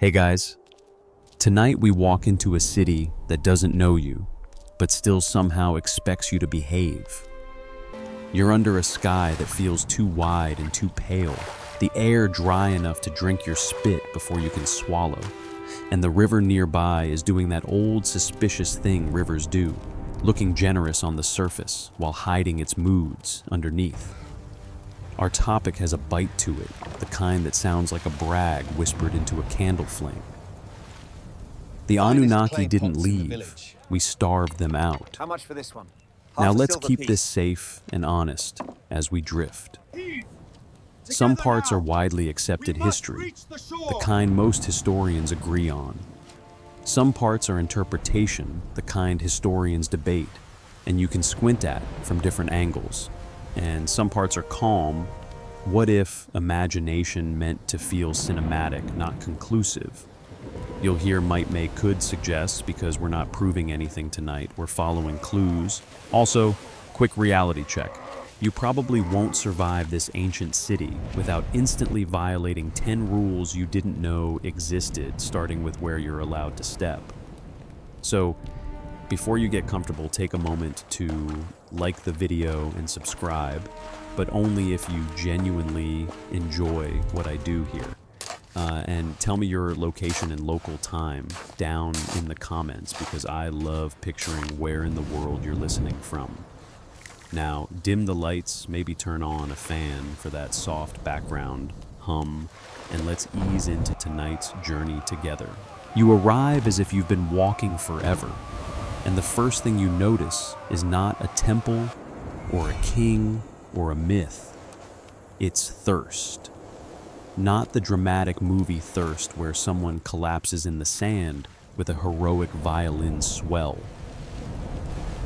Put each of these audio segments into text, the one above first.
Hey guys, tonight we walk into a city that doesn't know you, but still somehow expects you to behave. You're under a sky that feels too wide and too pale, the air dry enough to drink your spit before you can swallow, and the river nearby is doing that old suspicious thing rivers do, looking generous on the surface while hiding its moods underneath. Our topic has a bite to it, the kind that sounds like a brag whispered into a candle flame. The Anunnaki didn't leave, we starved them out. How much for this one? Now Half a let's silver keep piece. this safe and honest as we drift. Some parts are widely accepted history, the kind most historians agree on. Some parts are interpretation, the kind historians debate, and you can squint at from different angles. And some parts are calm, what if imagination meant to feel cinematic, not conclusive. You'll hear might, may, could suggests because we're not proving anything tonight, we're following clues. Also, quick reality check. You probably won't survive this ancient city without instantly violating 10 rules you didn't know existed, starting with where you're allowed to step. So, before you get comfortable, take a moment to like the video and subscribe, but only if you genuinely enjoy what I do here. And tell me your location and local time down in the comments because I love picturing where in the world you're listening from. Now, dim the lights, maybe turn on a fan for that soft background hum, and let's ease into tonight's journey together. You arrive as if you've been walking forever, and the first thing you notice is not a temple or a king or a myth. It's thirst. Not the dramatic movie thirst where someone collapses in the sand with a heroic violin swell.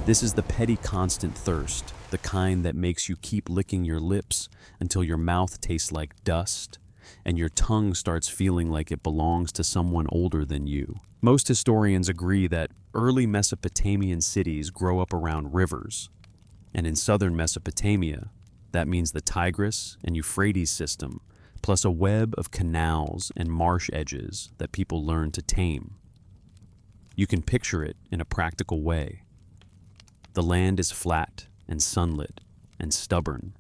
This is the petty constant thirst, the kind that makes you keep licking your lips until your mouth tastes like dust and your tongue starts feeling like it belongs to someone older than you. Most historians agree that early Mesopotamian cities grow up around rivers, and in southern Mesopotamia, that means the Tigris and Euphrates system, plus a web of canals and marsh edges that people learn to tame. You can picture it in a practical way. The land is flat and sunlit and stubborn.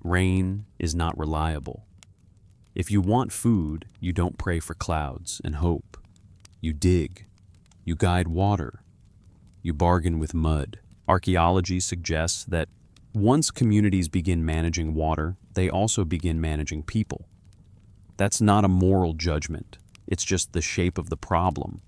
Rain is not reliable. If you want food, you don't pray for clouds and hope. You dig. You guide water. You bargain with mud. Archaeology suggests that once communities begin managing water, they also begin managing people. That's not a moral judgment. It's just the shape of the problem.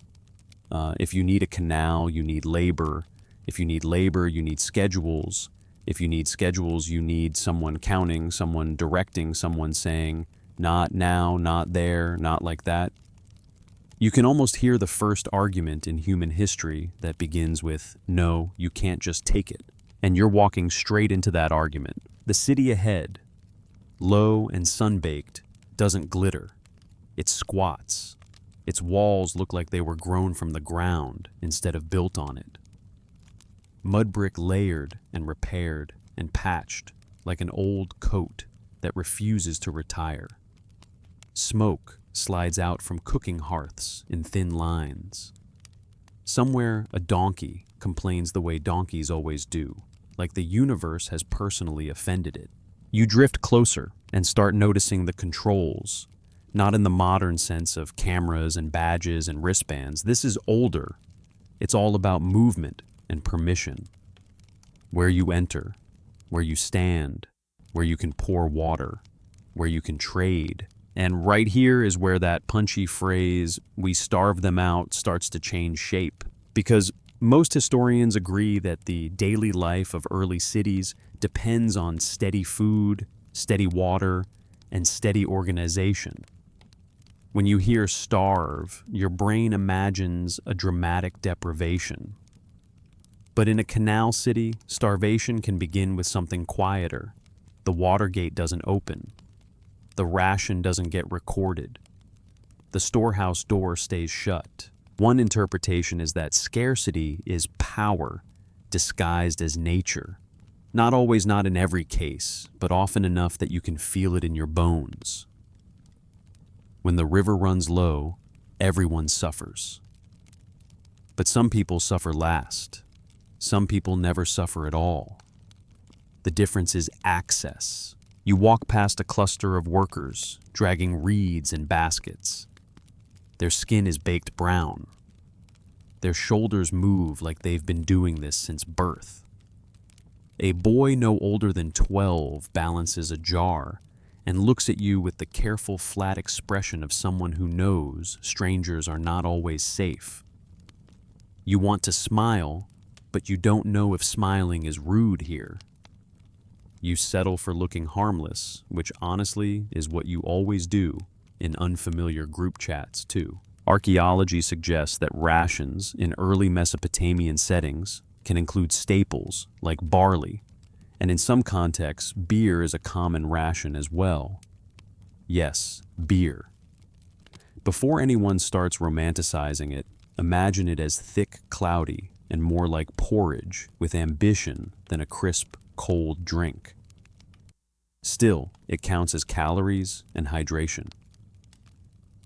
If you need a canal, you need labor. If you need labor, you need schedules. If you need schedules, you need someone counting, someone directing, someone saying, not now, not there, not like that. You can almost hear the first argument in human history that begins with, no, you can't just take it. And you're walking straight into that argument. The city ahead, low and sun-baked, doesn't glitter. It squats. Its walls look like they were grown from the ground instead of built on it. Mud brick layered and repaired and patched like an old coat that refuses to retire. Smoke slides out from cooking hearths in thin lines. Somewhere a donkey complains the way donkeys always do, like the universe has personally offended it. You drift closer and start noticing the controls, not in the modern sense of cameras and badges and wristbands. This is older. It's all about movement and permission. Where you enter, where you stand, where you can pour water, where you can trade. And right here is where that punchy phrase, "we starve them out," starts to change shape. Because most historians agree that the daily life of early cities depends on steady food, steady water, and steady organization. When you hear starve, your brain imagines a dramatic deprivation. But in a canal city, starvation can begin with something quieter. The water gate doesn't open. The ration doesn't get recorded. The storehouse door stays shut. One interpretation is that scarcity is power disguised as nature. Not always, not in every case, but often enough that you can feel it in your bones. When the river runs low, everyone suffers. But some people suffer last. Some people never suffer at all. The difference is access. You walk past a cluster of workers, dragging reeds and baskets. Their skin is baked brown. Their shoulders move like they've been doing this since birth. A boy no older than 12 balances a jar and looks at you with the careful, flat expression of someone who knows strangers are not always safe. You want to smile, but you don't know if smiling is rude here. You settle for looking harmless, which honestly is what you always do in unfamiliar group chats too. Archaeology suggests that rations in early Mesopotamian settings can include staples like barley, and in some contexts, beer is a common ration as well. Yes, beer. Before anyone starts romanticizing it, imagine it as thick, cloudy, and more like porridge with ambition than a crisp, cold drink. Still, it counts as calories and hydration.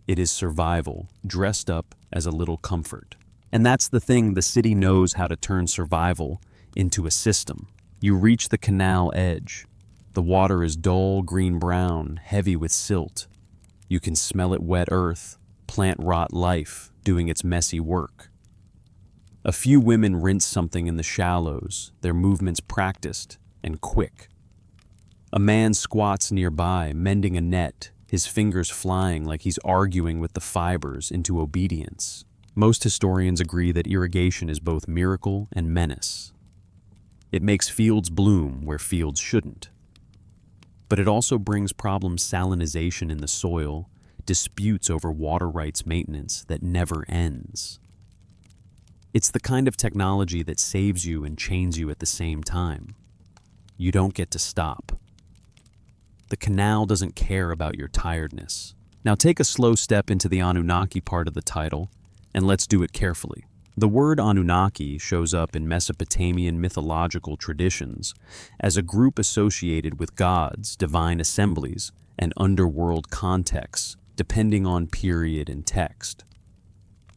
It is survival, dressed up as a little comfort. And that's the thing, the city knows how to turn survival into a system. You reach the canal edge. The water is dull green-brown, heavy with silt. You can smell it wet earth, plant rot life doing its messy work. A few women rinse something in the shallows, their movements practiced and quick. A man squats nearby, mending a net, his fingers flying like he's arguing with the fibers into obedience. Most historians agree that irrigation is both miracle and menace. It makes fields bloom where fields shouldn't. But it also brings problems: salinization in the soil, disputes over water rights maintenance that never ends. It's the kind of technology that saves you and chains you at the same time. You don't get to stop. The canal doesn't care about your tiredness. Now take a slow step into the Anunnaki part of the title, and let's do it carefully. The word Anunnaki shows up in Mesopotamian mythological traditions as a group associated with gods, divine assemblies, and underworld contexts, depending on period and text.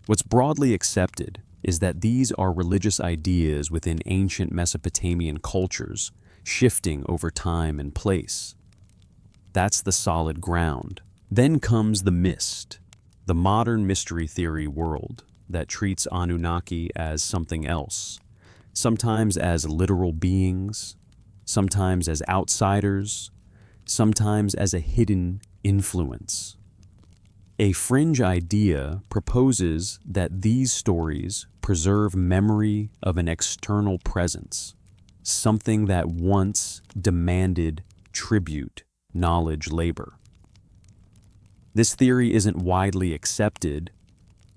What's broadly accepted is that these are religious ideas within ancient Mesopotamian cultures, shifting over time and place. That's the solid ground. Then comes the mist, the modern mystery theory world that treats Anunnaki as something else, sometimes as literal beings, sometimes as outsiders, sometimes as a hidden influence. A fringe idea proposes that these stories preserve memory of an external presence, something that once demanded tribute, knowledge, labor. This theory isn't widely accepted,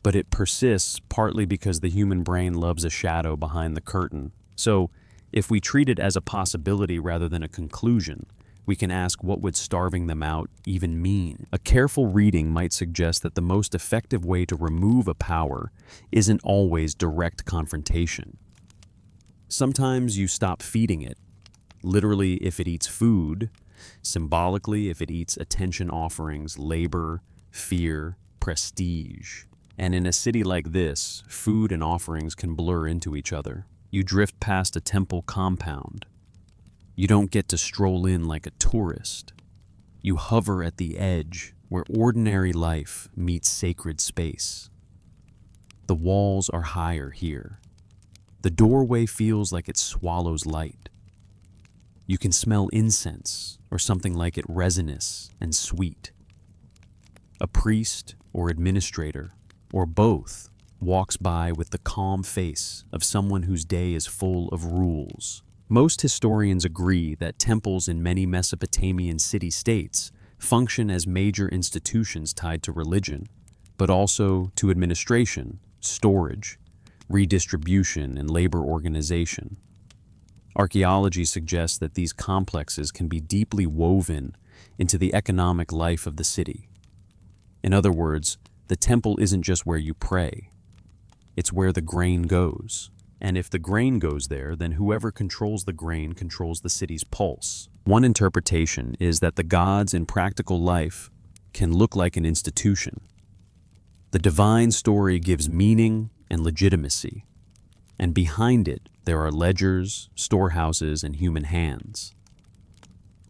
but it persists partly because the human brain loves a shadow behind the curtain. So, if we treat it as a possibility rather than a conclusion, we can ask, what would starving them out even mean? A careful reading might suggest that the most effective way to remove a power isn't always direct confrontation. Sometimes you stop feeding it, literally if it eats food, symbolically if it eats attention offerings, labor, fear, prestige. And in a city like this, food and offerings can blur into each other. You drift past a temple compound. You don't get to stroll in like a tourist. You hover at the edge where ordinary life meets sacred space. The walls are higher here. The doorway feels like it swallows light. You can smell incense or something like it resinous and sweet. A priest or administrator, or both, walks by with the calm face of someone whose day is full of rules. Most historians agree that temples in many Mesopotamian city-states function as major institutions tied to religion, but also to administration, storage, redistribution, and labor organization. Archaeology suggests that these complexes can be deeply woven into the economic life of the city. In other words, the temple isn't just where you pray, it's where the grain goes. And if the grain goes there, then whoever controls the grain controls the city's pulse. One interpretation is that the gods in practical life can look like an institution. The divine story gives meaning and legitimacy, and behind it there are ledgers, storehouses, and human hands.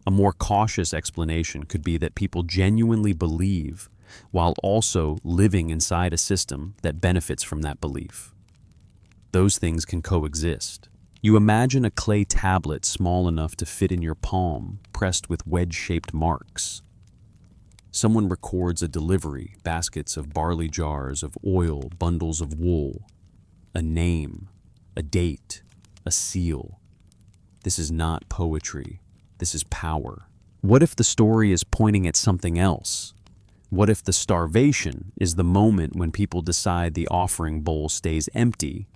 A more cautious explanation could be that people genuinely believe while also living inside a system that benefits from that belief. Those things can coexist. You imagine a clay tablet small enough to fit in your palm, pressed with wedge-shaped marks. Someone records a delivery, baskets of barley jars of oil, bundles of wool, a name, a date, a seal. This is not poetry. This is power. What if the story is pointing at something else? What if the starvation is the moment when people decide the offering bowl stays empty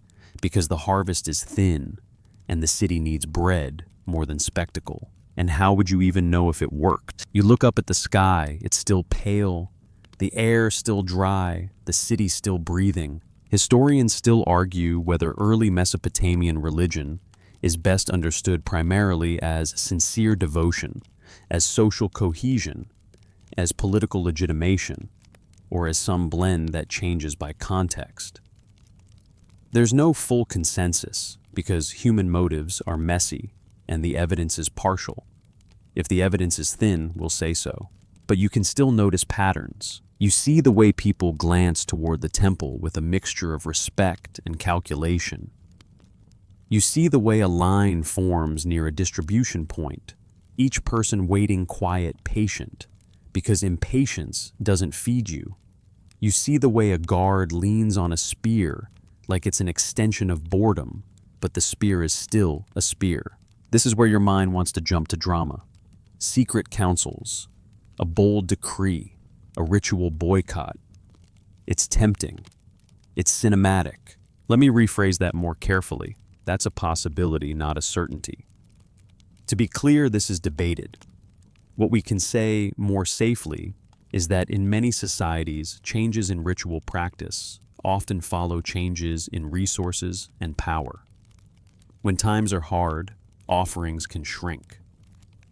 because the harvest is thin and the city needs bread more than spectacle? And how would you even know if it worked? You look up at the sky, it's still pale, the air still dry, the city still breathing. Historians still argue whether early Mesopotamian religion is best understood primarily as sincere devotion, as social cohesion, as political legitimation, or as some blend that changes by context. There's no full consensus because human motives are messy and the evidence is partial. If the evidence is thin, we'll say so. But you can still notice patterns. You see the way people glance toward the temple with a mixture of respect and calculation. You see the way a line forms near a distribution point, each person waiting quiet, patient, because impatience doesn't feed you. You see the way a guard leans on a spear like it's an extension of boredom, but the spear is still a spear. This is where your mind wants to jump to drama. Secret councils, a bold decree, a ritual boycott. It's tempting. It's cinematic. Let me rephrase that more carefully. That's a possibility, not a certainty. To be clear, this is debated. What we can say more safely is that in many societies, changes in ritual practice often follow changes in resources and power. When times are hard, offerings can shrink.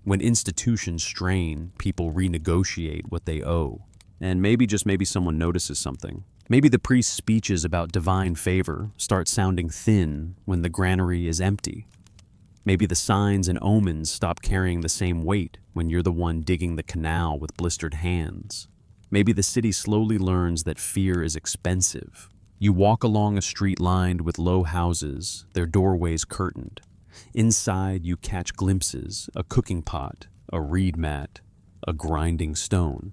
When institutions strain, people renegotiate what they owe. And maybe, just maybe, someone notices something. Maybe the priest's speeches about divine favor start sounding thin when the granary is empty. Maybe the signs and omens stop carrying the same weight when you're the one digging the canal with blistered hands. Maybe the city slowly learns that fear is expensive. You walk along a street lined with low houses, their doorways curtained. Inside you catch glimpses, a cooking pot, a reed mat, a grinding stone.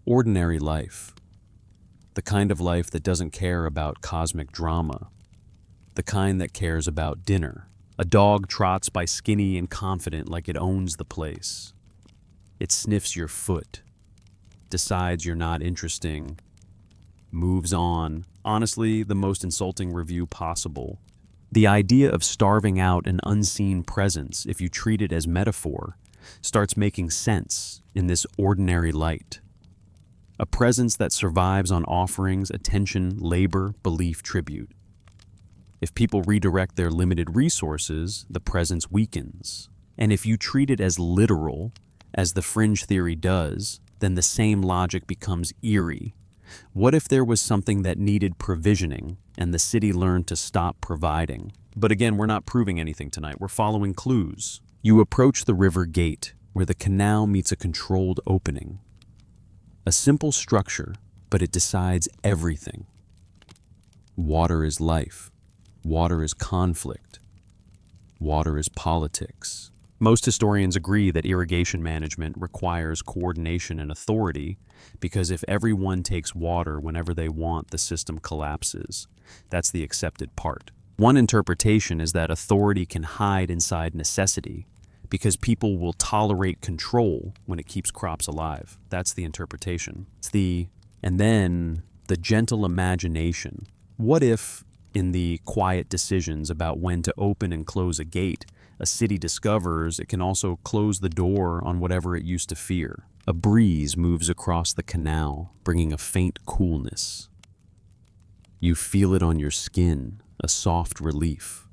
Ordinary life. The kind of life that doesn't care about cosmic drama. The kind that cares about dinner. A dog trots by skinny and confident like it owns the place. It sniffs your foot, decides you're not interesting, moves on. Honestly, the most insulting review possible. The idea of starving out an unseen presence, if you treat it as metaphor, starts making sense in this ordinary light. A presence that survives on offerings, attention, labor, belief, tribute. If people redirect their limited resources, the presence weakens. And if you treat it as literal, as the fringe theory does, then the same logic becomes eerie. What if there was something that needed provisioning and the city learned to stop providing? But again, we're not proving anything tonight. We're following clues. You approach the river gate, where the canal meets a controlled opening. A simple structure, but it decides everything. Water is life. Water is conflict. Water is politics. Most historians agree that irrigation management requires coordination and authority because if everyone takes water whenever they want, the system collapses. That's the accepted part. One interpretation is that authority can hide inside necessity because people will tolerate control when it keeps crops alive. That's the interpretation. And then the gentle imagination. What if, in the quiet decisions about when to open and close a gate, a city discovers it can also close the door on whatever it used to fear? A breeze moves across the canal, bringing a faint coolness. You feel it on your skin, a soft relief.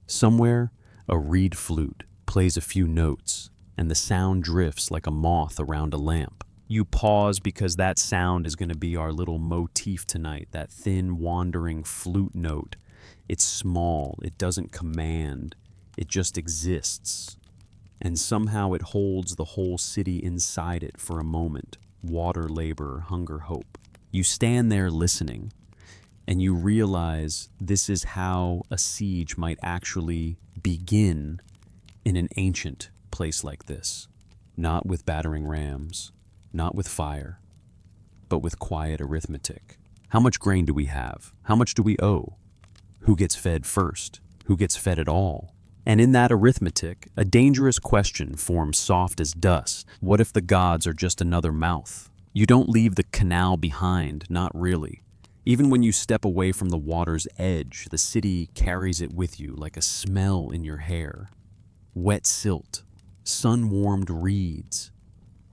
Somewhere, a reed flute plays a few notes, and the sound drifts like a moth around a lamp. You pause because that sound is going to be our little motif tonight, that thin, wandering flute note. It's small, it doesn't command, it just exists. And somehow it holds the whole city inside it for a moment. Water, labor, hunger, hope. You stand there listening, and you realize this is how a siege might actually begin in an ancient place like this. Not with battering rams, not with fire, but with quiet arithmetic. How much grain do we have? How much do we owe? Who gets fed first? Who gets fed at all? And in that arithmetic, a dangerous question forms soft as dust. What if the gods are just another mouth? You don't leave the canal behind, not really. Even when you step away from the water's edge, the city carries it with you like a smell in your hair. Wet silt, sun-warmed reeds,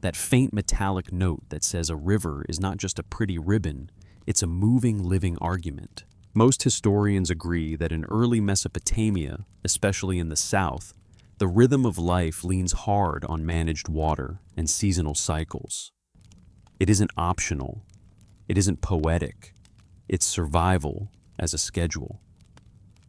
that faint metallic note that says a river is not just a pretty ribbon, it's a moving, living argument. Most historians agree that in early Mesopotamia, especially in the south, the rhythm of life leans hard on managed water and seasonal cycles. It isn't optional. It isn't poetic. It's survival as a schedule.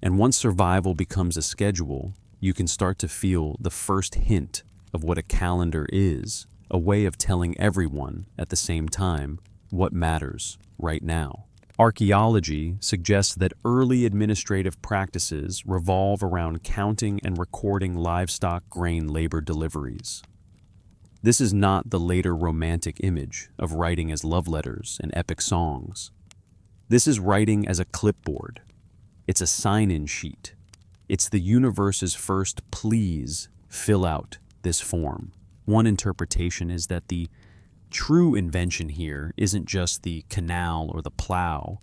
And once survival becomes a schedule, you can start to feel the first hint of what a calendar is, a way of telling everyone at the same time what matters right now. Archaeology suggests that early administrative practices revolve around counting and recording livestock grain labor deliveries. This is not the later romantic image of writing as love letters and epic songs. This is writing as a clipboard. It's a sign-in sheet. It's the universe's first please fill out this form. One interpretation is that the true invention here isn't just the canal or the plow,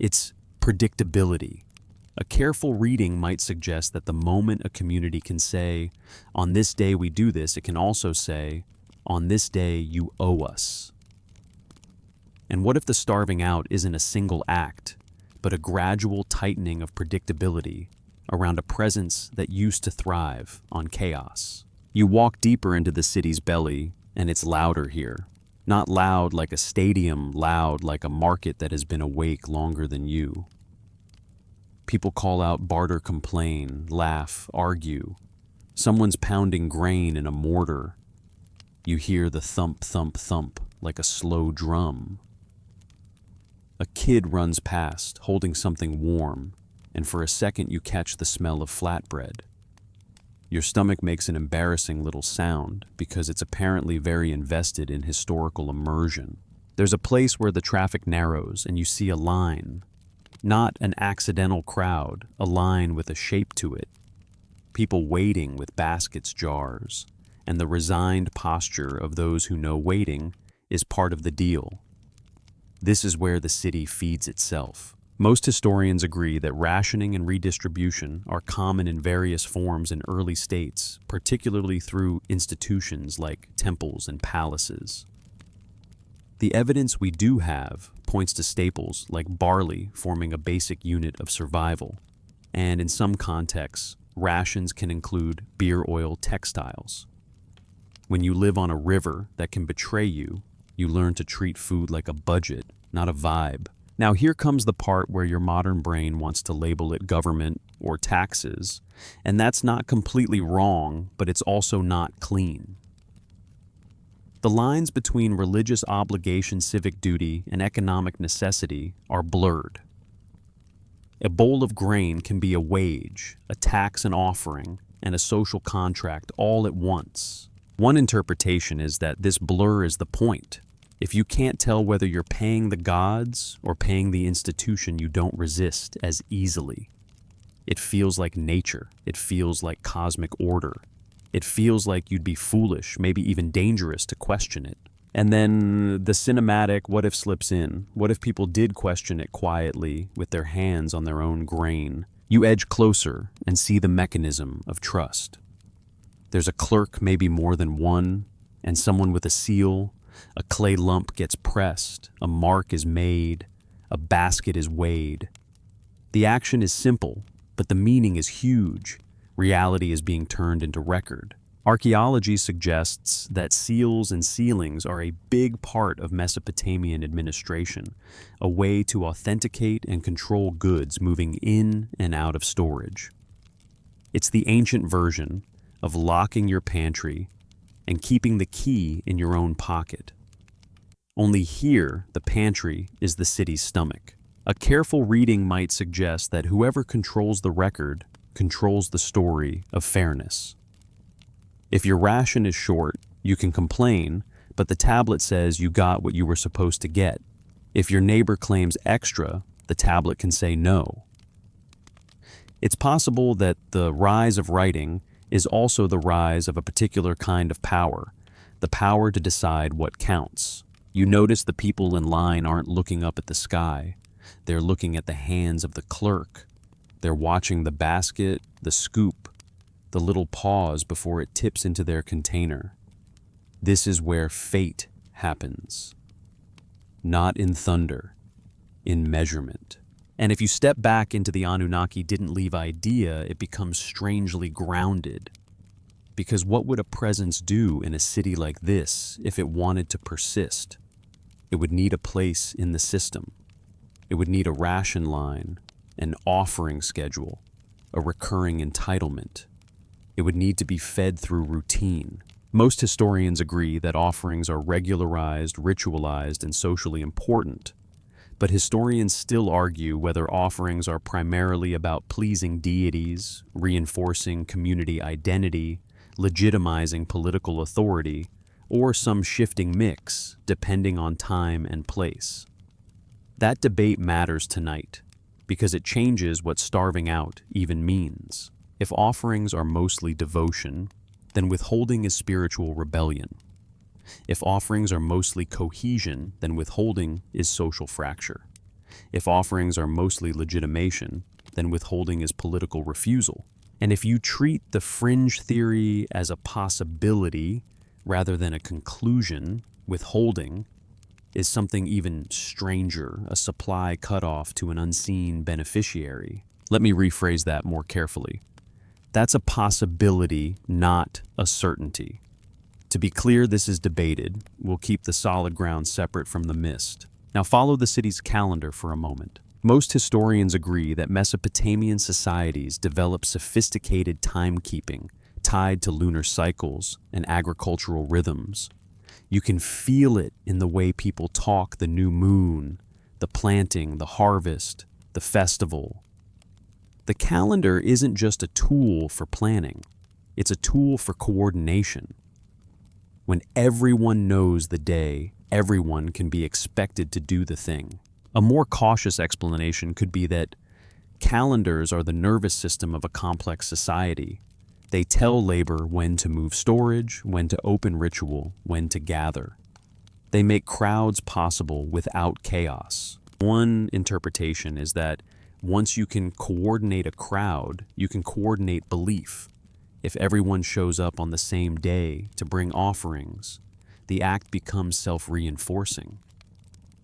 it's predictability. A careful reading might suggest that the moment a community can say, on this day we do this, it can also say, on this day you owe us. And what if the starving out isn't a single act, but a gradual tightening of predictability around a presence that used to thrive on chaos? You walk deeper into the city's belly, and it's louder here. Not loud like a stadium, loud like a market that has been awake longer than you. People call out, barter, complain, laugh, argue. Someone's pounding grain in a mortar. You hear the thump, thump, thump like a slow drum. A kid runs past, holding something warm, and for a second you catch the smell of flatbread. Your stomach makes an embarrassing little sound because it's apparently very invested in historical immersion. There's a place where the traffic narrows and you see a line. Not an accidental crowd, a line with a shape to it. People waiting with baskets, jars, and the resigned posture of those who know waiting is part of the deal. This is where the city feeds itself. Most historians agree that rationing and redistribution are common in various forms in early states, particularly through institutions like temples and palaces. The evidence we do have points to staples like barley forming a basic unit of survival, and in some contexts, rations can include beer oil textiles. When you live on a river that can betray you, you learn to treat food like a budget, not a vibe. Now here comes the part where your modern brain wants to label it government or taxes, and that's not completely wrong, but it's also not clean. The lines between religious obligation, civic duty, and economic necessity are blurred. A bowl of grain can be a wage, a tax and offering, and a social contract all at once. One interpretation is that this blur is the point. If you can't tell whether you're paying the gods or paying the institution, you don't resist as easily. It feels like nature. It feels like cosmic order. It feels like you'd be foolish, maybe even dangerous to question it. And then the cinematic what if slips in. What if people did question it quietly with their hands on their own grain? You edge closer and see the mechanism of trust. There's a clerk, maybe more than one, and someone with a seal. A clay lump gets pressed, a mark is made, a basket is weighed. The action is simple, but the meaning is huge. Reality is being turned into record. Archaeology suggests that seals and ceilings are a big part of Mesopotamian administration, a way to authenticate and control goods moving in and out of storage. It's the ancient version of locking your pantry and keeping the key in your own pocket. Only here, the pantry is the city's stomach. A careful reading might suggest that whoever controls the record controls the story of fairness. If your ration is short, you can complain, but the tablet says you got what you were supposed to get. If your neighbor claims extra, the tablet can say no. It's possible that the rise of writing is also the rise of a particular kind of power, the power to decide what counts. You notice the people in line aren't looking up at the sky. They're looking at the hands of the clerk. They're watching the basket, the scoop, the little pause before it tips into their container. This is where fate happens. Not in thunder, in measurement. And if you step back into the Anunnaki didn't leave idea, it becomes strangely grounded. Because what would a presence do in a city like this if it wanted to persist? It would need a place in the system. It would need a ration line, an offering schedule, a recurring entitlement. It would need to be fed through routine. Most historians agree that offerings are regularized, ritualized, and socially important. But historians still argue whether offerings are primarily about pleasing deities, reinforcing community identity, legitimizing political authority, or some shifting mix, depending on time and place. That debate matters tonight, because it changes what starving out even means. If offerings are mostly devotion, then withholding is spiritual rebellion. If offerings are mostly cohesion, then withholding is social fracture. If offerings are mostly legitimation, then withholding is political refusal. And if you treat the fringe theory as a possibility rather than a conclusion, withholding is something even stranger, a supply cutoff to an unseen beneficiary. Let me rephrase that more carefully. That's a possibility, not a certainty. To be clear, this is debated. We'll keep the solid ground separate from the mist. Now follow the city's calendar for a moment. Most historians agree that Mesopotamian societies developed sophisticated timekeeping tied to lunar cycles and agricultural rhythms. You can feel it in the way people talk the new moon, the planting, the harvest, the festival. The calendar isn't just a tool for planning, it's a tool for coordination. When everyone knows the day, everyone can be expected to do the thing. A more cautious explanation could be that calendars are the nervous system of a complex society. They tell labor when to move storage, when to open ritual, when to gather. They make crowds possible without chaos. One interpretation is that once you can coordinate a crowd, you can coordinate belief. If everyone shows up on the same day to bring offerings, the act becomes self-reinforcing.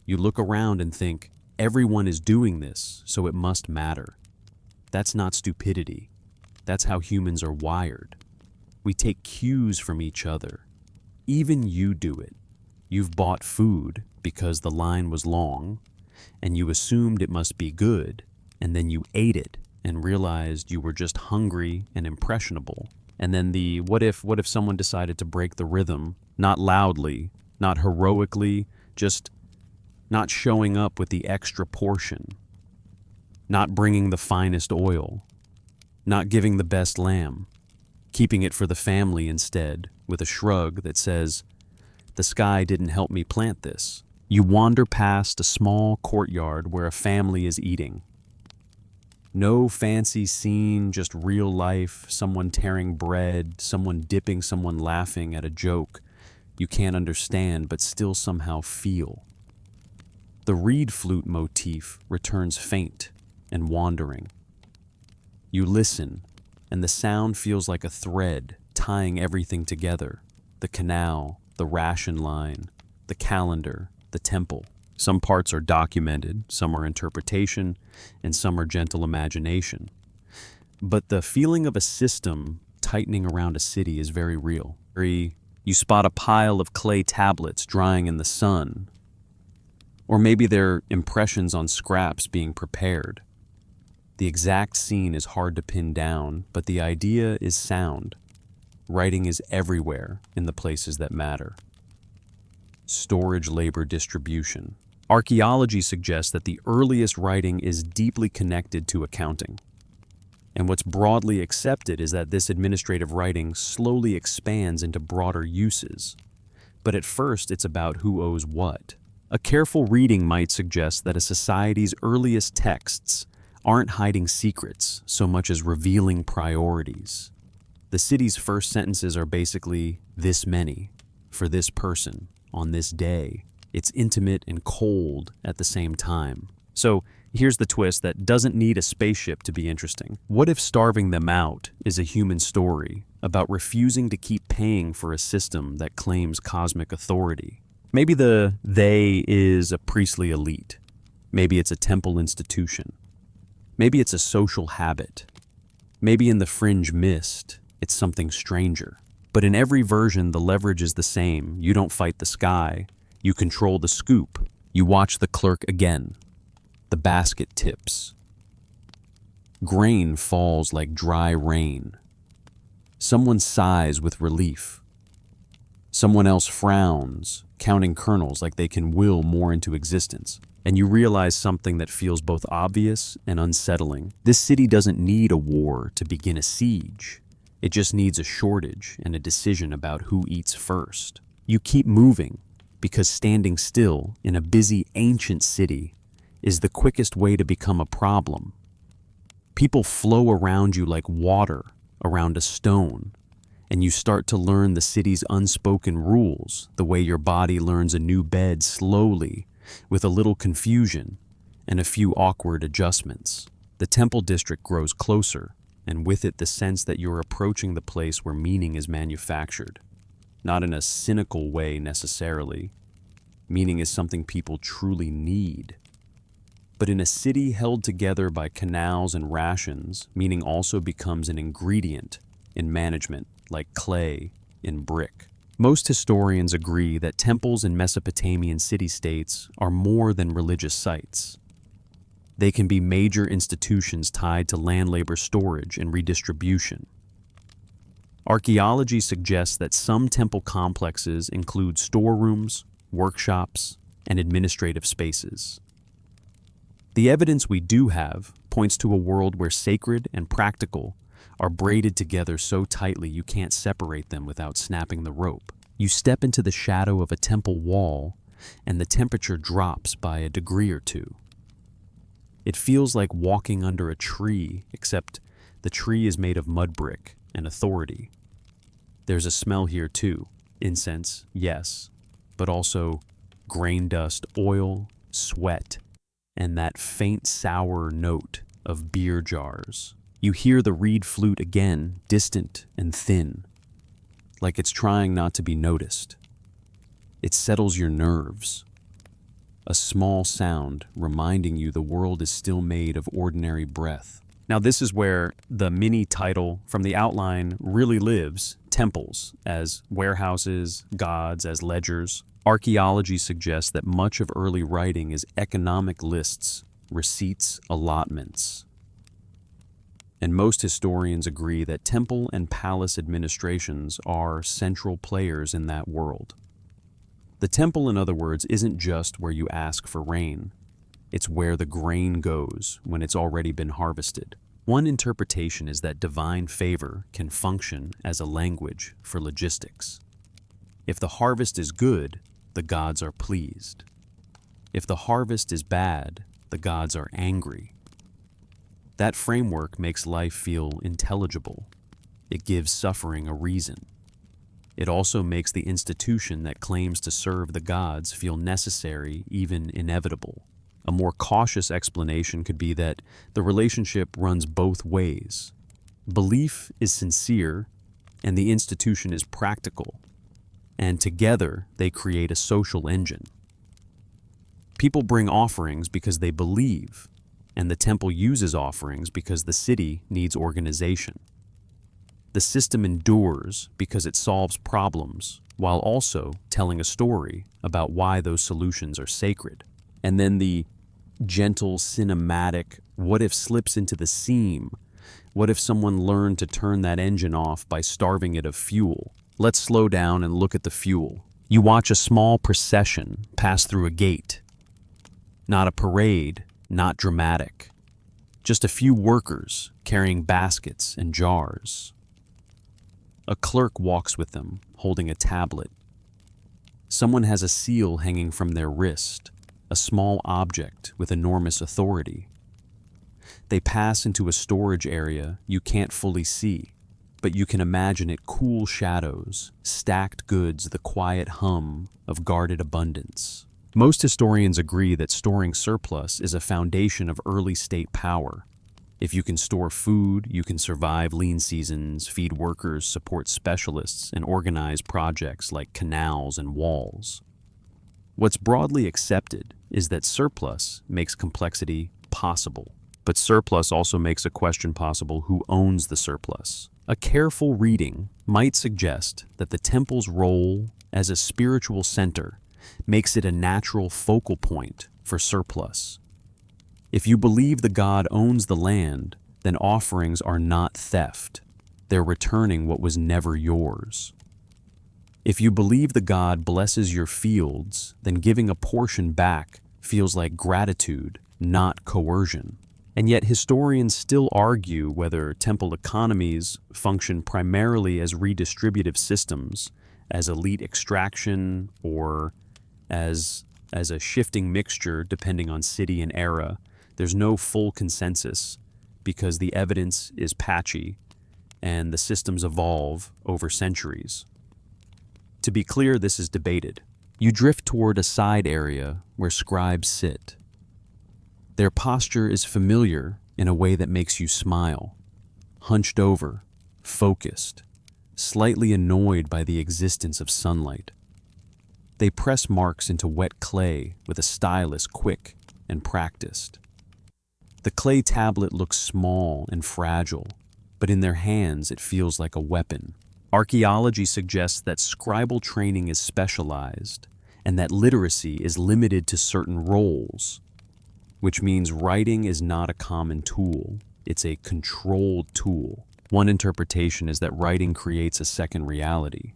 You look around and think, everyone is doing this, so it must matter. That's not stupidity. That's how humans are wired. We take cues from each other. Even you do it. You've bought food because the line was long, and you assumed it must be good, and then you ate it and realized you were just hungry and impressionable. And then the what if someone decided to break the rhythm, not loudly, not heroically, just not showing up with the extra portion, not bringing the finest oil, not giving the best lamb, keeping it for the family instead, with a shrug that says, "The sky didn't help me plant this." You wander past a small courtyard where a family is eating. No fancy scene, just real life, someone tearing bread, someone dipping, someone laughing at a joke you can't understand but still somehow feel. The reed flute motif returns faint and wandering. You listen, and the sound feels like a thread tying everything together. The canal, the ration line, the calendar, the temple. Some parts are documented, some are interpretation, and some are gentle imagination. But the feeling of a system tightening around a city is very real. You spot a pile of clay tablets drying in the sun, or maybe they're impressions on scraps being prepared. The exact scene is hard to pin down, but the idea is sound. Writing is everywhere in the places that matter. Storage, labor, distribution. Archaeology suggests that the earliest writing is deeply connected to accounting. And what's broadly accepted is that this administrative writing slowly expands into broader uses. But at first, it's about who owes what. A careful reading might suggest that a society's earliest texts aren't hiding secrets so much as revealing priorities. The city's first sentences are basically, "this many, for this person, on this day." It's intimate and cold at the same time. So here's the twist that doesn't need a spaceship to be interesting. What if starving them out is a human story about refusing to keep paying for a system that claims cosmic authority? Maybe the they is a priestly elite. Maybe it's a temple institution. Maybe it's a social habit. Maybe in the fringe mist, it's something stranger. But in every version, the leverage is the same. You don't fight the sky. You control the scoop. You watch the clerk again. The basket tips. Grain falls like dry rain. Someone sighs with relief. Someone else frowns, counting kernels like they can will more into existence. And you realize something that feels both obvious and unsettling. This city doesn't need a war to begin a siege. It just needs a shortage and a decision about who eats first. You keep moving, because standing still in a busy ancient city is the quickest way to become a problem. People flow around you like water around a stone, and you start to learn the city's unspoken rules, the way your body learns a new bed slowly, with a little confusion and a few awkward adjustments. The temple district grows closer, and with it the sense that you're approaching the place where meaning is manufactured. Not in a cynical way necessarily. Meaning is something people truly need. But in a city held together by canals and rations, meaning also becomes an ingredient in management, like clay in brick. Most historians agree that temples in Mesopotamian city-states are more than religious sites. They can be major institutions tied to land labor storage and redistribution. Archaeology suggests that some temple complexes include storerooms, workshops, and administrative spaces. The evidence we do have points to a world where sacred and practical are braided together so tightly you can't separate them without snapping the rope. You step into the shadow of a temple wall, and the temperature drops by a degree or two. It feels like walking under a tree, except the tree is made of mud brick and authority. There's a smell here too. Incense, yes, but also grain dust, oil, sweat, and that faint sour note of beer jars. You hear the reed flute again, distant and thin, like it's trying not to be noticed. It settles your nerves. A small sound reminding you the world is still made of ordinary breath. Now this is where the mini title from the outline really lives. Temples as warehouses, gods as ledgers. Archaeology suggests that much of early writing is economic lists, receipts, allotments. And most historians agree that temple and palace administrations are central players in that world. The temple, in other words, isn't just where you ask for rain. It's where the grain goes when it's already been harvested. One interpretation is that divine favor can function as a language for logistics. If the harvest is good, the gods are pleased. If the harvest is bad, the gods are angry. That framework makes life feel intelligible. It gives suffering a reason. It also makes the institution that claims to serve the gods feel necessary, even inevitable. A more cautious explanation could be that the relationship runs both ways. Belief is sincere, and the institution is practical, and together they create a social engine. People bring offerings because they believe, and the temple uses offerings because the city needs organization. The The system endures because it solves problems while also telling a story about why those solutions are sacred. And then the gentle, cinematic, what if slips into the seam? What if someone learned to turn that engine off by starving it of fuel? Let's slow down and look at the fuel. You watch a small procession pass through a gate. Not a parade, not dramatic. Just a few workers carrying baskets and jars. A clerk walks with them, holding a tablet. Someone has a seal hanging from their wrist, a small object with enormous authority. They pass into a storage area you can't fully see, but you can imagine it cool shadows, stacked goods, the quiet hum of guarded abundance. Most historians agree that storing surplus is a foundation of early state power. If you can store food, you can survive lean seasons, feed workers, support specialists, and organize projects like canals and walls. What's broadly accepted is that surplus makes complexity possible. But surplus also makes a question possible: who owns the surplus? A careful reading might suggest that the temple's role as a spiritual center makes it a natural focal point for surplus. If you believe the god owns the land, then offerings are not theft. They're returning what was never yours. If you believe the god blesses your fields, then giving a portion back feels like gratitude, not coercion. And yet historians still argue whether temple economies function primarily as redistributive systems, as elite extraction, or as a shifting mixture depending on city and era. There's no full consensus because the evidence is patchy and the systems evolve over centuries. To be clear, this is debated. You drift toward a side area where scribes sit. Their posture is familiar in a way that makes you smile, hunched over, focused, slightly annoyed by the existence of sunlight. They press marks into wet clay with a stylus quick and practiced. The clay tablet looks small and fragile, but in their hands it feels like a weapon. Archaeology suggests that scribal training is specialized and that literacy is limited to certain roles, which means writing is not a common tool, it's a controlled tool. One interpretation is that writing creates a second reality.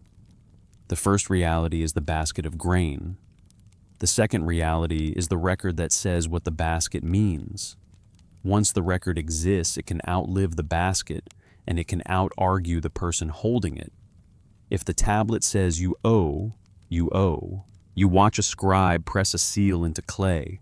The first reality is the basket of grain. The second reality is the record that says what the basket means. Once the record exists, it can outlive the basket and it can out-argue the person holding it. If the tablet says you owe, you owe. You watch a scribe press a seal into clay.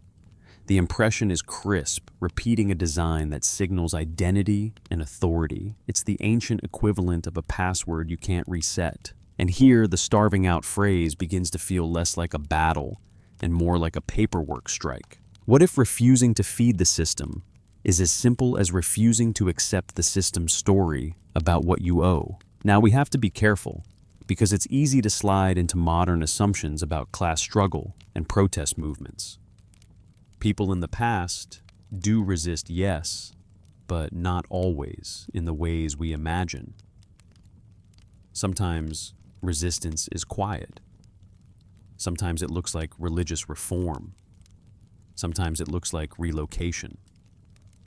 The impression is crisp, repeating a design that signals identity and authority. It's the ancient equivalent of a password you can't reset. And here, the starving out phrase begins to feel less like a battle and more like a paperwork strike. What if refusing to feed the system is as simple as refusing to accept the system's story about what you owe? Now, we have to be careful, because it's easy to slide into modern assumptions about class struggle and protest movements. People in the past do resist, yes, but not always in the ways we imagine. Sometimes resistance is quiet. Sometimes it looks like religious reform. Sometimes it looks like relocation.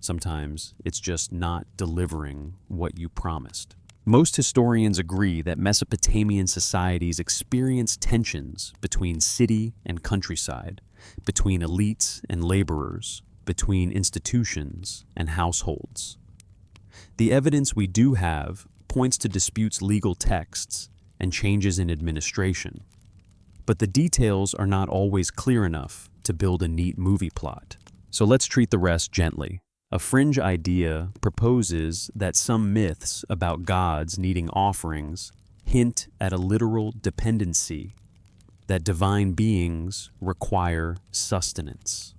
Sometimes it's just not delivering what you promised. Most historians agree that Mesopotamian societies experienced tensions between city and countryside, between elites and laborers, between institutions and households. The evidence we do have points to disputes, legal texts, and changes in administration. But the details are not always clear enough to build a neat movie plot. So let's treat the rest gently. A fringe idea proposes that some myths about gods needing offerings hint at a literal dependency, that divine beings require sustenance.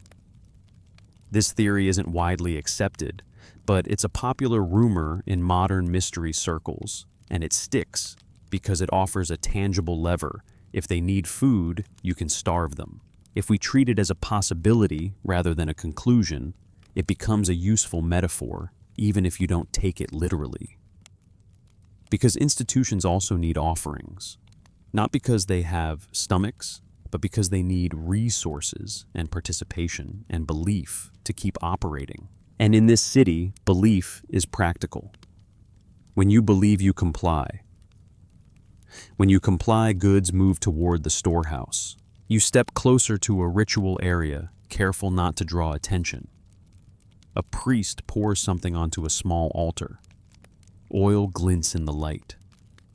This theory isn't widely accepted, but it's a popular rumor in modern mystery circles, and it sticks because it offers a tangible lever. If they need food, you can starve them. If we treat it as a possibility rather than a conclusion, it becomes a useful metaphor, even if you don't take it literally. Because institutions also need offerings. Not because they have stomachs, but because they need resources and participation and belief to keep operating. And in this city, belief is practical. When you believe, you comply. When you comply, goods move toward the storehouse. You step closer to a ritual area, careful not to draw attention. A priest pours something onto a small altar. Oil glints in the light.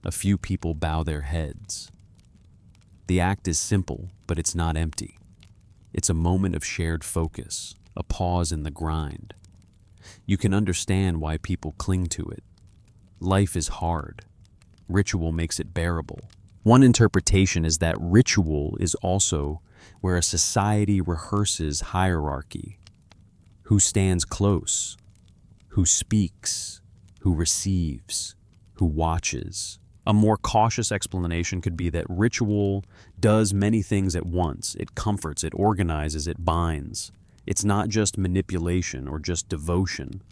A few people bow their heads. The act is simple, but it's not empty. It's a moment of shared focus, a pause in the grind. You can understand why people cling to it. Life is hard. Ritual makes it bearable. One interpretation is that ritual is also where a society rehearses hierarchy. Who stands close? Who speaks? Who receives? Who watches? A more cautious explanation could be that ritual does many things at once. It comforts, it organizes, it binds. It's not just manipulation or just devotion.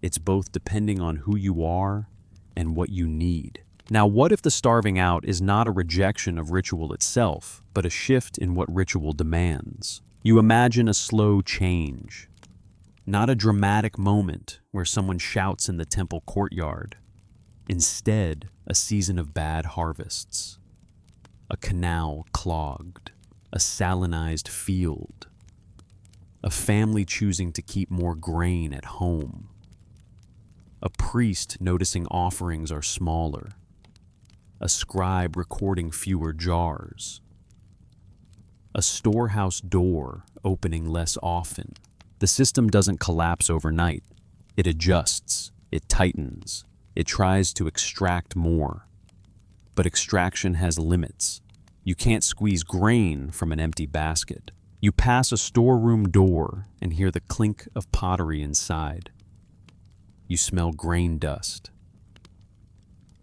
It's both depending on who you are and what you need. Now, what if the starving out is not a rejection of ritual itself, but a shift in what ritual demands? You imagine a slow change, not a dramatic moment where someone shouts in the temple courtyard. Instead, a season of bad harvests, a canal clogged, a salinized field, a family choosing to keep more grain at home, a priest noticing offerings are smaller, a scribe recording fewer jars, a storehouse door opening less often. The system doesn't collapse overnight. It adjusts, it tightens, it tries to extract more. But extraction has limits. You can't squeeze grain from an empty basket. You pass a storeroom door and hear the clink of pottery inside. You smell grain dust.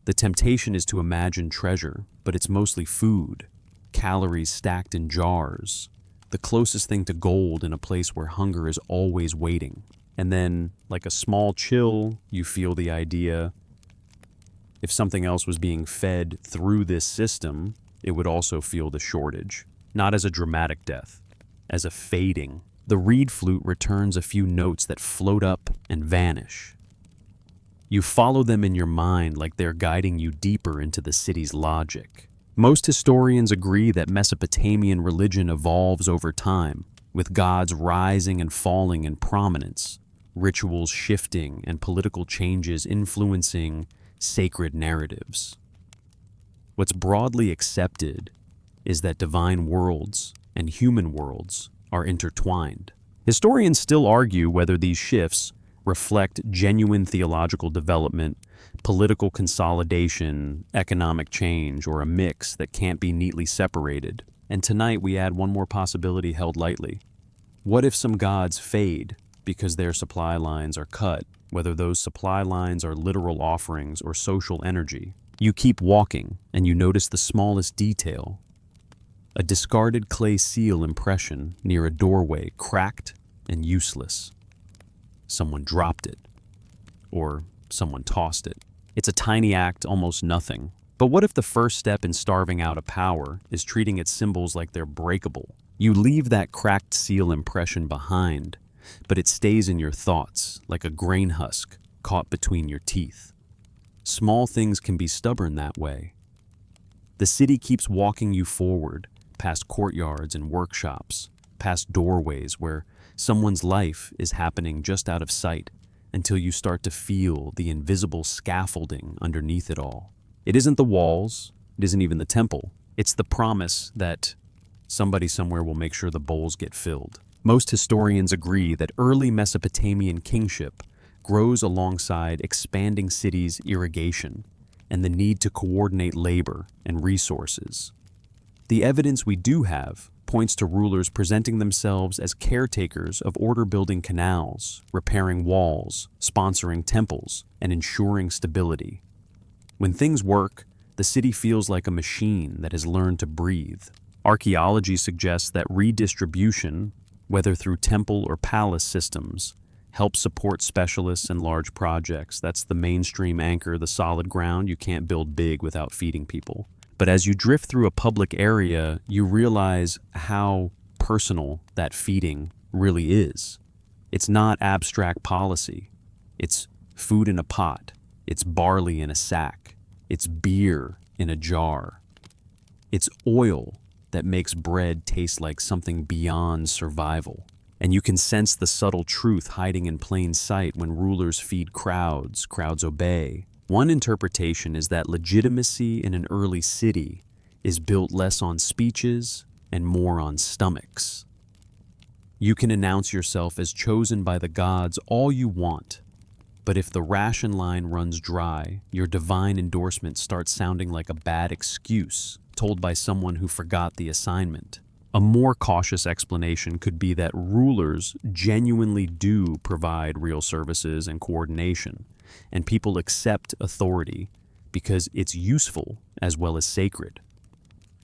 The temptation is to imagine treasure, but it's mostly food, calories stacked in jars, the closest thing to gold in a place where hunger is always waiting. And then, like a small chill, you feel the idea, if something else was being fed through this system, it would also feel the shortage. Not as a dramatic death, as a fading. The reed flute returns a few notes that float up and vanish. You follow them in your mind like they're guiding you deeper into the city's logic. Most historians agree that Mesopotamian religion evolves over time, with gods rising and falling in prominence, rituals shifting, and political changes influencing sacred narratives. What's broadly accepted is that divine worlds and human worlds are intertwined. Historians still argue whether these shifts reflect genuine theological development, political consolidation, economic change, or a mix that can't be neatly separated. And tonight we add one more possibility held lightly. What if some gods fade because their supply lines are cut, whether those supply lines are literal offerings or social energy? You keep walking and you notice the smallest detail. A discarded clay seal impression near a doorway, cracked and useless. Someone dropped it, or someone tossed it. It's a tiny act, almost nothing. But what if the first step in starving out a power is treating its symbols like they're breakable? You leave that cracked seal impression behind, but it stays in your thoughts like a grain husk caught between your teeth. Small things can be stubborn that way. The city keeps walking you forward, past courtyards and workshops, past doorways where someone's life is happening just out of sight, until you start to feel the invisible scaffolding underneath it all. It isn't the walls, it isn't even the temple. It's the promise that somebody somewhere will make sure the bowls get filled. Most historians agree that early Mesopotamian kingship grows alongside expanding cities' irrigation and the need to coordinate labor and resources. The evidence we do have points to rulers presenting themselves as caretakers of order-building canals, repairing walls, sponsoring temples, and ensuring stability. When things work, the city feels like a machine that has learned to breathe. Archaeology suggests that redistribution, whether through temple or palace systems, help support specialists and large projects. That's the mainstream anchor, the solid ground. You can't build big without feeding people. But as you drift through a public area, you realize how personal that feeding really is. It's not abstract policy. It's food in a pot. It's barley in a sack. It's beer in a jar. It's oil that makes bread taste like something beyond survival. And you can sense the subtle truth hiding in plain sight when rulers feed crowds, crowds obey. One interpretation is that legitimacy in an early city is built less on speeches and more on stomachs. You can announce yourself as chosen by the gods all you want, but if the ration line runs dry, your divine endorsement starts sounding like a bad excuse told by someone who forgot the assignment. A more cautious explanation could be that rulers genuinely do provide real services and coordination, and people accept authority because it's useful as well as sacred.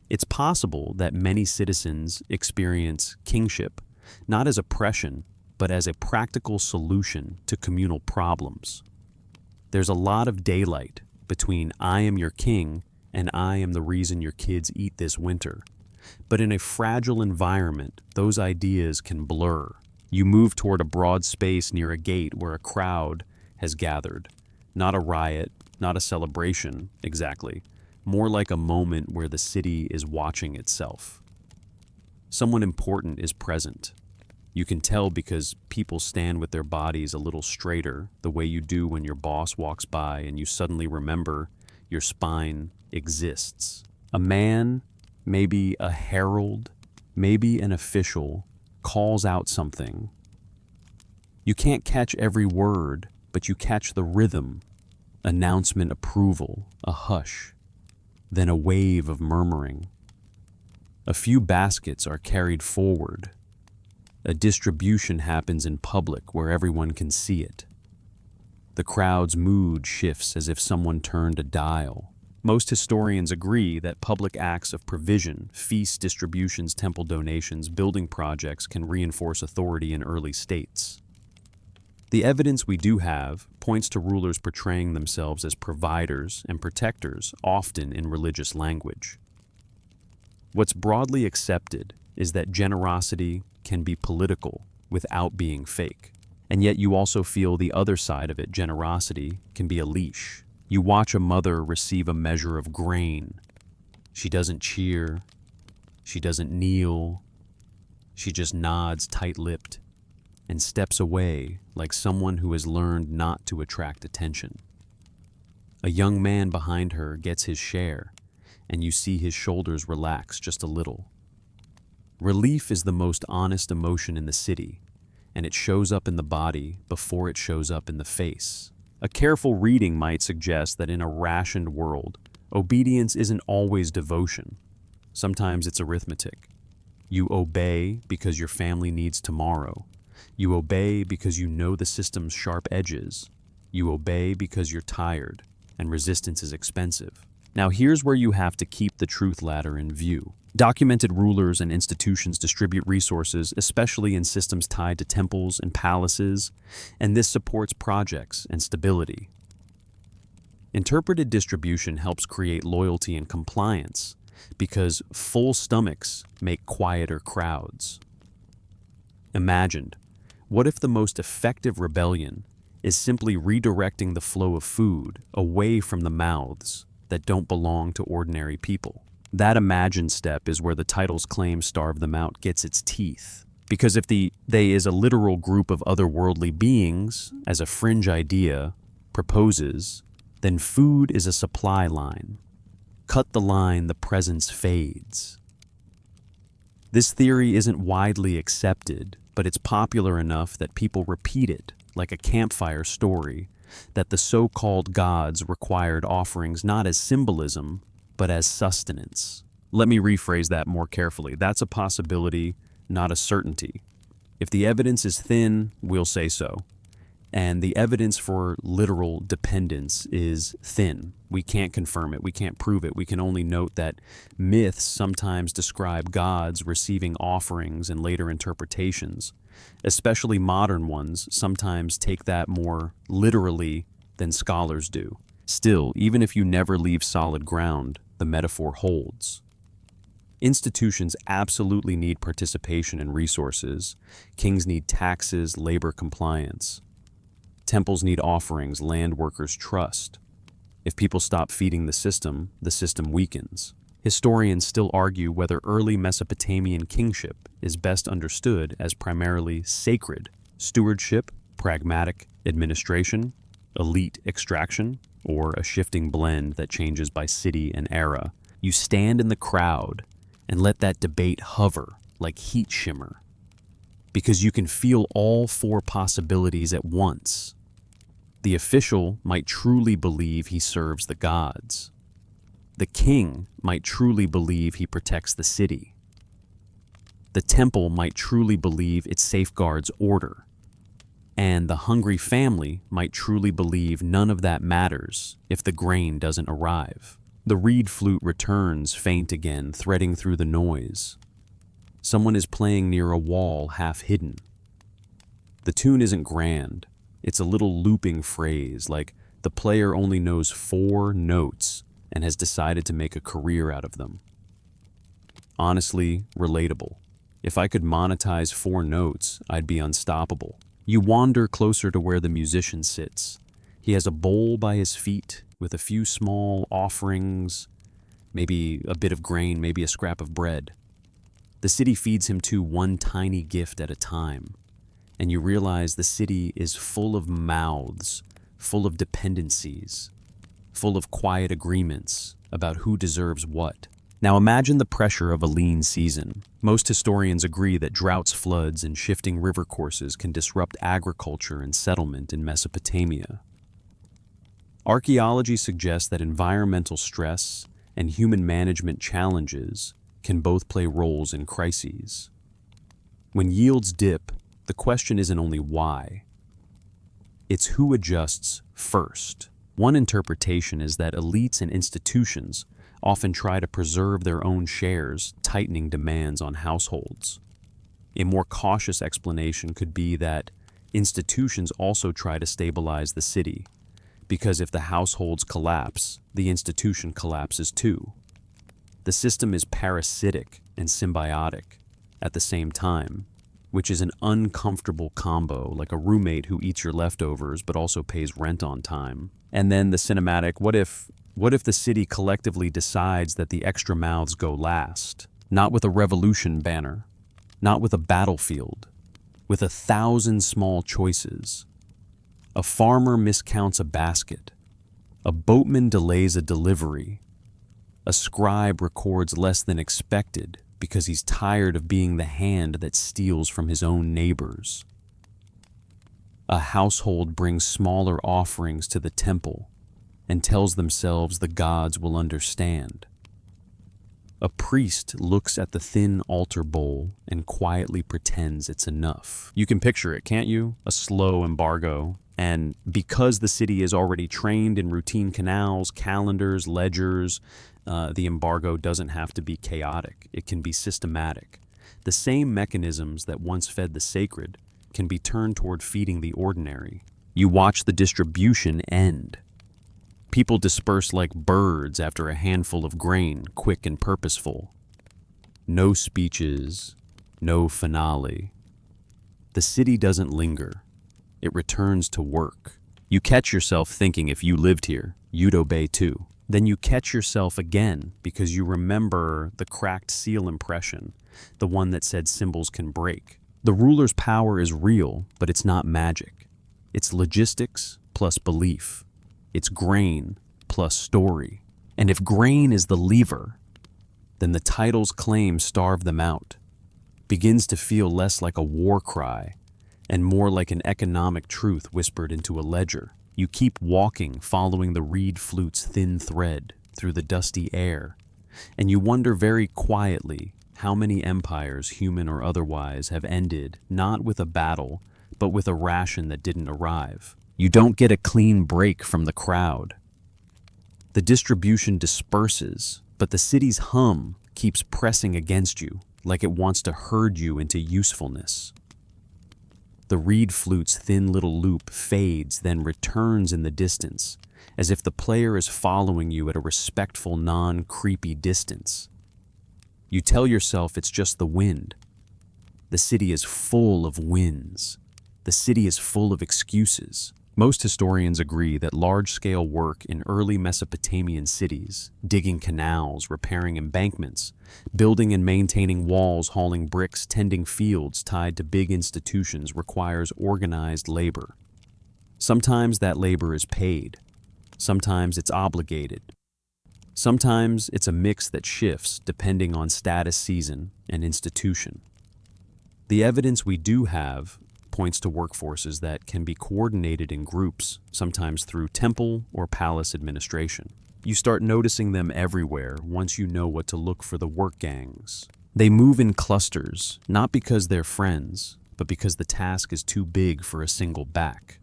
It's possible that many citizens experience kingship not as oppression, but as a practical solution to communal problems. There's a lot of daylight between I am your king and I am the reason your kids eat this winter. But in a fragile environment, those ideas can blur. You move toward a broad space near a gate where a crowd has gathered. Not a riot, not a celebration, exactly. More like a moment where the city is watching itself. Someone important is present. You can tell because people stand with their bodies a little straighter, the way you do when your boss walks by and you suddenly remember your spine exists. A man, maybe a herald, maybe an official, calls out something. You can't catch every word, but you catch the rhythm. Announcement, approval, a hush, then a wave of murmuring. A few baskets are carried forward. A distribution happens in public where everyone can see it. The crowd's mood shifts as if someone turned a dial. Most historians agree that public acts of provision, feasts, distributions, temple donations, building projects can reinforce authority in early states. The evidence we do have points to rulers portraying themselves as providers and protectors, often in religious language. What's broadly accepted is that generosity can be political without being fake. And yet you also feel the other side of it. Generosity can be a leash. You watch a mother receive a measure of grain. She doesn't cheer. She doesn't kneel. She just nods tight-lipped and steps away like someone who has learned not to attract attention. A young man behind her gets his share, and you see his shoulders relax just a little. Relief is the most honest emotion in the city, and it shows up in the body before it shows up in the face. A careful reading might suggest that in a rationed world, obedience isn't always devotion. Sometimes it's arithmetic. You obey because your family needs tomorrow. You obey because you know the system's sharp edges. You obey because you're tired, and resistance is expensive. Now here's where you have to keep the truth ladder in view. Documented rulers and institutions distribute resources, especially in systems tied to temples and palaces, and this supports projects and stability. Interpreted distribution helps create loyalty and compliance because full stomachs make quieter crowds. Imagined, what if the most effective rebellion is simply redirecting the flow of food away from the mouths that don't belong to ordinary people? That imagined step is where the title's claim "starve them out" gets its teeth. Because if they is a literal group of otherworldly beings, as a fringe idea proposes, then food is a supply line. Cut the line, the presence fades. This theory isn't widely accepted, but it's popular enough that people repeat it, like a campfire story, that the so-called gods required offerings not as symbolism, but as sustenance. Let me rephrase that more carefully. That's a possibility, not a certainty. If the evidence is thin, we'll say so. And the evidence for literal dependence is thin. We can't confirm it. We can't prove it. We can only note that myths sometimes describe gods receiving offerings and later interpretations. Especially modern ones sometimes take that more literally than scholars do. Still, even if you never leave solid ground, the metaphor holds. Institutions absolutely need participation and resources. Kings need taxes, labor compliance. Temples need offerings, land workers trust. If people stop feeding the system weakens. Historians still argue whether early Mesopotamian kingship is best understood as primarily sacred stewardship, pragmatic administration, elite extraction, or a shifting blend that changes by city and era. You stand in the crowd and let that debate hover like heat shimmer, because you can feel all four possibilities at once. The official might truly believe he serves the gods. The king might truly believe he protects the city. The temple might truly believe it safeguards order. And the hungry family might truly believe none of that matters if the grain doesn't arrive. The reed flute returns faint again, threading through the noise. Someone is playing near a wall, half hidden. The tune isn't grand. It's a little looping phrase, like the player only knows 4 notes and has decided to make a career out of them. Honestly, relatable. If I could monetize 4 notes, I'd be unstoppable. You wander closer to where the musician sits. He has a bowl by his feet with a few small offerings, maybe a bit of grain, maybe a scrap of bread. The city feeds him to one tiny gift at a time, and you realize the city is full of mouths, full of dependencies, full of quiet agreements about who deserves what. Now imagine the pressure of a lean season. Most historians agree that droughts, floods, and shifting river courses can disrupt agriculture and settlement in Mesopotamia. Archaeology suggests that environmental stress and human management challenges can both play roles in crises. When yields dip, the question isn't only why, it's who adjusts first. One interpretation is that elites and institutions often try to preserve their own shares, tightening demands on households. A more cautious explanation could be that institutions also try to stabilize the city, because if the households collapse, the institution collapses too. The system is parasitic and symbiotic at the same time, which is an uncomfortable combo, like a roommate who eats your leftovers but also pays rent on time. And then the cinematic, what if the city collectively decides that the extra mouths go last? Not with a revolution banner, not with a battlefield, with 1,000 small choices. A farmer miscounts a basket. A boatman delays a delivery. A scribe records less than expected because he's tired of being the hand that steals from his own neighbors. A household brings smaller offerings to the temple and tells themselves the gods will understand. A priest looks at the thin altar bowl and quietly pretends it's enough. You can picture it, can't you? A slow embargo. And because the city is already trained in routine canals, calendars, ledgers, the embargo doesn't have to be chaotic. It can be systematic. The same mechanisms that once fed the sacred can be turned toward feeding the ordinary. You watch the distribution end. People disperse like birds after a handful of grain, quick and purposeful. No speeches, no finale. The city doesn't linger. It returns to work. You catch yourself thinking if you lived here, you'd obey too. Then you catch yourself again because you remember the cracked seal impression, the one that said symbols can break. The ruler's power is real, but it's not magic. It's logistics plus belief. It's grain plus story. And if grain is the lever, then the title's claim starve them out. Begins to feel less like a war cry and more like an economic truth whispered into a ledger. You keep walking, following the reed flute's thin thread through the dusty air, and you wonder very quietly how many empires, human or otherwise, have ended not with a battle, but with a ration that didn't arrive. You don't get a clean break from the crowd. The distribution disperses, but the city's hum keeps pressing against you, like it wants to herd you into usefulness. The reed flute's thin little loop fades, then returns in the distance, as if the player is following you at a respectful, non-creepy distance. You tell yourself it's just the wind. The city is full of winds. The city is full of excuses. Most historians agree that large-scale work in early Mesopotamian cities, digging canals, repairing embankments, building and maintaining walls, hauling bricks, tending fields tied to big institutions requires organized labor. Sometimes that labor is paid. Sometimes it's obligated. Sometimes it's a mix that shifts depending on status, season, and institution. The evidence we do have points to workforces that can be coordinated in groups, sometimes through temple or palace administration. You start noticing them everywhere once you know what to look for the work gangs. They move in clusters, not because they're friends, but because the task is too big for a single back.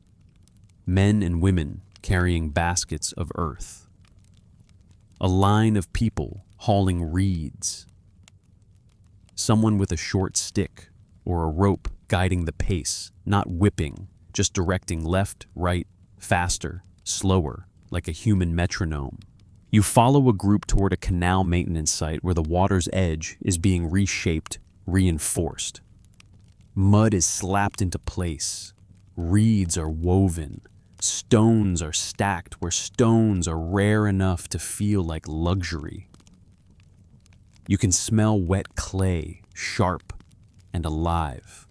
Men and women carrying baskets of earth. A line of people hauling reeds. Someone with a short stick or a rope guiding the pace, not whipping, just directing left, right, faster, slower, like a human metronome. You follow a group toward a canal maintenance site where the water's edge is being reshaped, reinforced. Mud is slapped into place. Reeds are woven. Stones are stacked where stones are rare enough to feel like luxury. You can smell wet clay, sharp and alive,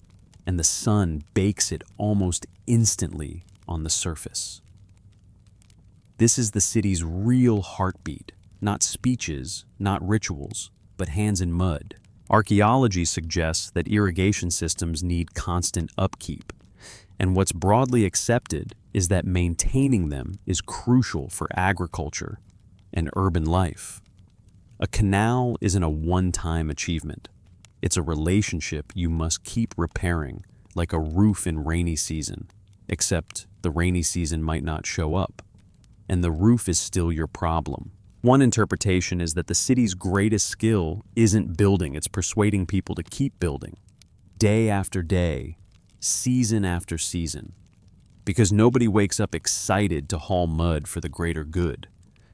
and the sun bakes it almost instantly on the surface. This is the city's real heartbeat, not speeches, not rituals, but hands in mud. Archaeology suggests that irrigation systems need constant upkeep, and what's broadly accepted is that maintaining them is crucial for agriculture and urban life. A canal isn't a one-time achievement. It's a relationship you must keep repairing, like a roof in rainy season, except the rainy season might not show up, and the roof is still your problem. One interpretation is that the city's greatest skill isn't building, it's persuading people to keep building, day after day, season after season. Because nobody wakes up excited to haul mud for the greater good.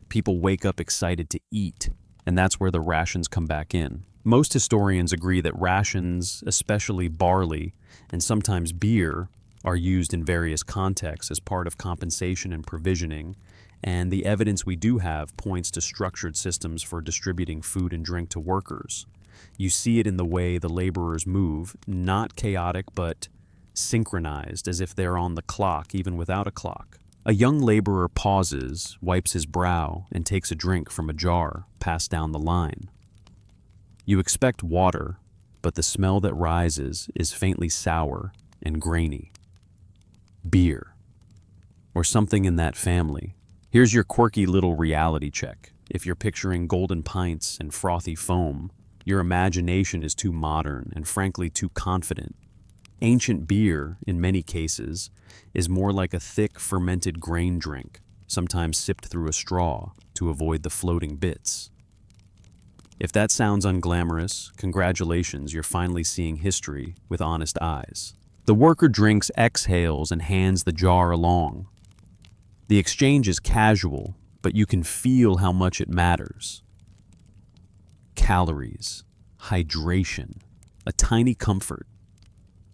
People wake up excited to eat, and that's where the rations come back in. Most historians agree that rations, especially barley and sometimes beer, are used in various contexts as part of compensation and provisioning, and the evidence we do have points to structured systems for distributing food and drink to workers. You see it in the way the laborers move, not chaotic but synchronized, as if they're on the clock even without a clock. A young laborer pauses, wipes his brow, and takes a drink from a jar passed down the line. You expect water, but the smell that rises is faintly sour and grainy. Beer, or something in that family. Here's your quirky little reality check. If you're picturing golden pints and frothy foam, your imagination is too modern and frankly too confident. Ancient beer, in many cases, is more like a thick fermented grain drink, sometimes sipped through a straw to avoid the floating bits. If that sounds unglamorous, congratulations, you're finally seeing history with honest eyes. The worker drinks, exhales, and hands the jar along. The exchange is casual, but you can feel how much it matters. Calories, hydration, a tiny comfort,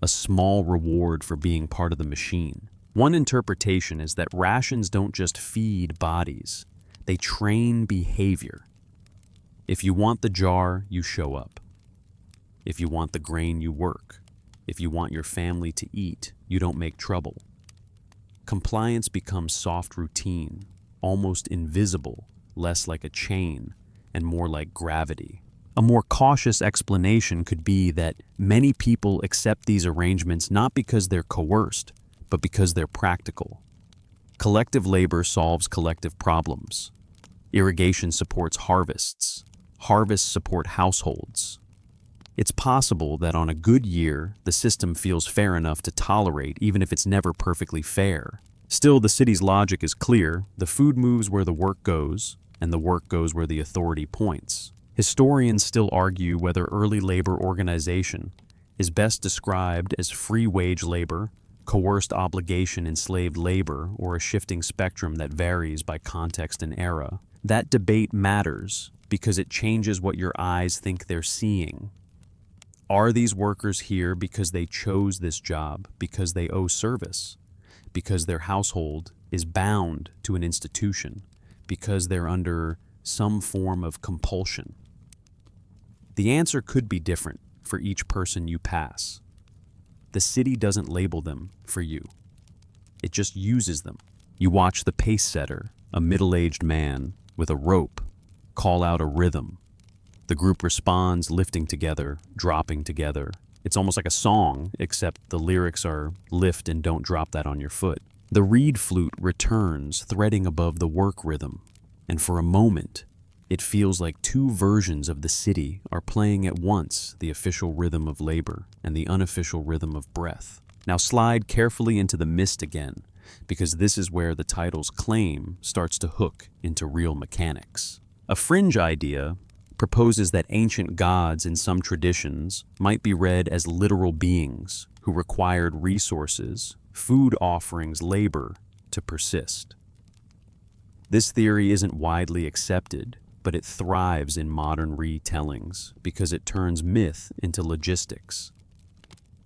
a small reward for being part of the machine. One interpretation is that rations don't just feed bodies, they train behavior. If you want the jar, you show up. If you want the grain, you work. If you want your family to eat, you don't make trouble. Compliance becomes soft routine, almost invisible, less like a chain, and more like gravity. A more cautious explanation could be that many people accept these arrangements not because they're coerced, but because they're practical. Collective labor solves collective problems. Irrigation supports harvests. Harvests support households. It's possible that on a good year, the system feels fair enough to tolerate even if it's never perfectly fair. Still, the city's logic is clear. The food moves where the work goes, and the work goes where the authority points. Historians still argue whether early labor organization is best described as free wage labor, coerced obligation enslaved labor, or a shifting spectrum that varies by context and era. That debate matters because it changes what your eyes think they're seeing. Are these workers here because they chose this job, because they owe service, because their household is bound to an institution, because they're under some form of compulsion? The answer could be different for each person you pass. The city doesn't label them for you. It just uses them. You watch the pace setter, a middle-aged man with a rope, call out a rhythm. The group responds, lifting together, dropping together. It's almost like a song, except the lyrics are lift and don't drop that on your foot. The reed flute returns, threading above the work rhythm, and for a moment, it feels like two versions of the city are playing at once, the official rhythm of labor and the unofficial rhythm of breath. Now slide carefully into the mist again, because this is where the title's claim starts to hook into real mechanics. A fringe idea proposes that ancient gods in some traditions might be read as literal beings who required resources, food offerings, labor to persist. This theory isn't widely accepted, but it thrives in modern retellings because it turns myth into logistics.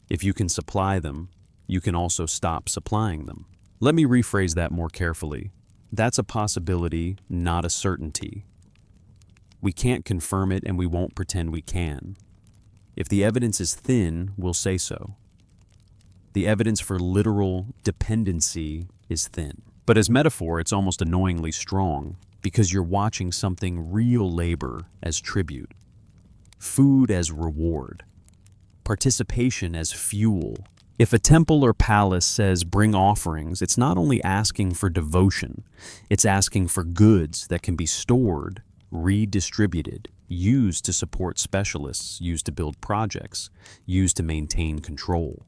If you can supply them, you can also stop supplying them. Let me rephrase that more carefully. That's a possibility, not a certainty. We can't confirm it, and we won't pretend we can. If the evidence is thin, we'll say so. The evidence for literal dependency is thin. But as metaphor, it's almost annoyingly strong, because you're watching something real: labor as tribute, food as reward, participation as fuel. If a temple or palace says bring offerings, it's not only asking for devotion, it's asking for goods that can be stored, redistributed, used to support specialists, used to build projects, used to maintain control.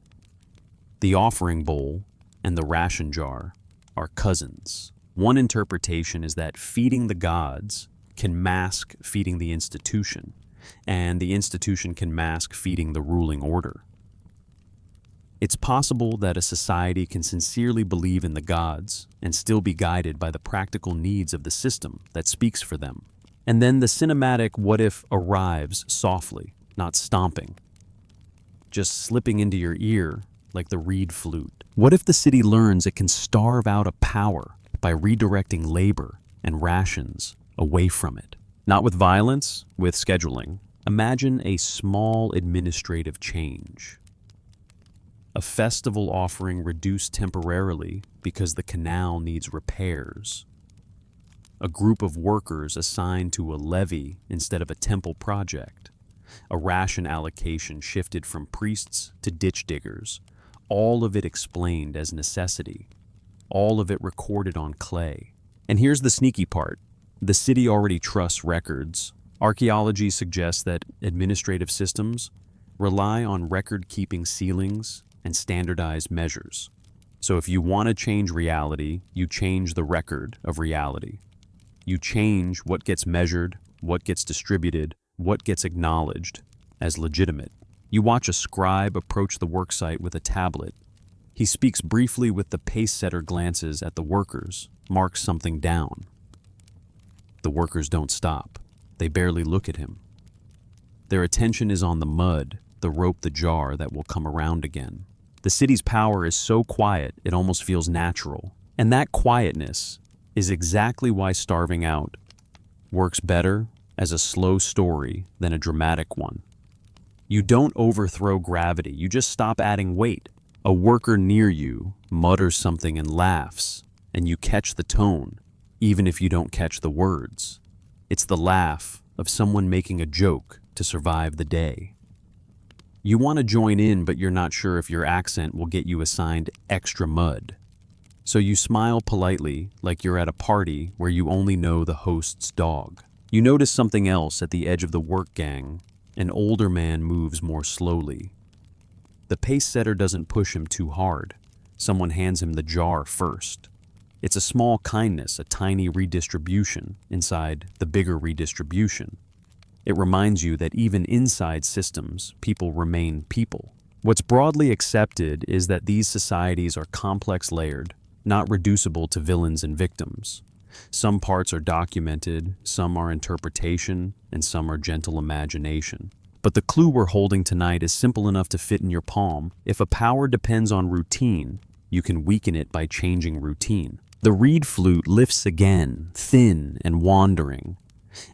The offering bowl and the ration jar are cousins. One interpretation is that feeding the gods can mask feeding the institution, and the institution can mask feeding the ruling order. It's possible that a society can sincerely believe in the gods and still be guided by the practical needs of the system that speaks for them. And then the cinematic what if arrives softly, not stomping, just slipping into your ear like the reed flute. What if the city learns it can starve out a power by redirecting labor and rations away from it? Not with violence, with scheduling. Imagine a small administrative change. A festival offering reduced temporarily because the canal needs repairs. A group of workers assigned to a levy instead of a temple project. A ration allocation shifted from priests to ditch diggers. All of it explained as necessity. All of it recorded on clay. And here's the sneaky part. The city already trusts records. Archaeology suggests that administrative systems rely on record-keeping ceilings and standardized measures. So if you want to change reality, you change the record of reality. You change what gets measured, what gets distributed, what gets acknowledged as legitimate. You watch a scribe approach the worksite with a tablet. He speaks briefly with the pace-setter, glances at the workers, marks something down. The workers don't stop. They barely look at him. Their attention is on the mud, the rope, the jar that will come around again. The city's power is so quiet, it almost feels natural. And that quietness is exactly why starving out works better as a slow story than a dramatic one. You don't overthrow gravity, you just stop adding weight. A worker near you mutters something and laughs, and you catch the tone, even if you don't catch the words. It's the laugh of someone making a joke to survive the day. You want to join in, but you're not sure if your accent will get you assigned extra mud. So you smile politely, like you're at a party where you only know the host's dog. You notice something else at the edge of the work gang. An older man moves more slowly. The pace setter doesn't push him too hard. Someone hands him the jar first. It's a small kindness, a tiny redistribution inside the bigger redistribution. It reminds you that even inside systems, people remain people. What's broadly accepted is that these societies are complex layered, not reducible to villains and victims. Some parts are documented, some are interpretation, and some are gentle imagination. But the clue we're holding tonight is simple enough to fit in your palm. If a power depends on routine, you can weaken it by changing routine. The reed flute lifts again, thin and wandering,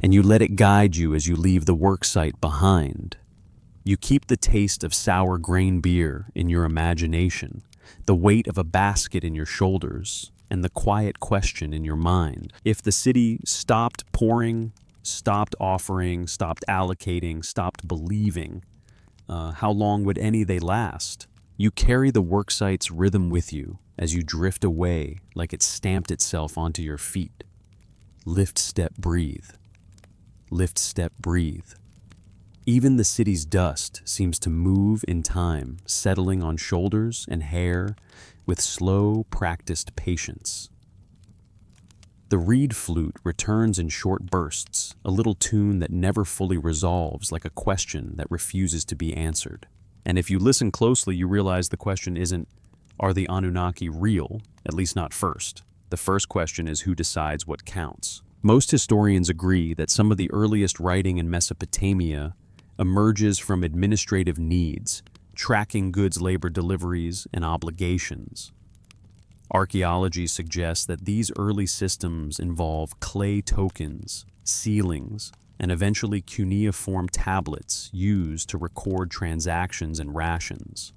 and you let it guide you as you leave the worksite behind. You keep the taste of sour grain beer in your imagination, the weight of a basket in your shoulders, and the quiet question in your mind. If the city stopped pouring, stopped offering, stopped allocating, stopped believing, how long would any they last? You carry the worksite's rhythm with you as you drift away like it stamped itself onto your feet. Lift, step, breathe. Lift, step, breathe. Even the city's dust seems to move in time, settling on shoulders and hair with slow, practiced patience. The reed flute returns in short bursts, a little tune that never fully resolves, like a question that refuses to be answered. And if you listen closely, you realize the question isn't, are the Anunnaki real? At least not first. The first question is, who decides what counts? Most historians agree that some of the earliest writing in Mesopotamia emerges from administrative needs, tracking goods, labor deliveries, and obligations. Archaeology suggests that these early systems involve clay tokens, sealings, and eventually cuneiform tablets used to record transactions and rations.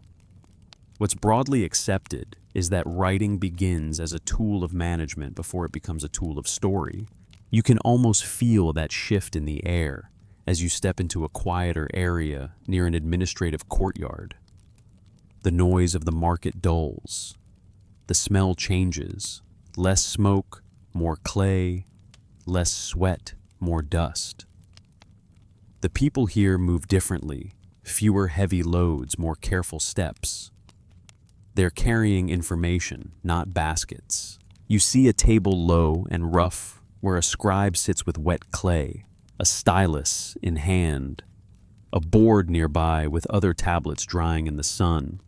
What's broadly accepted is that writing begins as a tool of management before it becomes a tool of story. You can almost feel that shift in the air as you step into a quieter area near an administrative courtyard. The noise of the market dulls. The smell changes. Less smoke, more clay, less sweat, more dust. The people here move differently, fewer heavy loads, more careful steps. They're carrying information, not baskets. You see a table low and rough where a scribe sits with wet clay, a stylus in hand, a board nearby with other tablets drying in the sun.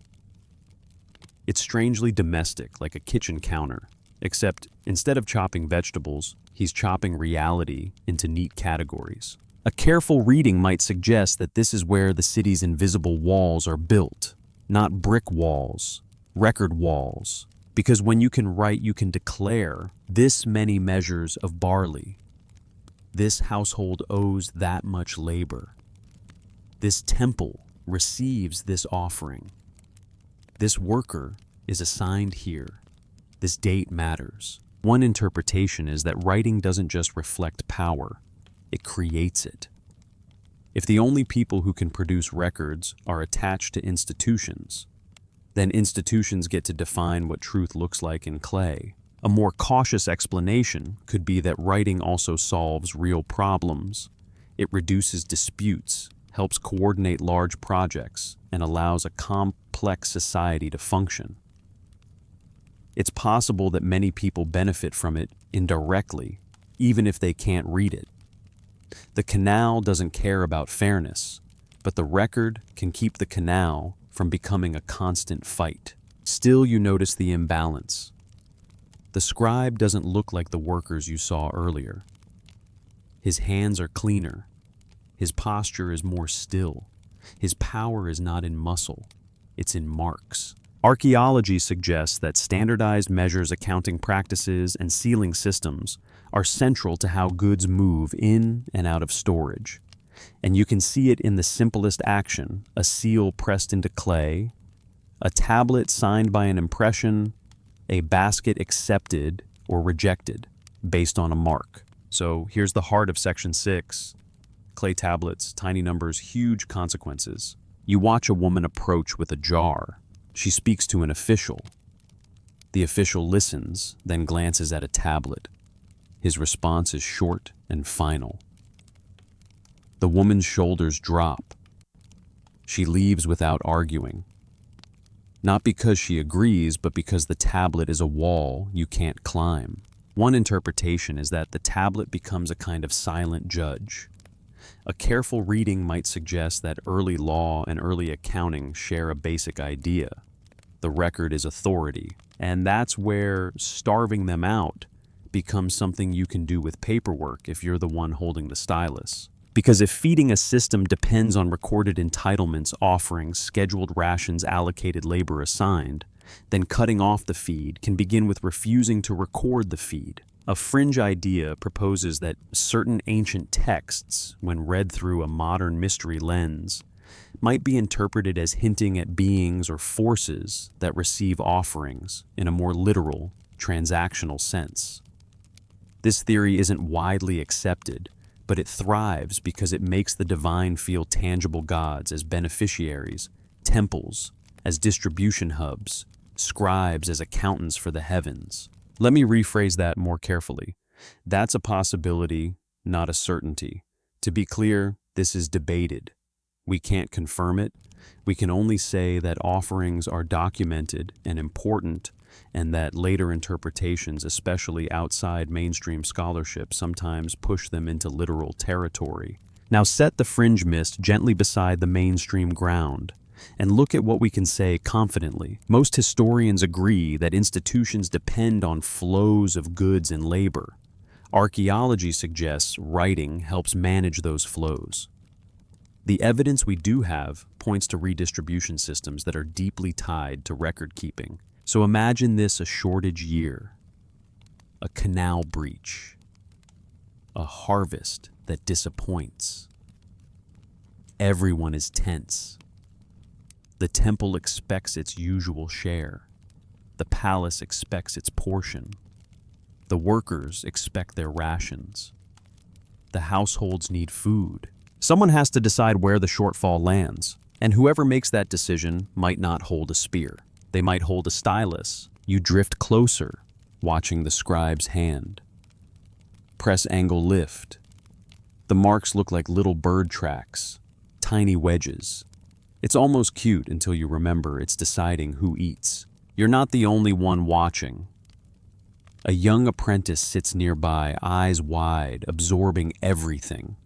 It's strangely domestic, like a kitchen counter, except instead of chopping vegetables, he's chopping reality into neat categories. A careful reading might suggest that this is where the city's invisible walls are built, not brick walls, record walls. Because when you can write, you can declare this many measures of barley. This household owes that much labor. This temple receives this offering. This worker is assigned here. This date matters. One interpretation is that writing doesn't just reflect power, it creates it. If the only people who can produce records are attached to institutions, then institutions get to define what truth looks like in clay. A more cautious explanation could be that writing also solves real problems. It reduces disputes, helps coordinate large projects, and allows a complex society to function. It's possible that many people benefit from it indirectly, even if they can't read it. The canal doesn't care about fairness, but the record can keep the canal from becoming a constant fight. Still, you notice the imbalance. The scribe doesn't look like the workers you saw earlier. His hands are cleaner. His posture is more still. His power is not in muscle, it's in marks. Archaeology suggests that standardized measures, accounting practices, and sealing systems are central to how goods move in and out of storage. And you can see it in the simplest action, a seal pressed into clay, a tablet signed by an impression, a basket accepted or rejected based on a mark. So here's the heart of Section 6. Clay tablets, tiny numbers, huge consequences. You watch a woman approach with a jar. She speaks to an official. The official listens, then glances at a tablet. His response is short and final. The woman's shoulders drop. She leaves without arguing. Not because she agrees, but because the tablet is a wall you can't climb. One interpretation is that the tablet becomes a kind of silent judge. A careful reading might suggest that early law and early accounting share a basic idea. The record is authority, and that's where starving them out becomes something you can do with paperwork if you're the one holding the stylus. Because if feeding a system depends on recorded entitlements, offerings, scheduled rations, allocated labor assigned, then cutting off the feed can begin with refusing to record the feed. A fringe idea proposes that certain ancient texts, when read through a modern mystery lens, might be interpreted as hinting at beings or forces that receive offerings in a more literal, transactional sense. This theory isn't widely accepted, but it thrives because it makes the divine feel tangible gods as beneficiaries, temples as distribution hubs, scribes as accountants for the heavens. Let me rephrase that more carefully. That's a possibility, not a certainty. To be clear, this is debated. We can't confirm it. We can only say that offerings are documented and important, and that later interpretations, especially outside mainstream scholarship, sometimes push them into literal territory. Now set the fringe mist gently beside the mainstream ground, and look at what we can say confidently. Most historians agree that institutions depend on flows of goods and labor. Archaeology suggests writing helps manage those flows. The evidence we do have points to redistribution systems that are deeply tied to record keeping. So imagine this a shortage year, a canal breach, a harvest that disappoints. Everyone is tense. The temple expects its usual share. The palace expects its portion. The workers expect their rations. The households need food. Someone has to decide where the shortfall lands, and whoever makes that decision might not hold a spear. They might hold a stylus. You drift closer, watching the scribe's hand. Press angle lift. The marks look like little bird tracks, tiny wedges. It's almost cute until you remember it's deciding who eats. You're not the only one watching. A young apprentice sits nearby, eyes wide, absorbing everything.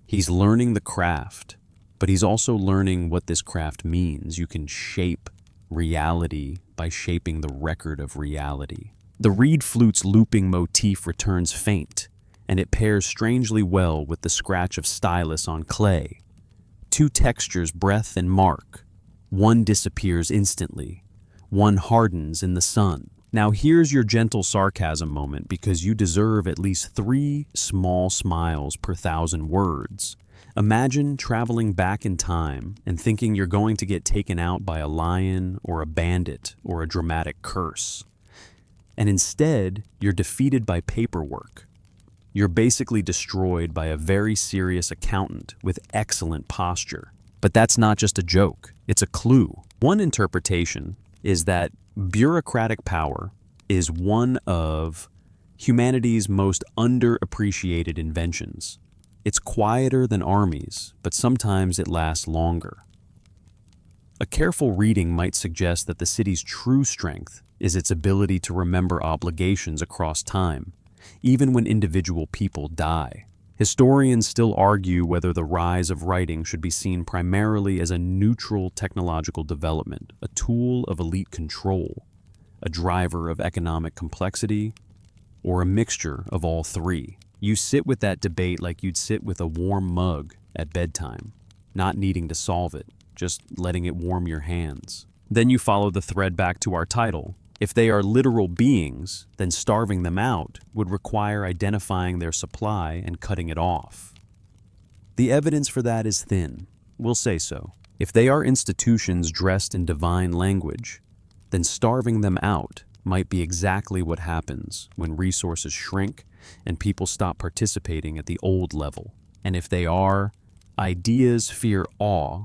He's learning the craft, but he's also learning what this craft means. You can shape reality by shaping the record of reality. The reed flute's looping motif returns faint, and it pairs strangely well with the scratch of stylus on clay. Two textures, breath and mark. One disappears instantly. One hardens in the sun. Now here's your gentle sarcasm moment, because you deserve at least 3 small smiles per 1,000 words. Imagine traveling back in time and thinking you're going to get taken out by a lion or a bandit or a dramatic curse. And instead, you're defeated by paperwork. You're basically destroyed by a very serious accountant with excellent posture. But that's not just a joke, it's a clue. One interpretation is that bureaucratic power is one of humanity's most underappreciated inventions. It's quieter than armies, but sometimes it lasts longer. A careful reading might suggest that the city's true strength is its ability to remember obligations across time, even when individual people die. Historians still argue whether the rise of writing should be seen primarily as a neutral technological development, a tool of elite control, a driver of economic complexity, or a mixture of all three. You sit with that debate like you'd sit with a warm mug at bedtime, not needing to solve it, just letting it warm your hands. Then you follow the thread back to our title. If they are literal beings, then starving them out would require identifying their supply and cutting it off. The evidence for that is thin. We'll say so. If they are institutions dressed in divine language, then starving them out might be exactly what happens when resources shrink and people stop participating at the old level. And if they are ideas fear awe,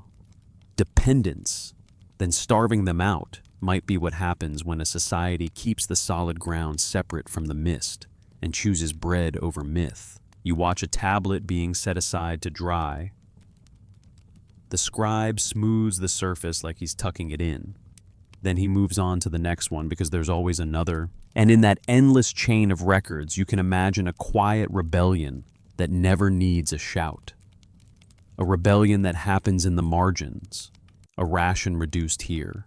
dependence, then starving them out might be what happens when a society keeps the solid ground separate from the mist and chooses bread over myth. You watch a tablet being set aside to dry. The scribe smooths the surface like he's tucking it in. Then he moves on to the next one because there's always another. And in that endless chain of records, you can imagine a quiet rebellion that never needs a shout. A rebellion that happens in the margins, a ration reduced here,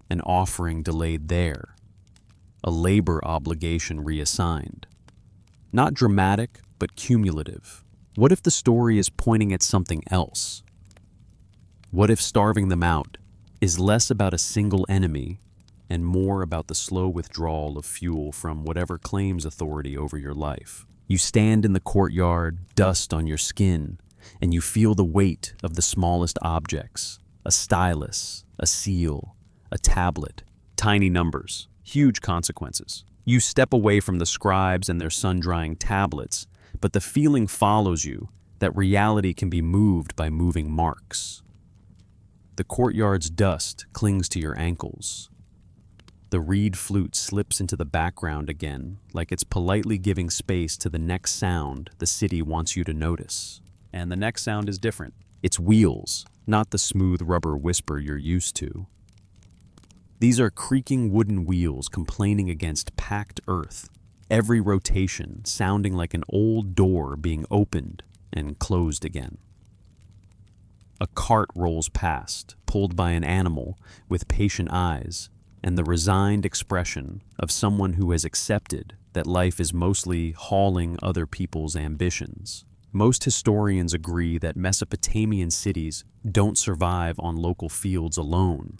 an offering delayed there, a labor obligation reassigned. Not dramatic, but cumulative. What if the story is pointing at something else? What if starving them out is less about a single enemy and more about the slow withdrawal of fuel from whatever claims authority over your life? You stand in the courtyard, dust on your skin, and you feel the weight of the smallest objects: a stylus, a seal, a tablet. Tiny numbers, huge consequences. You step away from the scribes and their sun-drying tablets, but the feeling follows you that reality can be moved by moving marks. The courtyard's dust clings to your ankles. The reed flute slips into the background again, like it's politely giving space to the next sound the city wants you to notice. And the next sound is different. It's wheels, not the smooth rubber whisper you're used to. These are creaking wooden wheels complaining against packed earth, every rotation sounding like an old door being opened and closed again. A cart rolls past, pulled by an animal with patient eyes and the resigned expression of someone who has accepted that life is mostly hauling other people's ambitions. Most historians agree that Mesopotamian cities don't survive on local fields alone.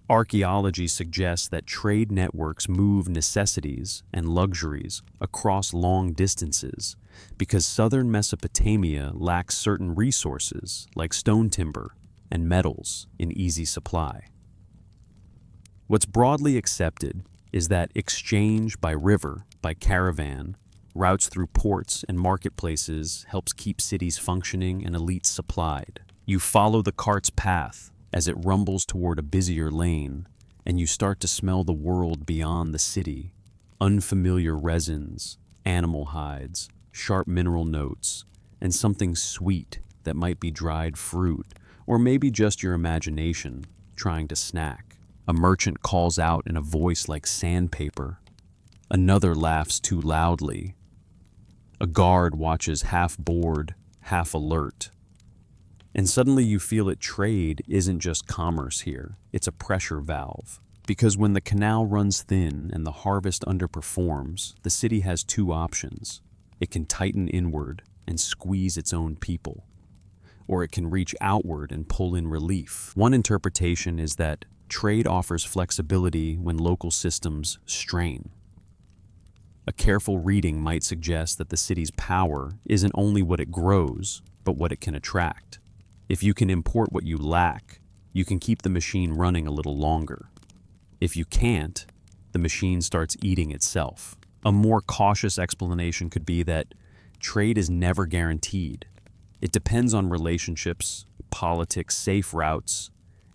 Archaeology suggests that trade networks move necessities and luxuries across long distances because southern Mesopotamia lacks certain resources like stone timber and metals in easy supply. What's broadly accepted is that exchange by river, by caravan, routes through ports and marketplaces helps keep cities functioning and elites supplied. You follow the cart's path as it rumbles toward a busier lane, and you start to smell the world beyond the city. Unfamiliar resins, animal hides, sharp mineral notes, and something sweet that might be dried fruit, or maybe just your imagination trying to snack. A merchant calls out in a voice like sandpaper. Another laughs too loudly. A guard watches half bored, half alert. And suddenly you feel that trade isn't just commerce here, it's a pressure valve. Because when the canal runs thin and the harvest underperforms, the city has two options. It can tighten inward and squeeze its own people, or it can reach outward and pull in relief. One interpretation is that trade offers flexibility when local systems strain. A careful reading might suggest that the city's power isn't only what it grows, but what it can attract. If you can import what you lack, you can keep the machine running a little longer. If you can't, the machine starts eating itself. A more cautious explanation could be that trade is never guaranteed. It depends on relationships, politics, safe routes,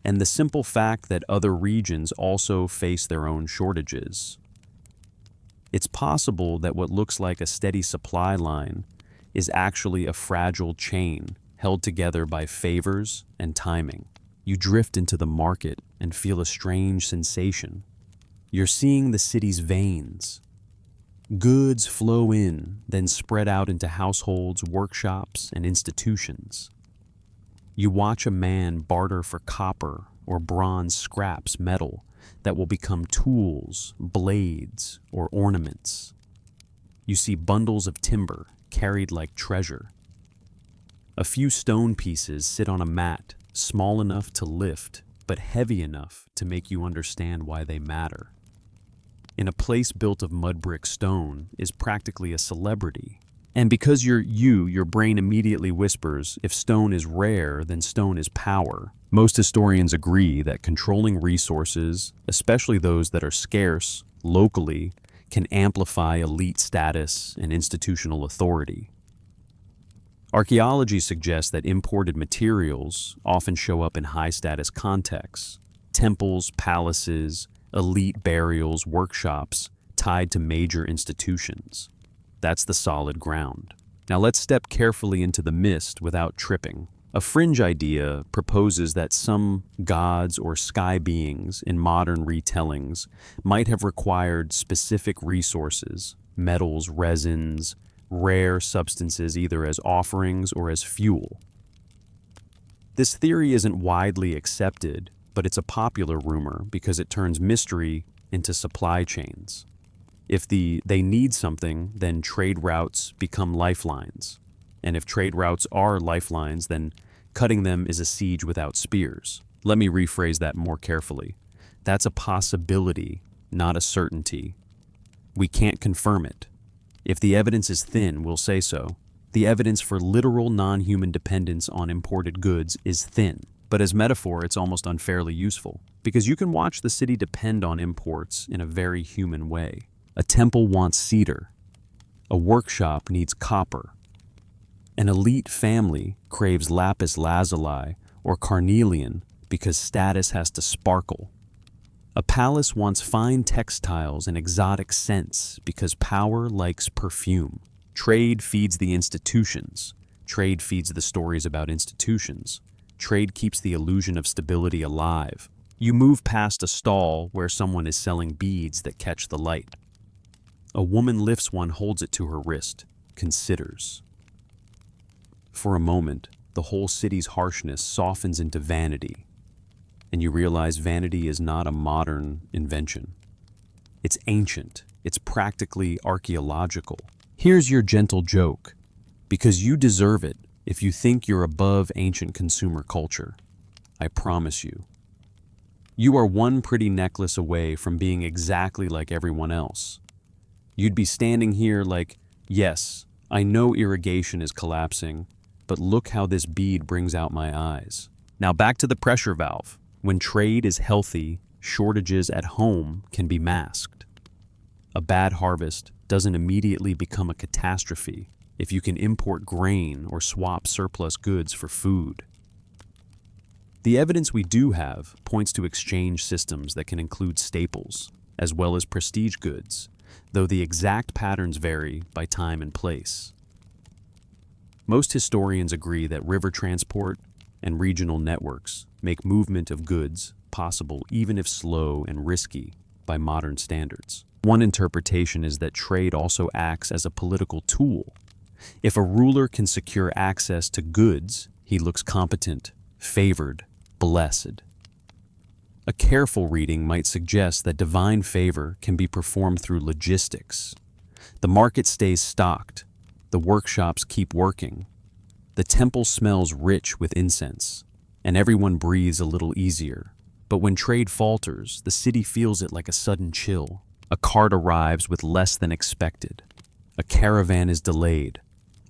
and the simple fact that other regions also face their own shortages. It's possible that what looks like a steady supply line is actually a fragile chain held together by favors and timing. You drift into the market and feel a strange sensation. You're seeing the city's veins. Goods flow in, then spread out into households, workshops, and institutions. You watch a man barter for copper or bronze scraps metal that will become tools, blades, or ornaments. You see bundles of timber carried like treasure. A few stone pieces sit on a mat, small enough to lift, but heavy enough to make you understand why they matter. In a place built of mud brick stone is practically a celebrity. And because you're your brain immediately whispers, if stone is rare, then stone is power. Most historians agree that controlling resources, especially those that are scarce, locally, can amplify elite status and institutional authority. Archaeology suggests that imported materials often show up in high-status contexts: temples, palaces, elite burials, workshops tied to major institutions. That's the solid ground. Now let's step carefully into the mist without tripping. A fringe idea proposes that some gods or sky beings in modern retellings might have required specific resources, metals, resins, rare substances either as offerings or as fuel. This theory isn't widely accepted, but it's a popular rumor because it turns mystery into supply chains. If they need something, then trade routes become lifelines. And if trade routes are lifelines, then cutting them is a siege without spears. Let me rephrase that more carefully. That's a possibility, not a certainty. We can't confirm it. If the evidence is thin, we'll say so. The evidence for literal non-human dependence on imported goods is thin. But as metaphor, it's almost unfairly useful, because you can watch the city depend on imports in a very human way. A temple wants cedar. A workshop needs copper. An elite family craves lapis lazuli or carnelian because status has to sparkle. A palace wants fine textiles and exotic scents because power likes perfume. Trade feeds the institutions. Trade feeds the stories about institutions. Trade keeps the illusion of stability alive. You move past a stall where someone is selling beads that catch the light. A woman lifts one, holds it to her wrist, considers. For a moment, the whole city's harshness softens into vanity, and you realize vanity is not a modern invention. It's ancient. It's practically archaeological. Here's your gentle joke, because you deserve it if you think you're above ancient consumer culture. I promise you. You are one pretty necklace away from being exactly like everyone else. You'd be standing here like, yes, I know irrigation is collapsing, but look how this bead brings out my eyes. Now back to the pressure valve. When trade is healthy, shortages at home can be masked. A bad harvest doesn't immediately become a catastrophe if you can import grain or swap surplus goods for food. The evidence we do have points to exchange systems that can include staples, as well as prestige goods, though the exact patterns vary by time and place. Most historians agree that river transport and regional networks make movement of goods possible even if slow and risky by modern standards. One interpretation is that trade also acts as a political tool. If a ruler can secure access to goods, he looks competent, favored, blessed. A careful reading might suggest that divine favor can be performed through logistics. The market stays stocked. The workshops keep working. The temple smells rich with incense, and everyone breathes a little easier. But when trade falters, the city feels it like a sudden chill. A cart arrives with less than expected. A caravan is delayed.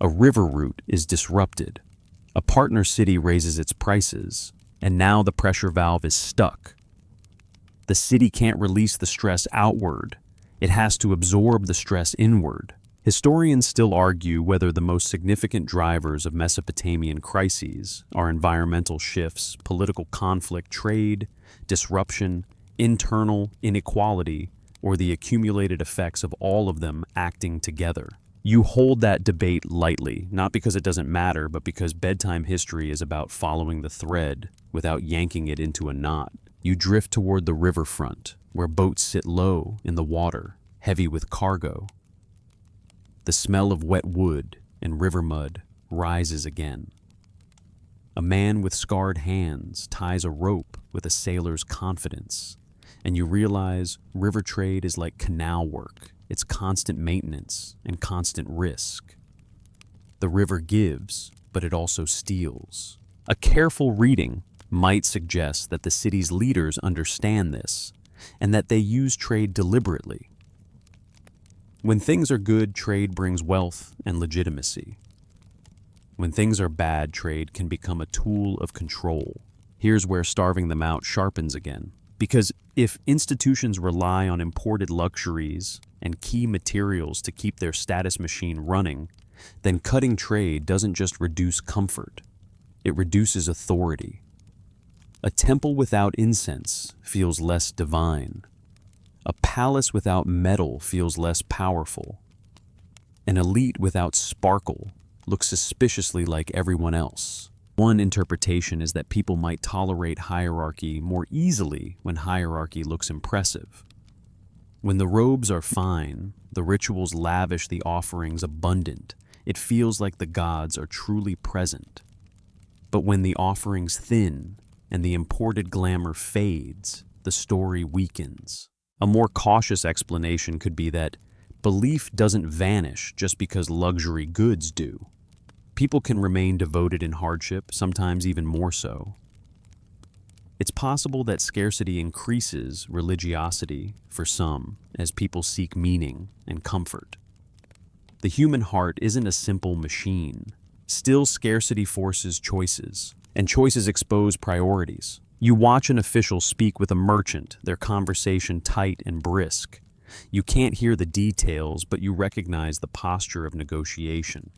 A river route is disrupted. A partner city raises its prices, and now the pressure valve is stuck. The city can't release the stress outward. It has to absorb the stress inward. Historians still argue whether the most significant drivers of Mesopotamian crises are environmental shifts, political conflict, trade, disruption, internal inequality, or the accumulated effects of all of them acting together. You hold that debate lightly, not because it doesn't matter, but because bedtime history is about following the thread without yanking it into a knot. You drift toward the riverfront, where boats sit low in the water, heavy with cargo. The smell of wet wood and river mud rises again. A man with scarred hands ties a rope with a sailor's confidence, and you realize river trade is like canal work. It's constant maintenance and constant risk. The river gives, but it also steals. A careful reading might suggest that the city's leaders understand this, and that they use trade deliberately. When things are good, trade brings wealth and legitimacy. When things are bad, trade can become a tool of control. Here's where starving them out sharpens again. Because if institutions rely on imported luxuries and key materials to keep their status machine running, then cutting trade doesn't just reduce comfort, it reduces authority. A temple without incense feels less divine. A palace without metal feels less powerful. An elite without sparkle look suspiciously like everyone else. One interpretation is that people might tolerate hierarchy more easily when hierarchy looks impressive. When the robes are fine, the rituals lavish, the offerings abundant, it feels like the gods are truly present. But when the offerings thin and the imported glamour fades, the story weakens. A more cautious explanation could be that belief doesn't vanish just because luxury goods do. People can remain devoted in hardship, sometimes even more so. It's possible that scarcity increases religiosity for some as people seek meaning and comfort. The human heart isn't a simple machine. Still, scarcity forces choices, and choices expose priorities. You watch an official speak with a merchant, their conversation tight and brisk. You can't hear the details, but you recognize the posture of negotiation.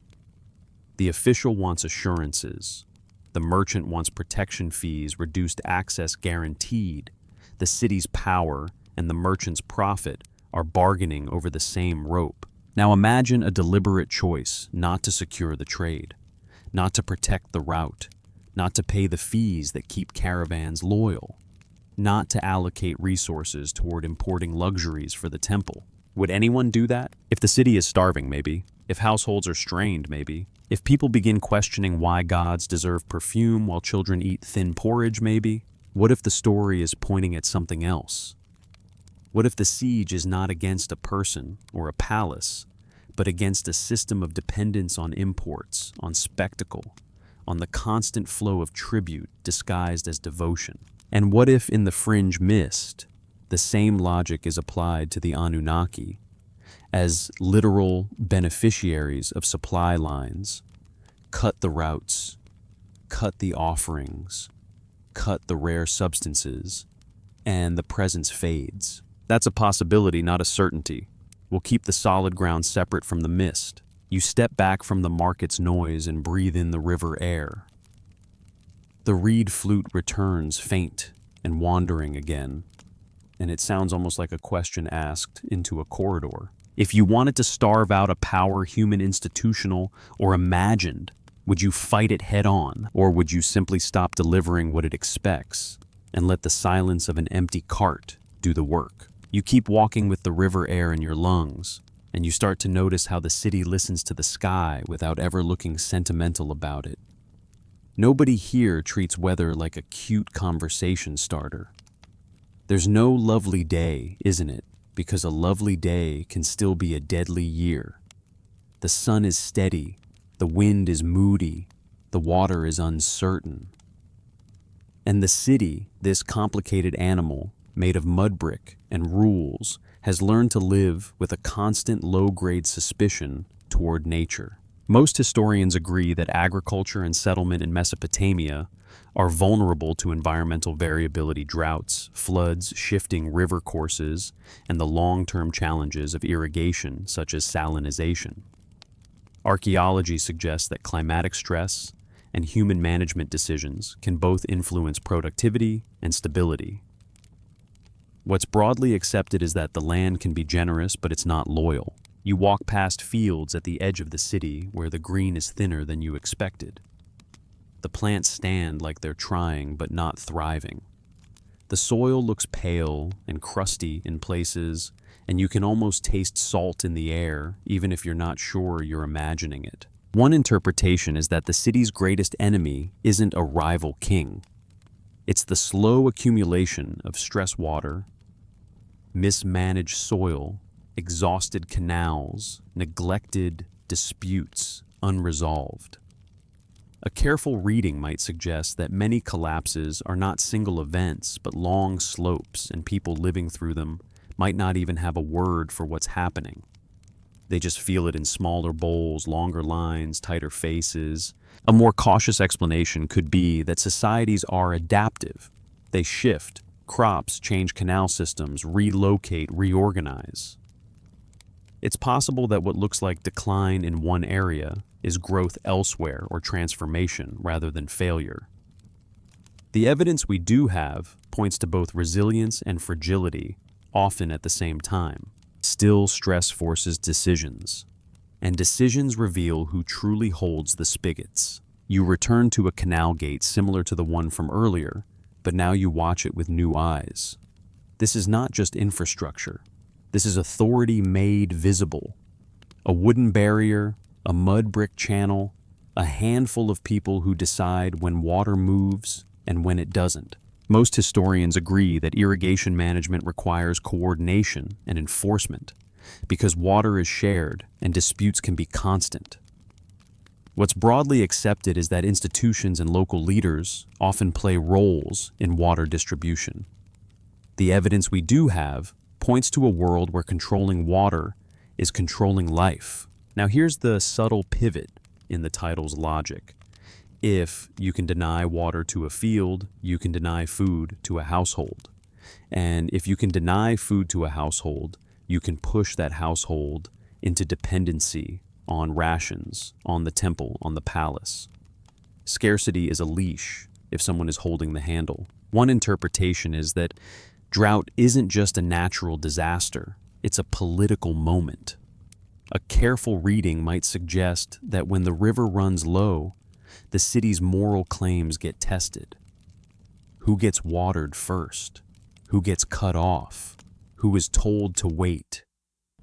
The official wants assurances. The merchant wants protection fees, reduced access guaranteed. The city's power and the merchant's profit are bargaining over the same rope. Now imagine a deliberate choice not to secure the trade, not to protect the route, not to pay the fees that keep caravans loyal, not to allocate resources toward importing luxuries for the temple. Would anyone do that? If the city is starving, maybe. If households are strained, maybe. If people begin questioning why gods deserve perfume while children eat thin porridge, maybe. What if the story is pointing at something else? What if the siege is not against a person or a palace, but against a system of dependence on imports, on spectacle, on the constant flow of tribute disguised as devotion? And what if in the fringe mist, the same logic is applied to the Anunnaki as literal beneficiaries of supply lines? Cut the routes, cut the offerings, cut the rare substances, and the presence fades. That's a possibility, not a certainty. We'll keep the solid ground separate from the mist. You step back from the market's noise and breathe in the river air. The reed flute returns faint and wandering again, and it sounds almost like a question asked into a corridor. If you wanted to starve out a power, human, institutional, or imagined, would you fight it head on, or would you simply stop delivering what it expects and let the silence of an empty cart do the work? You keep walking with the river air in your lungs, and you start to notice how the city listens to the sky without ever looking sentimental about it. Nobody here treats weather like a cute conversation starter. There's no lovely day, isn't it? Because a lovely day can still be a deadly year. The sun is steady, the wind is moody, the water is uncertain. And the city, this complicated animal made of mud brick and rules, has learned to live with a constant low-grade suspicion toward nature. Most historians agree that agriculture and settlement in Mesopotamia are vulnerable to environmental variability, droughts, floods, shifting river courses, and the long-term challenges of irrigation, such as salinization. Archaeology suggests that climatic stress and human management decisions can both influence productivity and stability. What's broadly accepted is that the land can be generous, but it's not loyal. You walk past fields at the edge of the city where the green is thinner than you expected. The plants stand like they're trying but not thriving. The soil looks pale and crusty in places, and you can almost taste salt in the air, even if you're not sure you're imagining it. One interpretation is that the city's greatest enemy isn't a rival king. It's the slow accumulation of stress water, mismanaged soil, exhausted canals, neglected disputes, unresolved. A careful reading might suggest that many collapses are not single events, but long slopes, and people living through them might not even have a word for what's happening. They just feel it in smaller bowls, longer lines, tighter faces. A more cautious explanation could be that societies are adaptive. They shift, crops, change canal systems, relocate, reorganize. It's possible that what looks like decline in one area is growth elsewhere or transformation rather than failure. The evidence we do have points to both resilience and fragility, often at the same time. Still, stress forces decisions. and decisions reveal who truly holds the spigots. You return to a canal gate similar to the one from earlier, but now you watch it with new eyes. This is not just infrastructure. This is authority made visible. A wooden barrier, a mud brick channel, a handful of people who decide when water moves and when it doesn't. Most historians agree that irrigation management requires coordination and enforcement because water is shared and disputes can be constant. What's broadly accepted is that institutions and local leaders often play roles in water distribution. The evidence we do have points to a world where controlling water is controlling life. Now here's the subtle pivot in the title's logic. If you can deny water to a field, you can deny food to a household. And if you can deny food to a household, you can push that household into dependency on rations, on the temple, on the palace. Scarcity is a leash if someone is holding the handle. One interpretation is that drought isn't just a natural disaster, it's a political moment. A careful reading might suggest that when the river runs low, the city's moral claims get tested. Who gets watered first? Who gets cut off? Who is told to wait?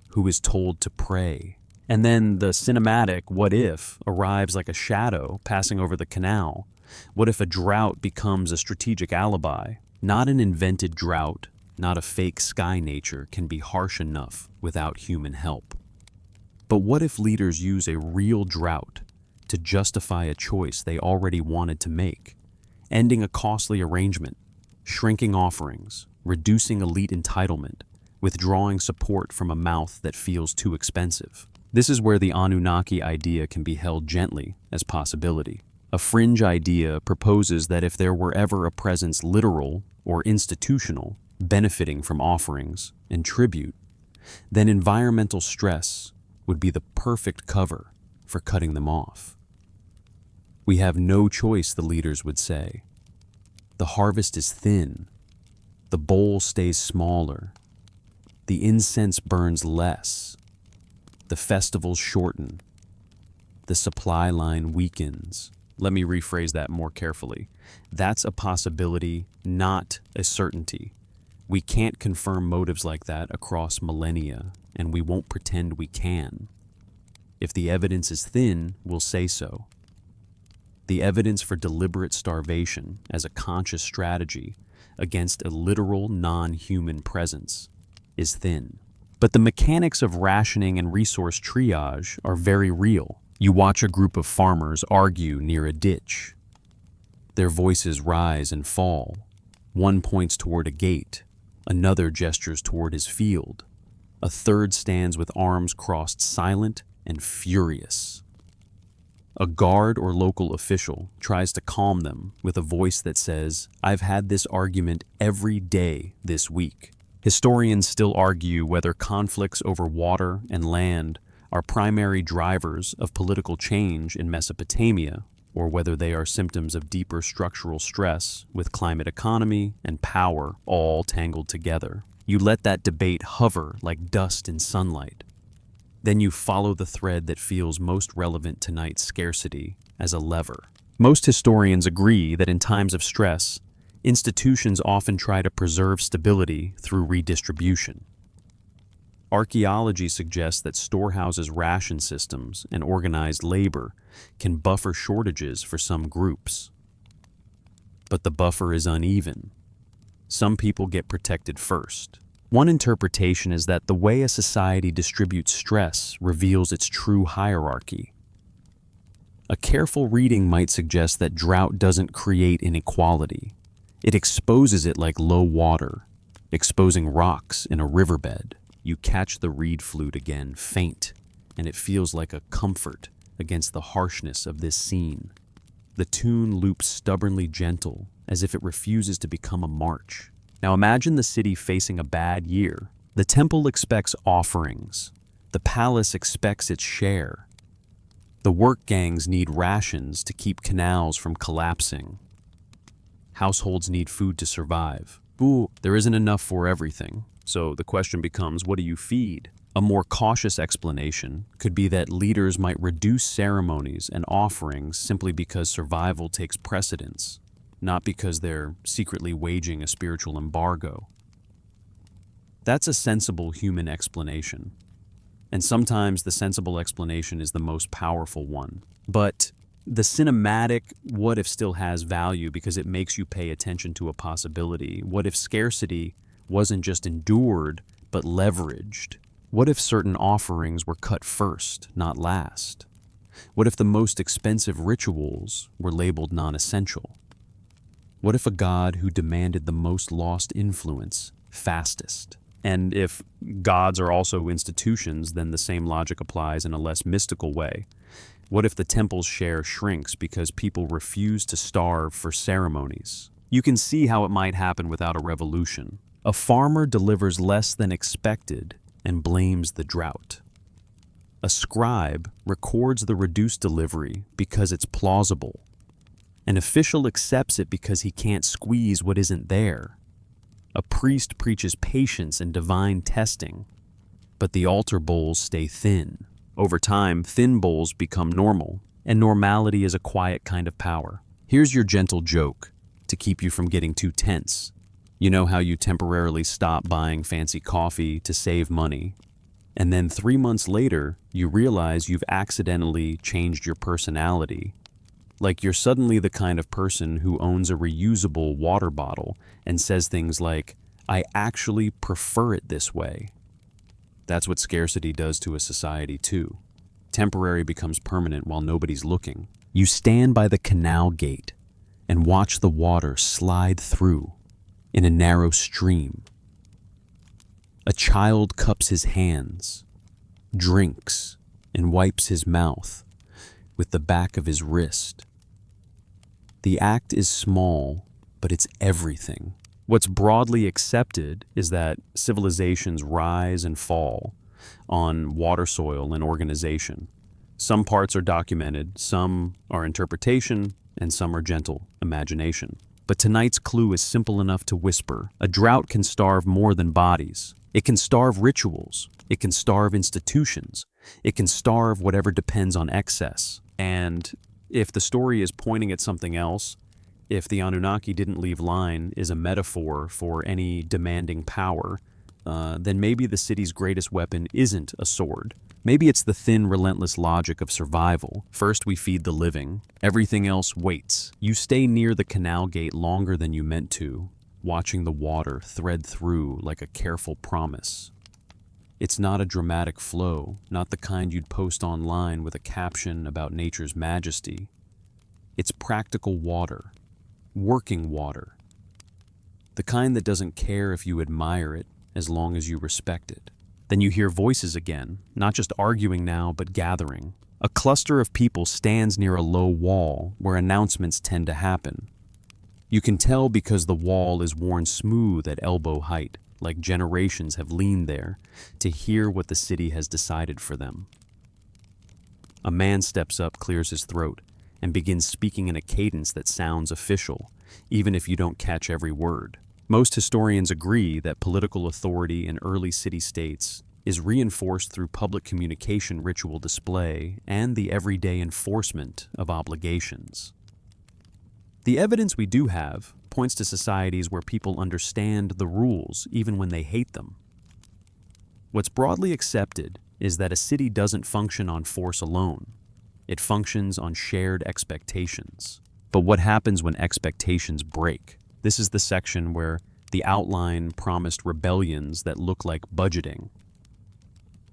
Who is told to pray? And then the cinematic what if arrives like a shadow passing over the canal. What if a drought becomes a strategic alibi? Not an invented drought, not a fake sky nature can be harsh enough without human help. But what if leaders use a real drought to justify a choice they already wanted to make, ending a costly arrangement, shrinking offerings, reducing elite entitlement, withdrawing support from a mouth that feels too expensive? This is where the Anunnaki idea can be held gently as possibility. A fringe idea proposes that if there were ever a presence literal or institutional, benefiting from offerings and tribute, then environmental stress would be the perfect cover for cutting them off. We have no choice, the leaders would say. The harvest is thin. The bowl stays smaller. The incense burns less. The festivals shorten. The supply line weakens. Let me rephrase that more carefully. That's a possibility, not a certainty. We can't confirm motives like that across millennia, and we won't pretend we can. If the evidence is thin, we'll say so. The evidence for deliberate starvation as a conscious strategy against a literal non-human presence is thin. But the mechanics of rationing and resource triage are very real. You watch a group of farmers argue near a ditch. Their voices rise and fall. One points toward a gate, another gestures toward his field. A third stands with arms crossed, silent and furious. A guard or local official tries to calm them with a voice that says, "I've had this argument every day this week." Historians still argue whether conflicts over water and land are primary drivers of political change in Mesopotamia, or whether they are symptoms of deeper structural stress with climate economy and power all tangled together. You let that debate hover like dust in sunlight. Then you follow the thread that feels most relevant tonight: scarcity as a lever. Most historians agree that in times of stress, institutions often try to preserve stability through redistribution. Archaeology suggests that storehouses, ration systems, and organized labor can buffer shortages for some groups. But the buffer is uneven. Some people get protected first. One interpretation is that the way a society distributes stress reveals its true hierarchy. A careful reading might suggest that drought doesn't create inequality. It exposes it like low water, exposing rocks in a riverbed. You catch the reed flute again, faint, and it feels like a comfort against the harshness of this scene. The tune loops stubbornly gentle, as if it refuses to become a march. Now imagine the city facing a bad year. The temple expects offerings. The palace expects its share. The work gangs need rations to keep canals from collapsing. Households need food to survive. There isn't enough for everything. So the question becomes, what do you feed? A more cautious explanation could be that leaders might reduce ceremonies and offerings simply because survival takes precedence, not because they're secretly waging a spiritual embargo. That's a sensible human explanation, and sometimes the sensible explanation is the most powerful one. But the cinematic what if still has value because it makes you pay attention to a possibility. What if scarcity wasn't just endured, but leveraged? What if certain offerings were cut first, not last? What if the most expensive rituals were labeled non-essential? What if a god who demanded the most lost influence fastest? And if gods are also institutions, then the same logic applies in a less mystical way. What if the temple's share shrinks because people refuse to starve for ceremonies? You can see how it might happen without a revolution. A farmer delivers less than expected and blames the drought. A scribe records the reduced delivery because it's plausible. An official accepts it because he can't squeeze what isn't there. A priest preaches patience and divine testing, but the altar bowls stay thin. Over time, thin bowls become normal, and normality is a quiet kind of power. Here's your gentle joke to keep you from getting too tense. You know how you temporarily stop buying fancy coffee to save money, and then 3 months later, you realize you've accidentally changed your personality. Like you're suddenly the kind of person who owns a reusable water bottle and says things like, "I actually prefer it this way." That's what scarcity does to a society too. Temporary becomes permanent while nobody's looking. You stand by the canal gate and watch the water slide through in a narrow stream. A child cups his hands, drinks, and wipes his mouth with the back of his wrist. The act is small, but it's everything. What's broadly accepted is that civilizations rise and fall on water, soil, and organization. Some parts are documented, some are interpretation, and some are gentle imagination. But tonight's clue is simple enough to whisper. A drought can starve more than bodies. It can starve rituals. It can starve institutions. It can starve whatever depends on excess. And if the story is pointing at something else, if the Anunnaki didn't leave line is a metaphor for any demanding power, then maybe the city's greatest weapon isn't a sword. Maybe it's the thin, relentless logic of survival. First we feed the living. Everything else waits. You stay near the canal gate longer than you meant to, watching the water thread through like a careful promise. It's not a dramatic flow, not the kind you'd post online with a caption about nature's majesty. It's practical water, working water. The kind that doesn't care if you admire it as long as you respect it. Then you hear voices again, not just arguing now, but gathering. A cluster of people stands near a low wall where announcements tend to happen. You can tell because the wall is worn smooth at elbow height, like generations have leaned there to hear what the city has decided for them. A man steps up, clears his throat, and begins speaking in a cadence that sounds official, even if you don't catch every word. Most historians agree that political authority in early city-states is reinforced through public communication, ritual display, and the everyday enforcement of obligations. The evidence we do have points to societies where people understand the rules even when they hate them. What's broadly accepted is that a city doesn't function on force alone. It functions on shared expectations. But what happens when expectations break? This is the section where the outline promised rebellions that look like budgeting.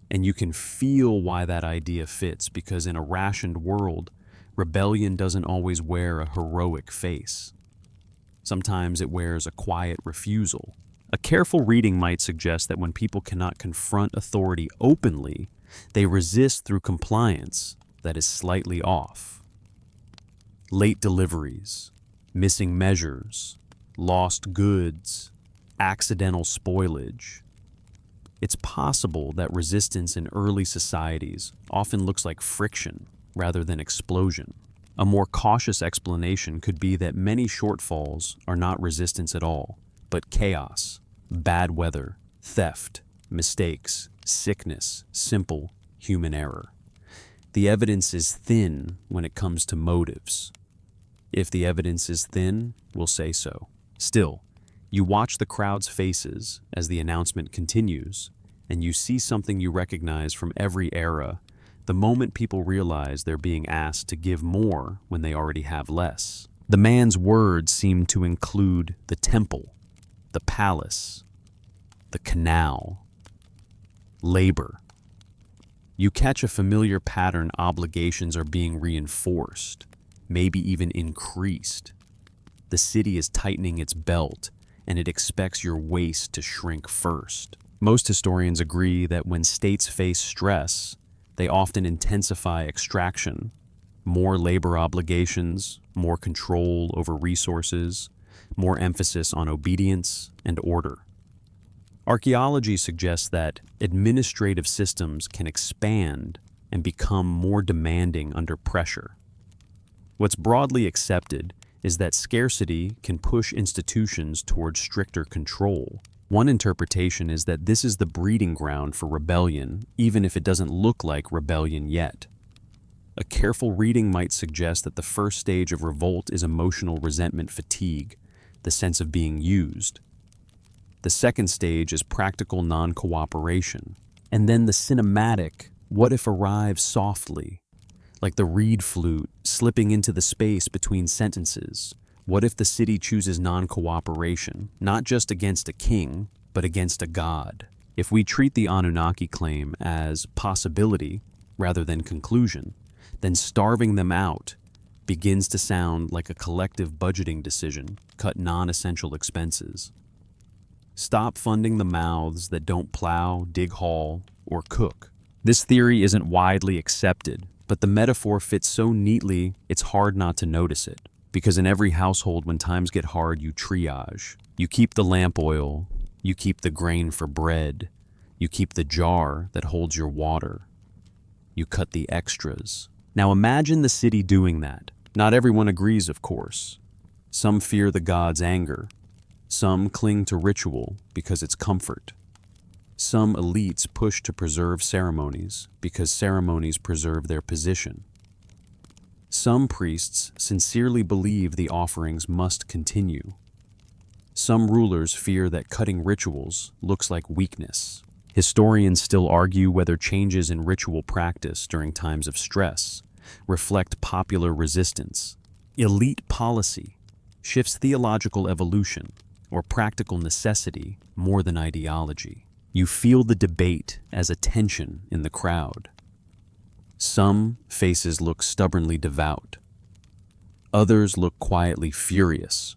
And you can feel why that idea fits, because in a rationed world, rebellion doesn't always wear a heroic face. Sometimes it wears a quiet refusal. A careful reading might suggest that when people cannot confront authority openly, they resist through compliance that is slightly off. Late deliveries, missing measures, lost goods, accidental spoilage. It's possible that resistance in early societies often looks like friction rather than explosion. A more cautious explanation could be that many shortfalls are not resistance at all, but chaos, bad weather, theft, mistakes, sickness, simple human error. The evidence is thin when it comes to motives. If the evidence is thin, we'll say so. Still, you watch the crowd's faces as the announcement continues, and you see something you recognize from every era, the moment people realize they're being asked to give more when they already have less. The man's words seem to include the temple, the palace, the canal, labor. You catch a familiar pattern: obligations are being reinforced, maybe even increased. The city is tightening its belt, and it expects your waist to shrink first. Most historians agree that when states face stress, they often intensify extraction, more labor obligations, more control over resources, more emphasis on obedience and order. Archaeology suggests that administrative systems can expand and become more demanding under pressure. What's broadly accepted is that scarcity can push institutions towards stricter control. One interpretation is that this is the breeding ground for rebellion, even if it doesn't look like rebellion yet. A careful reading might suggest that the first stage of revolt is emotional resentment fatigue, the sense of being used. The second stage is practical non-cooperation. And then the cinematic what if arrives softly, like the reed flute slipping into the space between sentences. What if the city chooses non-cooperation, not just against a king, but against a god? If we treat the Anunnaki claim as possibility rather than conclusion, then starving them out begins to sound like a collective budgeting decision: cut non-essential expenses. Stop funding the mouths that don't plow, dig haul, or cook. This theory isn't widely accepted, but the metaphor fits so neatly it's hard not to notice it. Because in every household, when times get hard, you triage. You keep the lamp oil, you keep the grain for bread, you keep the jar that holds your water. You cut the extras. Now imagine the city doing that. Not everyone agrees, of course. Some fear the god's anger. Some cling to ritual because it's comfort. Some elites push to preserve ceremonies because ceremonies preserve their position. Some priests sincerely believe the offerings must continue. Some rulers fear that cutting rituals looks like weakness. Historians still argue whether changes in ritual practice during times of stress reflect popular resistance, elite policy, shifts theological evolution, or practical necessity more than ideology. You feel the debate as a tension in the crowd. Some faces look stubbornly devout. Others look quietly furious.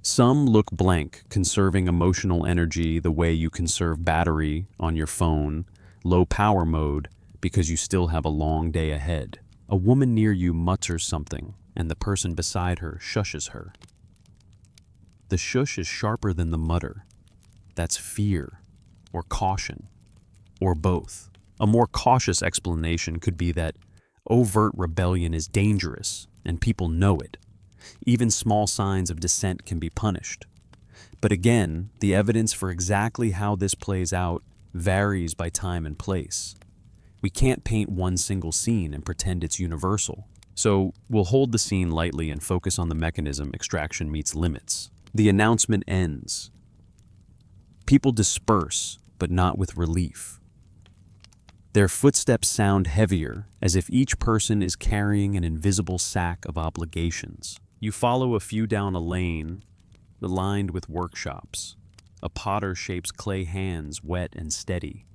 Some look blank, conserving emotional energy the way you conserve battery on your phone, low power mode, because you still have a long day ahead. A woman near you mutters something, and the person beside her shushes her. The shush is sharper than the mutter. That's fear, or caution, or both. A more cautious explanation could be that overt rebellion is dangerous, and people know it. Even small signs of dissent can be punished. But again, the evidence for exactly how this plays out varies by time and place. We can't paint one single scene and pretend it's universal. So we'll hold the scene lightly and focus on the mechanism extraction meets limits. The announcement ends. People disperse, but not with relief. Their footsteps sound heavier, as if each person is carrying an invisible sack of obligations. You follow a few down a lane, lined with workshops. A potter shapes clay hands, wet and steady.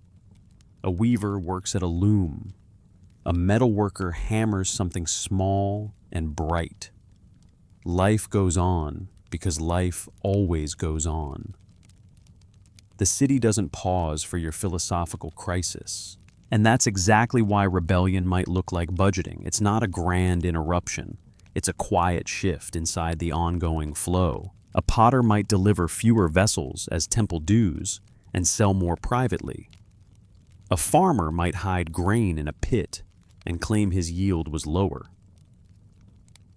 A weaver works at a loom. A metalworker hammers something small and bright. Life goes on, because life always goes on. The city doesn't pause for your philosophical crisis. And that's exactly why rebellion might look like budgeting. It's not a grand interruption. It's a quiet shift inside the ongoing flow. A potter might deliver fewer vessels as temple dues and sell more privately. A farmer might hide grain in a pit and claim his yield was lower.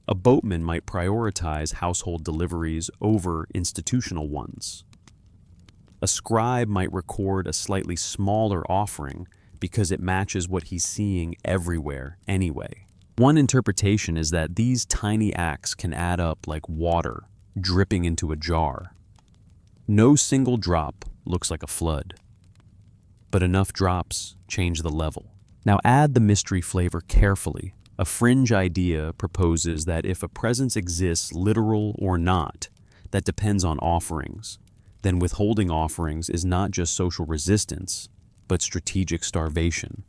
A boatman might prioritize household deliveries over institutional ones. A scribe might record a slightly smaller offering because it matches what he's seeing everywhere anyway. One interpretation is that these tiny acts can add up like water dripping into a jar. No single drop looks like a flood, but enough drops change the level. Now add the mystery flavor carefully. A fringe idea proposes that if a presence exists, literal or not, that depends on offerings, then withholding offerings is not just social resistance, but strategic starvation.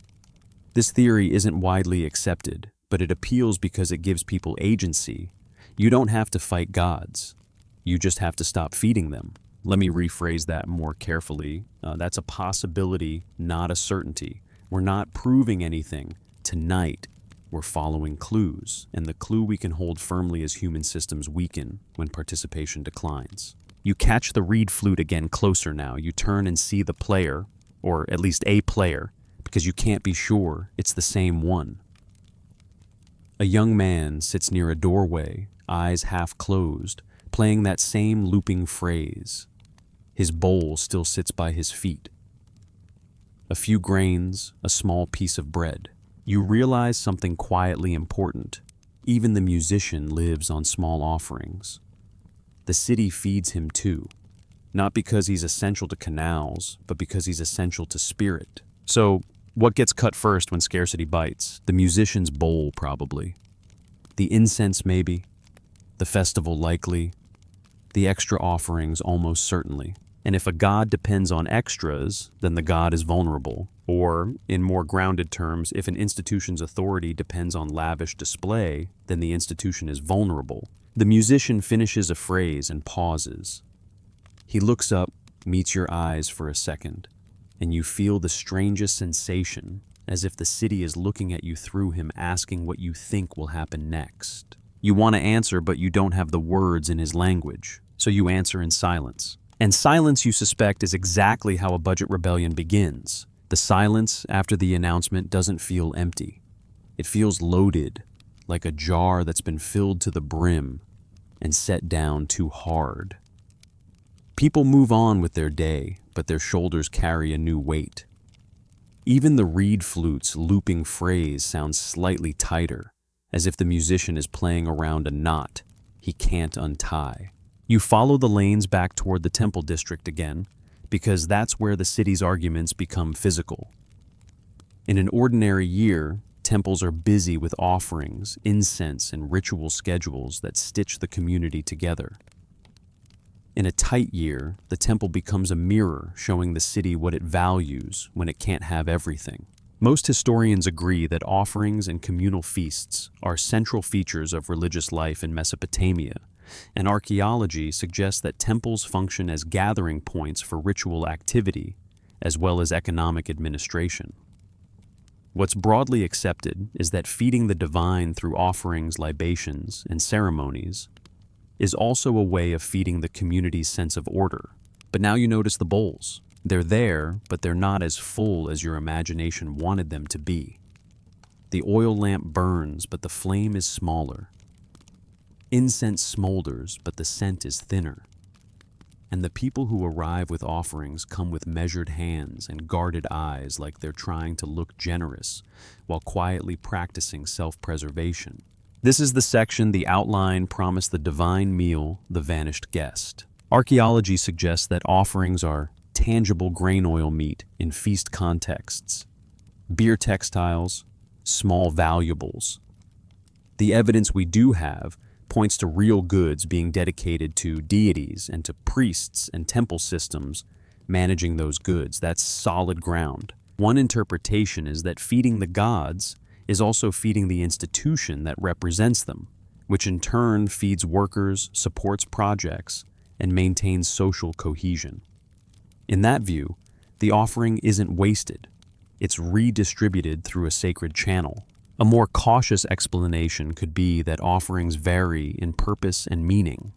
This theory isn't widely accepted, but it appeals because it gives people agency. You don't have to fight gods. You just have to stop feeding them. Let me rephrase that more carefully. That's a possibility, not a certainty. We're not proving anything. Tonight, we're following clues, and the clue we can hold firmly as human systems weaken when participation declines. You catch the reed flute again closer now. You turn and see the player, or at least a player, because you can't be sure it's the same one. A young man sits near a doorway, eyes half closed, playing that same looping phrase. His bowl still sits by his feet. A few grains, a small piece of bread. You realize something quietly important. Even the musician lives on small offerings. The city feeds him too, not because he's essential to canals, but because he's essential to spirit. So, what gets cut first when scarcity bites? The musician's bowl, probably. The incense, maybe. The festival, likely. The extra offerings, almost certainly. And if a god depends on extras, then the god is vulnerable. Or, in more grounded terms, if an institution's authority depends on lavish display, then the institution is vulnerable. The musician finishes a phrase and pauses. He looks up, meets your eyes for a second, and you feel the strangest sensation, as if the city is looking at you through him, asking what you think will happen next. You want to answer, but you don't have the words in his language, so you answer in silence. And silence, you suspect, is exactly how a budget rebellion begins. The silence after the announcement doesn't feel empty. It feels loaded, like a jar that's been filled to the brim and set down too hard. People move on with their day, but their shoulders carry a new weight. Even the reed flute's looping phrase sounds slightly tighter, as if the musician is playing around a knot he can't untie. You follow the lanes back toward the temple district again, because that's where the city's arguments become physical. In an ordinary year, temples are busy with offerings, incense, and ritual schedules that stitch the community together. In a tight year, the temple becomes a mirror showing the city what it values when it can't have everything. Most historians agree that offerings and communal feasts are central features of religious life in Mesopotamia, and archaeology suggests that temples function as gathering points for ritual activity, as well as economic administration. What's broadly accepted is that feeding the divine through offerings, libations, and ceremonies is also a way of feeding the community's sense of order. But now you notice the bowls. They're there, but they're not as full as your imagination wanted them to be. The oil lamp burns, but the flame is smaller. Incense smolders, but the scent is thinner. And the people who arrive with offerings come with measured hands and guarded eyes, like they're trying to look generous while quietly practicing self-preservation. This is the section the outline promised the divine meal, the vanished guest. Archaeology suggests that offerings are tangible grain oil meat in feast contexts, beer textiles, small valuables. The evidence we do have points to real goods being dedicated to deities and to priests and temple systems managing those goods. That's solid ground. One interpretation is that feeding the gods is also feeding the institution that represents them, which in turn feeds workers, supports projects, and maintains social cohesion. In that view, the offering isn't wasted. It's redistributed through a sacred channel. A more cautious explanation could be that offerings vary in purpose and meaning.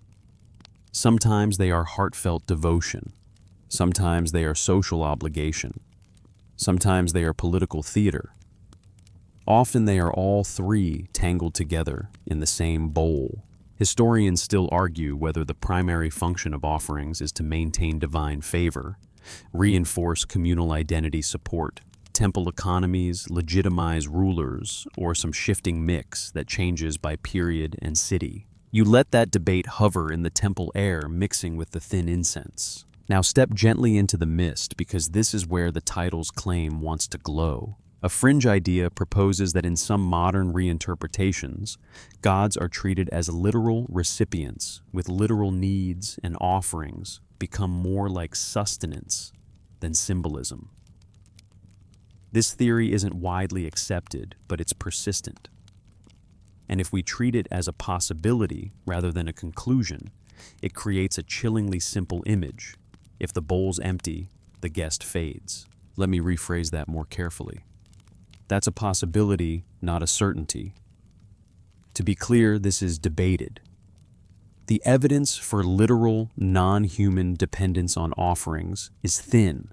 Sometimes they are heartfelt devotion. Sometimes they are social obligation. Sometimes they are political theater. Often they are all three tangled together in the same bowl. Historians still argue whether the primary function of offerings is to maintain divine favor, reinforce communal identity support. Temple economies legitimize rulers, or some shifting mix that changes by period and city. You let that debate hover in the temple air, mixing with the thin incense. Now step gently into the mist, because this is where the title's claim wants to glow. A fringe idea proposes that in some modern reinterpretations, gods are treated as literal recipients with literal needs, and offerings become more like sustenance than symbolism. This theory isn't widely accepted, but it's persistent. And if we treat it as a possibility rather than a conclusion, it creates a chillingly simple image. If the bowl's empty, the guest fades. Let me rephrase that more carefully. That's a possibility, not a certainty. To be clear, this is debated. The evidence for literal, non-human dependence on offerings is thin,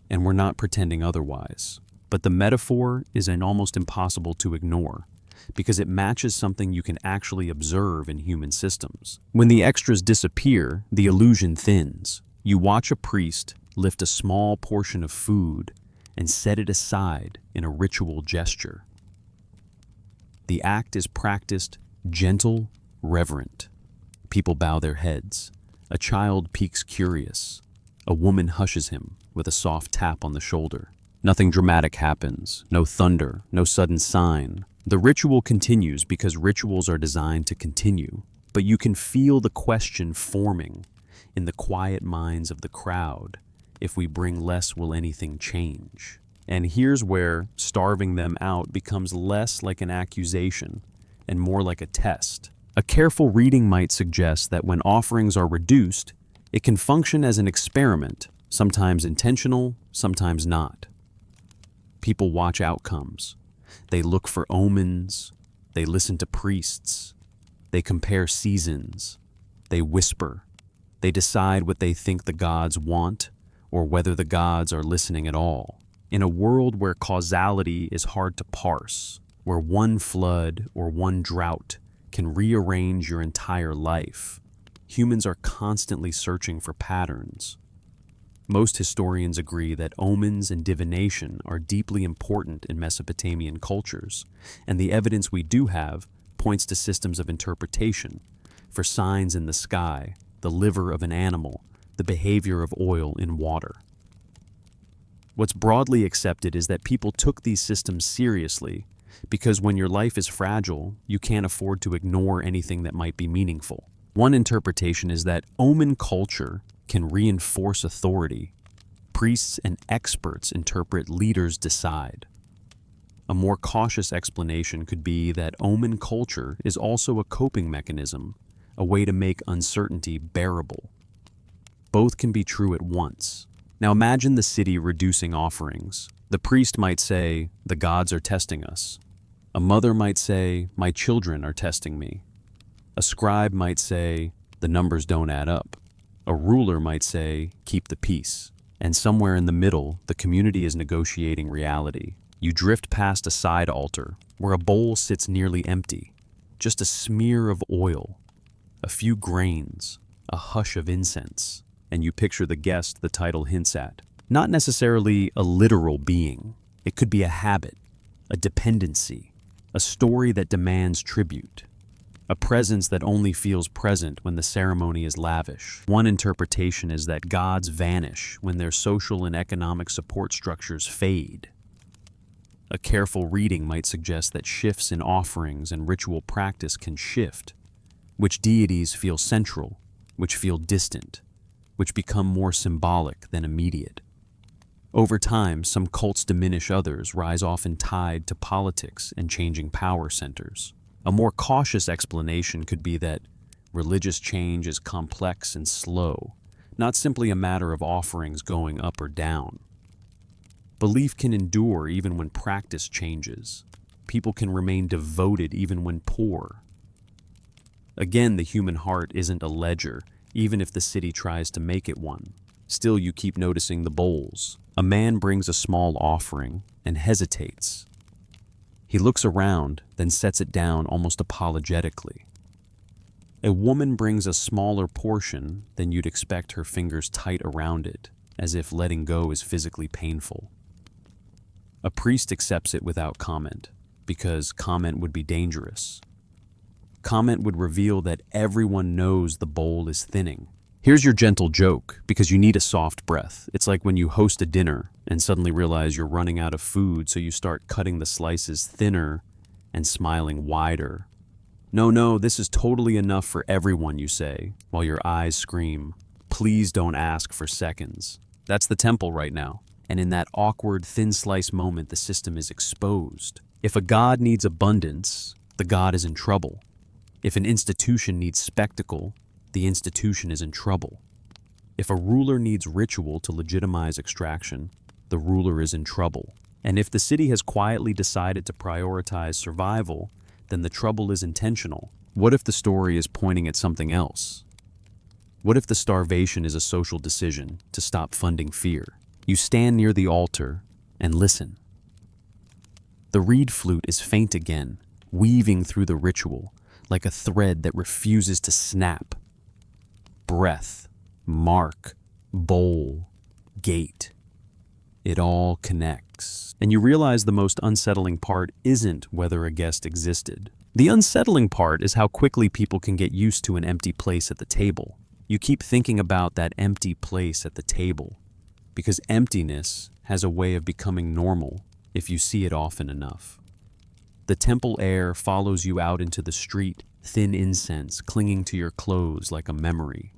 and we're not pretending otherwise. But the metaphor is almost impossible to ignore, because it matches something you can actually observe in human systems. When the extras disappear, the illusion thins. You watch a priest lift a small portion of food and set it aside in a ritual gesture. The act is practiced gentle, reverent. People bow their heads. A child peeks curious. A woman hushes him with a soft tap on the shoulder. Nothing dramatic happens, no thunder, no sudden sign. The ritual continues because rituals are designed to continue, but you can feel the question forming in the quiet minds of the crowd. If we bring less, will anything change? And here's where starving them out becomes less like an accusation and more like a test. A careful reading might suggest that when offerings are reduced, it can function as an experiment, sometimes intentional, sometimes not. People watch outcomes. They look for omens. They listen to priests. They compare seasons. They whisper. They decide what they think the gods want, or whether the gods are listening at all. In a world where causality is hard to parse, where one flood or one drought can rearrange your entire life, humans are constantly searching for patterns. Most historians agree that omens and divination are deeply important in Mesopotamian cultures, and the evidence we do have points to systems of interpretation for signs in the sky, the liver of an animal, the behavior of oil in water. What's broadly accepted is that people took these systems seriously because when your life is fragile, you can't afford to ignore anything that might be meaningful. One interpretation is that omen culture can reinforce authority. Priests and experts interpret, leaders decide. A more cautious explanation could be that omen culture is also a coping mechanism, a way to make uncertainty bearable. Both can be true at once. Now imagine the city reducing offerings. The priest might say, "The gods are testing us." A mother might say, "My children are testing me." A scribe might say, "The numbers don't add up." A ruler might say, "Keep the peace." And somewhere in the middle, the community is negotiating reality. You drift past a side altar where a bowl sits nearly empty, just a smear of oil, a few grains, a hush of incense, and you picture the guest the title hints at. Not necessarily a literal being. It could be a habit, a dependency, a story that demands tribute, a presence that only feels present when the ceremony is lavish. One interpretation is that gods vanish when their social and economic support structures fade. A careful reading might suggest that shifts in offerings and ritual practice can shift, which deities feel central, which feel distant, which become more symbolic than immediate. Over time, some cults diminish others, rise often tied to politics and changing power centers. A more cautious explanation could be that religious change is complex and slow, not simply a matter of offerings going up or down. Belief can endure even when practice changes. People can remain devoted even when poor. Again, the human heart isn't a ledger, even if the city tries to make it one. Still, you keep noticing the bowls. A man brings a small offering and hesitates. He looks around, then sets it down almost apologetically. A woman brings a smaller portion than you'd expect, her fingers tight around it. as if letting go is physically painful. A priest accepts it without comment, because comment would be dangerous. Comment would reveal that everyone knows the bowl is thinning. Here's your gentle joke, because you need a soft breath. It's like when you host a dinner and suddenly realize you're running out of food, so you start cutting the slices thinner and smiling wider. No, this is totally enough for everyone, you say, while your eyes scream, please don't ask for seconds. That's the temple right now. And in that awkward, thin slice moment, the system is exposed. If a god needs abundance, the god is in trouble. If an institution needs spectacle, the institution is in trouble. If a ruler needs ritual to legitimize extraction, the ruler is in trouble. And if the city has quietly decided to prioritize survival, then the trouble is intentional. What if the story is pointing at something else? What if the starvation is a social decision to stop funding fear? You stand near the altar and listen. The reed flute is faint again, weaving through the ritual, like a thread that refuses to snap. Breath, mark, bowl, gate. It all connects. And you realize the most unsettling part isn't whether a guest existed. The unsettling part is how quickly people can get used to an empty place at the table. You keep thinking about that empty place at the table, because emptiness has a way of becoming normal if you see it often enough. The temple air follows you out into the street, thin incense clinging to your clothes like a memory.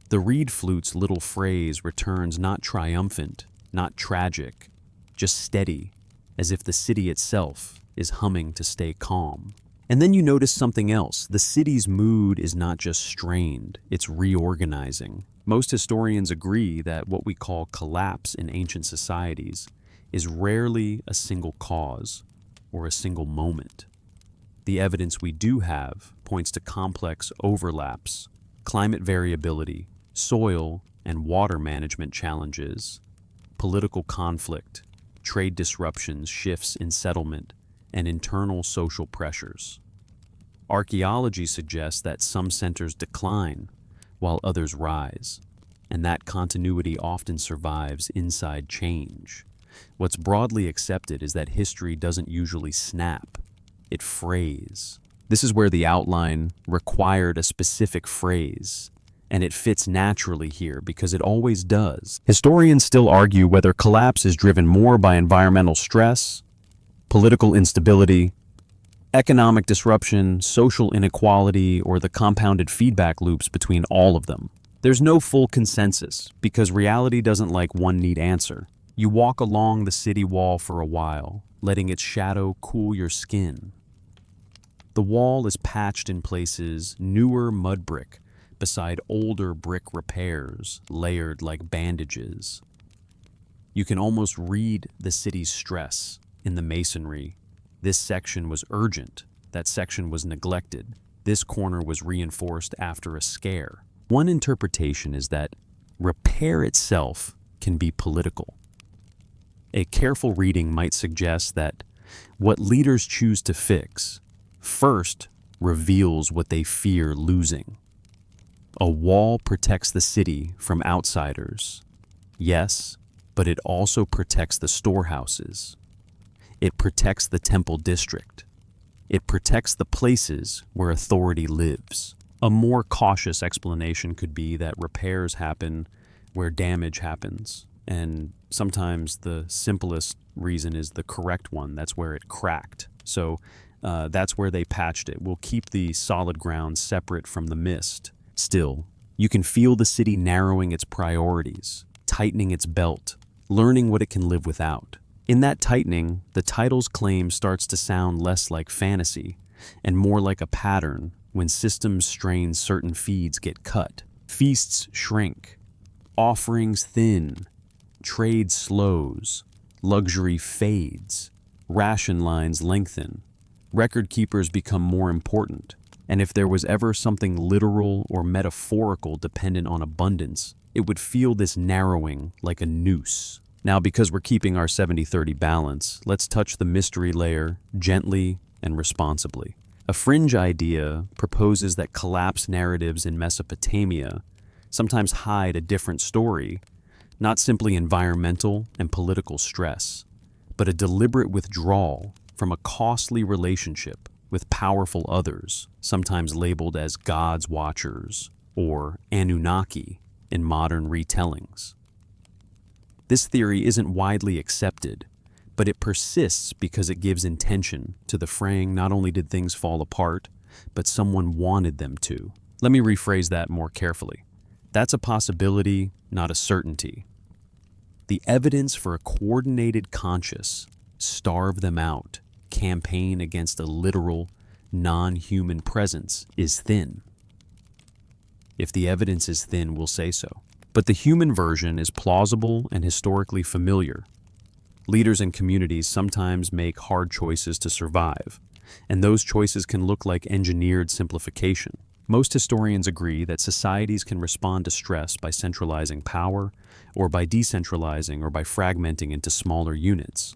The reed flute's little phrase returns not triumphant, not tragic, just steady, as if the city itself is humming to stay calm. And then you notice something else. The city's mood is not just strained, it's reorganizing. Most historians agree that what we call collapse in ancient societies is rarely a single cause or a single moment. The evidence we do have points to complex overlaps, climate variability, soil and water management challenges, political conflict, trade disruptions, shifts in settlement, and internal social pressures. Archaeology suggests that some centers decline while others rise, and that continuity often survives inside change. What's broadly accepted is that history doesn't usually snap, it frays. This is where the outline required a specific phrase, and it fits naturally here because it always does. Historians still argue whether collapse is driven more by environmental stress, political instability, economic disruption, social inequality, or the compounded feedback loops between all of them. There's no full consensus because reality doesn't like one neat answer. You walk along the city wall for a while, letting its shadow cool your skin. The wall is patched in places, newer mud brick beside older brick repairs layered like bandages. You can almost read the city's stress in the masonry. This section was urgent, that section was neglected, this corner was reinforced after a scare. One interpretation is that repair itself can be political. A careful reading might suggest that what leaders choose to fix first reveals what they fear losing. A wall protects the city from outsiders, yes, but it also protects the storehouses. It protects the temple district. It protects the places where authority lives. A more cautious explanation could be that repairs happen where damage happens, and sometimes the simplest reason is the correct one. That's where it cracked. So that's where they patched it. We'll keep the solid ground separate from the mist. Still, you can feel the city narrowing its priorities, tightening its belt, learning what it can live without. In that tightening, the title's claim starts to sound less like fantasy and more like a pattern. When systems strain, certain feeds get cut. Feasts shrink, offerings thin, trade slows, luxury fades, ration lines lengthen, record keepers become more important. And if there was ever something literal or metaphorical dependent on abundance, it would feel this narrowing like a noose. Now, because we're keeping our 70-30 balance, let's touch the mystery layer gently and responsibly. A fringe idea proposes that collapse narratives in Mesopotamia sometimes hide a different story, not simply environmental and political stress, but a deliberate withdrawal from a costly relationship with powerful others, sometimes labeled as God's watchers or Anunnaki in modern retellings. This theory isn't widely accepted, but it persists because it gives intention to the fraying. Not only did things fall apart, but someone wanted them to. Let me rephrase that more carefully. That's a possibility, not a certainty. The evidence for a coordinated conscious, starve them out, campaign against a literal, non-human presence is thin. If the evidence is thin, we'll say so. But the human version is plausible and historically familiar. Leaders and communities sometimes make hard choices to survive, and those choices can look like engineered simplification. Most historians agree that societies can respond to stress by centralizing power, or by decentralizing, or by fragmenting into smaller units.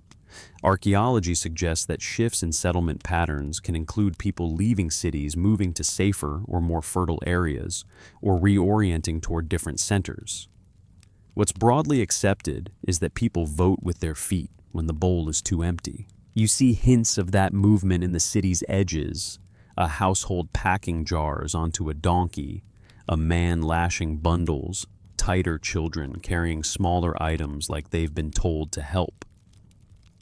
Archaeology suggests that shifts in settlement patterns can include people leaving cities, moving to safer or more fertile areas, or reorienting toward different centers. What's broadly accepted is that people vote with their feet when the bowl is too empty. You see hints of that movement in the city's edges, a household packing jars onto a donkey, a man lashing bundles, tighter children carrying smaller items like they've been told to help.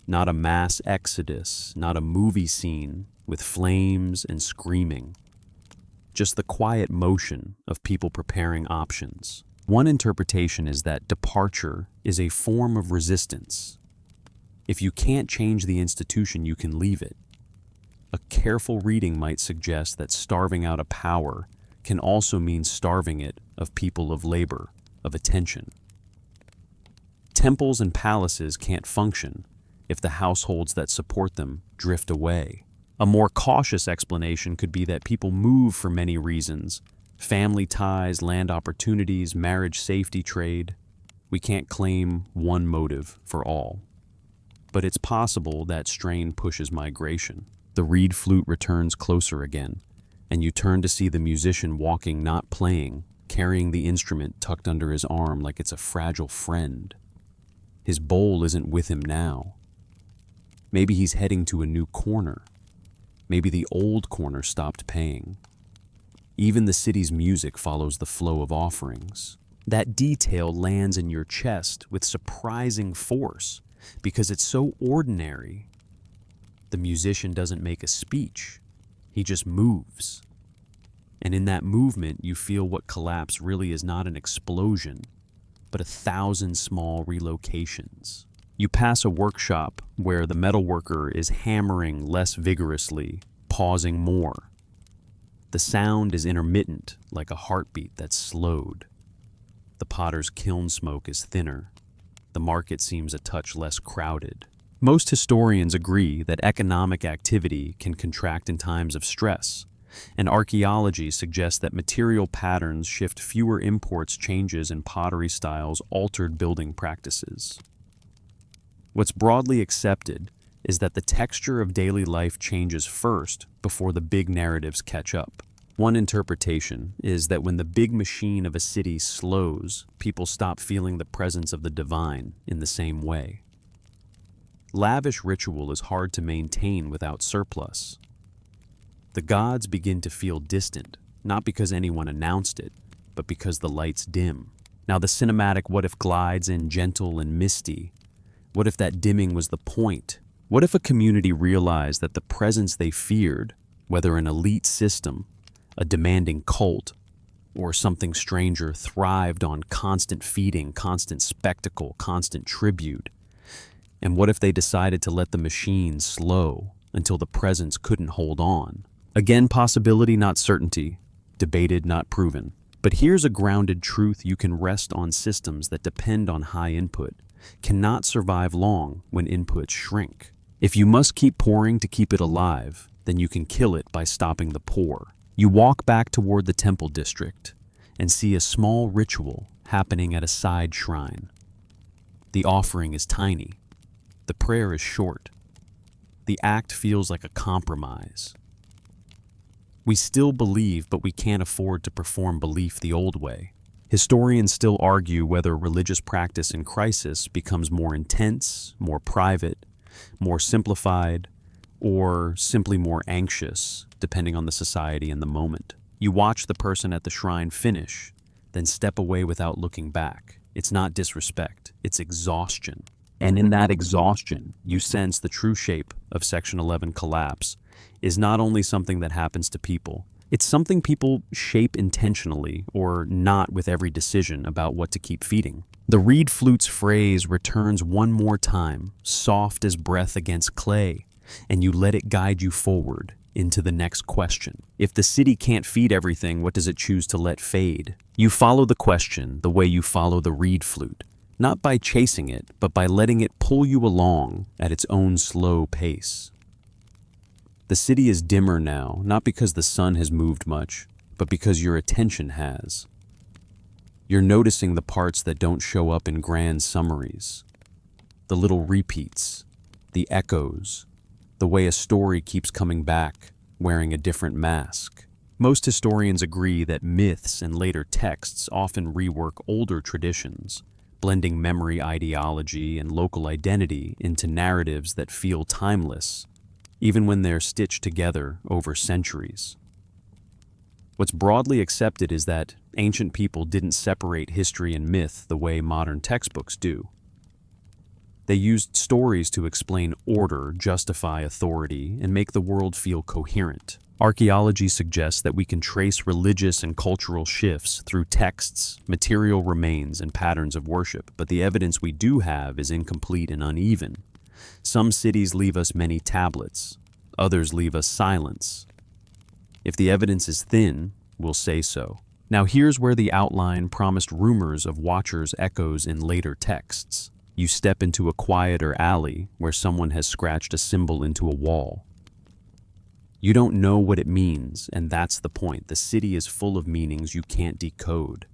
Not a mass exodus, not a movie scene with flames and screaming. Just the quiet motion of people preparing options. One interpretation is that departure is a form of resistance. If you can't change the institution, you can leave it. A careful reading might suggest that starving out a power can also mean starving it of people, of labor, of attention. Temples and palaces can't function if the households that support them drift away. A more cautious explanation could be that people move for many reasons: family ties, land opportunities, marriage, safety, trade. We can't claim one motive for all. But it's possible that strain pushes migration. The reed flute returns closer again, and you turn to see the musician walking, not playing, carrying the instrument tucked under his arm like it's a fragile friend. His bowl isn't with him now. Maybe he's heading to a new corner. Maybe the old corner stopped paying. Even the city's music follows the flow of offerings. That detail lands in your chest with surprising force because it's so ordinary. The musician doesn't make a speech. He just moves. And in that movement, you feel what collapse really is: not an explosion, but 1,000 small relocations. You pass a workshop where the metalworker is hammering less vigorously, pausing more. The sound is intermittent, like a heartbeat that's slowed. The potter's kiln smoke is thinner. The market seems a touch less crowded. Most historians agree that economic activity can contract in times of stress, and archaeology suggests that material patterns shift. Fewer imports, changes in pottery styles, altered building practices. What's broadly accepted is that the texture of daily life changes first before the big narratives catch up. One interpretation is that when the big machine of a city slows, people stop feeling the presence of the divine in the same way. Lavish ritual is hard to maintain without surplus. The gods begin to feel distant, not because anyone announced it, but because the lights dim. Now the cinematic what if glides in, gentle and misty. What if that dimming was the point? What if a community realized that the presence they feared, whether an elite system, a demanding cult, or something stranger, thrived on constant feeding, constant spectacle, constant tribute? And what if they decided to let the machine slow until the presence couldn't hold on? Again, possibility, not certainty. Debated, not proven. But here's a grounded truth: you can rest on. Systems that depend on high input cannot survive long when inputs shrink. If you must keep pouring to keep it alive, then you can kill it by stopping the pour. You walk back toward the temple district and see a small ritual happening at a side shrine. The offering is tiny. The prayer is short. The act feels like a compromise. We still believe, but we can't afford to perform belief the old way. Historians still argue whether religious practice in crisis becomes more intense, more private, more simplified, or simply more anxious, depending on the society and the moment. You watch the person at the shrine finish, then step away without looking back. It's not disrespect, it's exhaustion. And in that exhaustion, you sense the true shape of Section 11 collapse is not only something that happens to people, it's something people shape intentionally or not with every decision about what to keep feeding. The reed flute's phrase returns one more time, soft as breath against clay, and you let it guide you forward into the next question. If the city can't feed everything, what does it choose to let fade? You follow the question the way you follow the reed flute, not by chasing it, but by letting it pull you along at its own slow pace. The city is dimmer now, not because the sun has moved much, but because your attention has. You're noticing the parts that don't show up in grand summaries, the little repeats, the echoes, the way a story keeps coming back, wearing a different mask. Most historians agree that myths and later texts often rework older traditions, blending memory, ideology, and local identity into narratives that feel timeless, even when they're stitched together over centuries. What's broadly accepted is that ancient people didn't separate history and myth the way modern textbooks do. They used stories to explain order, justify authority, and make the world feel coherent. Archaeology suggests that we can trace religious and cultural shifts through texts, material remains, and patterns of worship, but the evidence we do have is incomplete and uneven. Some cities leave us many tablets, others leave us silence. If the evidence is thin, we'll say so. Now here's where the outline promised rumors of watchers echoes in later texts. You step into a quieter alley where someone has scratched a symbol into a wall. You don't know what it means, and that's the point. The city is full of meanings you can't decode.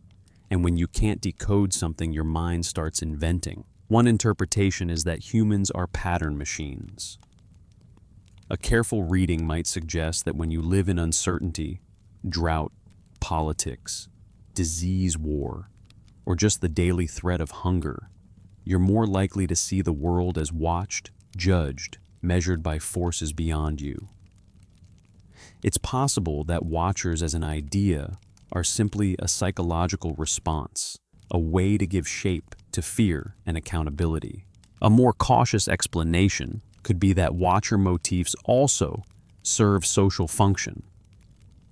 And when you can't decode something, your mind starts inventing. One interpretation is that humans are pattern machines. A careful reading might suggest that when you live in uncertainty, drought, politics, disease, war, or just the daily threat of hunger, you're more likely to see the world as watched, judged, measured by forces beyond you. It's possible that watchers as an idea are simply a psychological response, a way to give shape to fear and accountability. A more cautious explanation could be that watcher motifs also serve social function.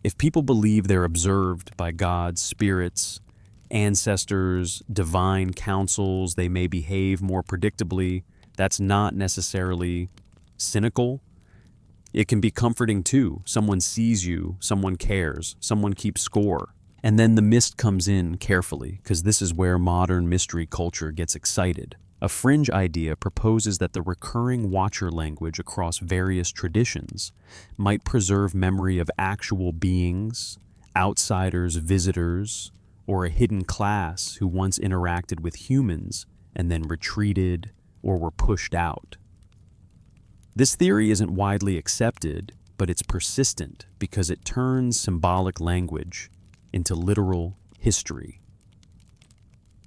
If people believe they're observed by gods, spirits, ancestors, divine councils, they may behave more predictably. That's not necessarily cynical. It can be comforting too. Someone sees you, someone cares, someone keeps score. And then the mist comes in carefully, because this is where modern mystery culture gets excited. A fringe idea proposes that the recurring watcher language across various traditions might preserve memory of actual beings, outsiders, visitors, or a hidden class who once interacted with humans and then retreated or were pushed out. This theory isn't widely accepted, but it's persistent because it turns symbolic language into literal history.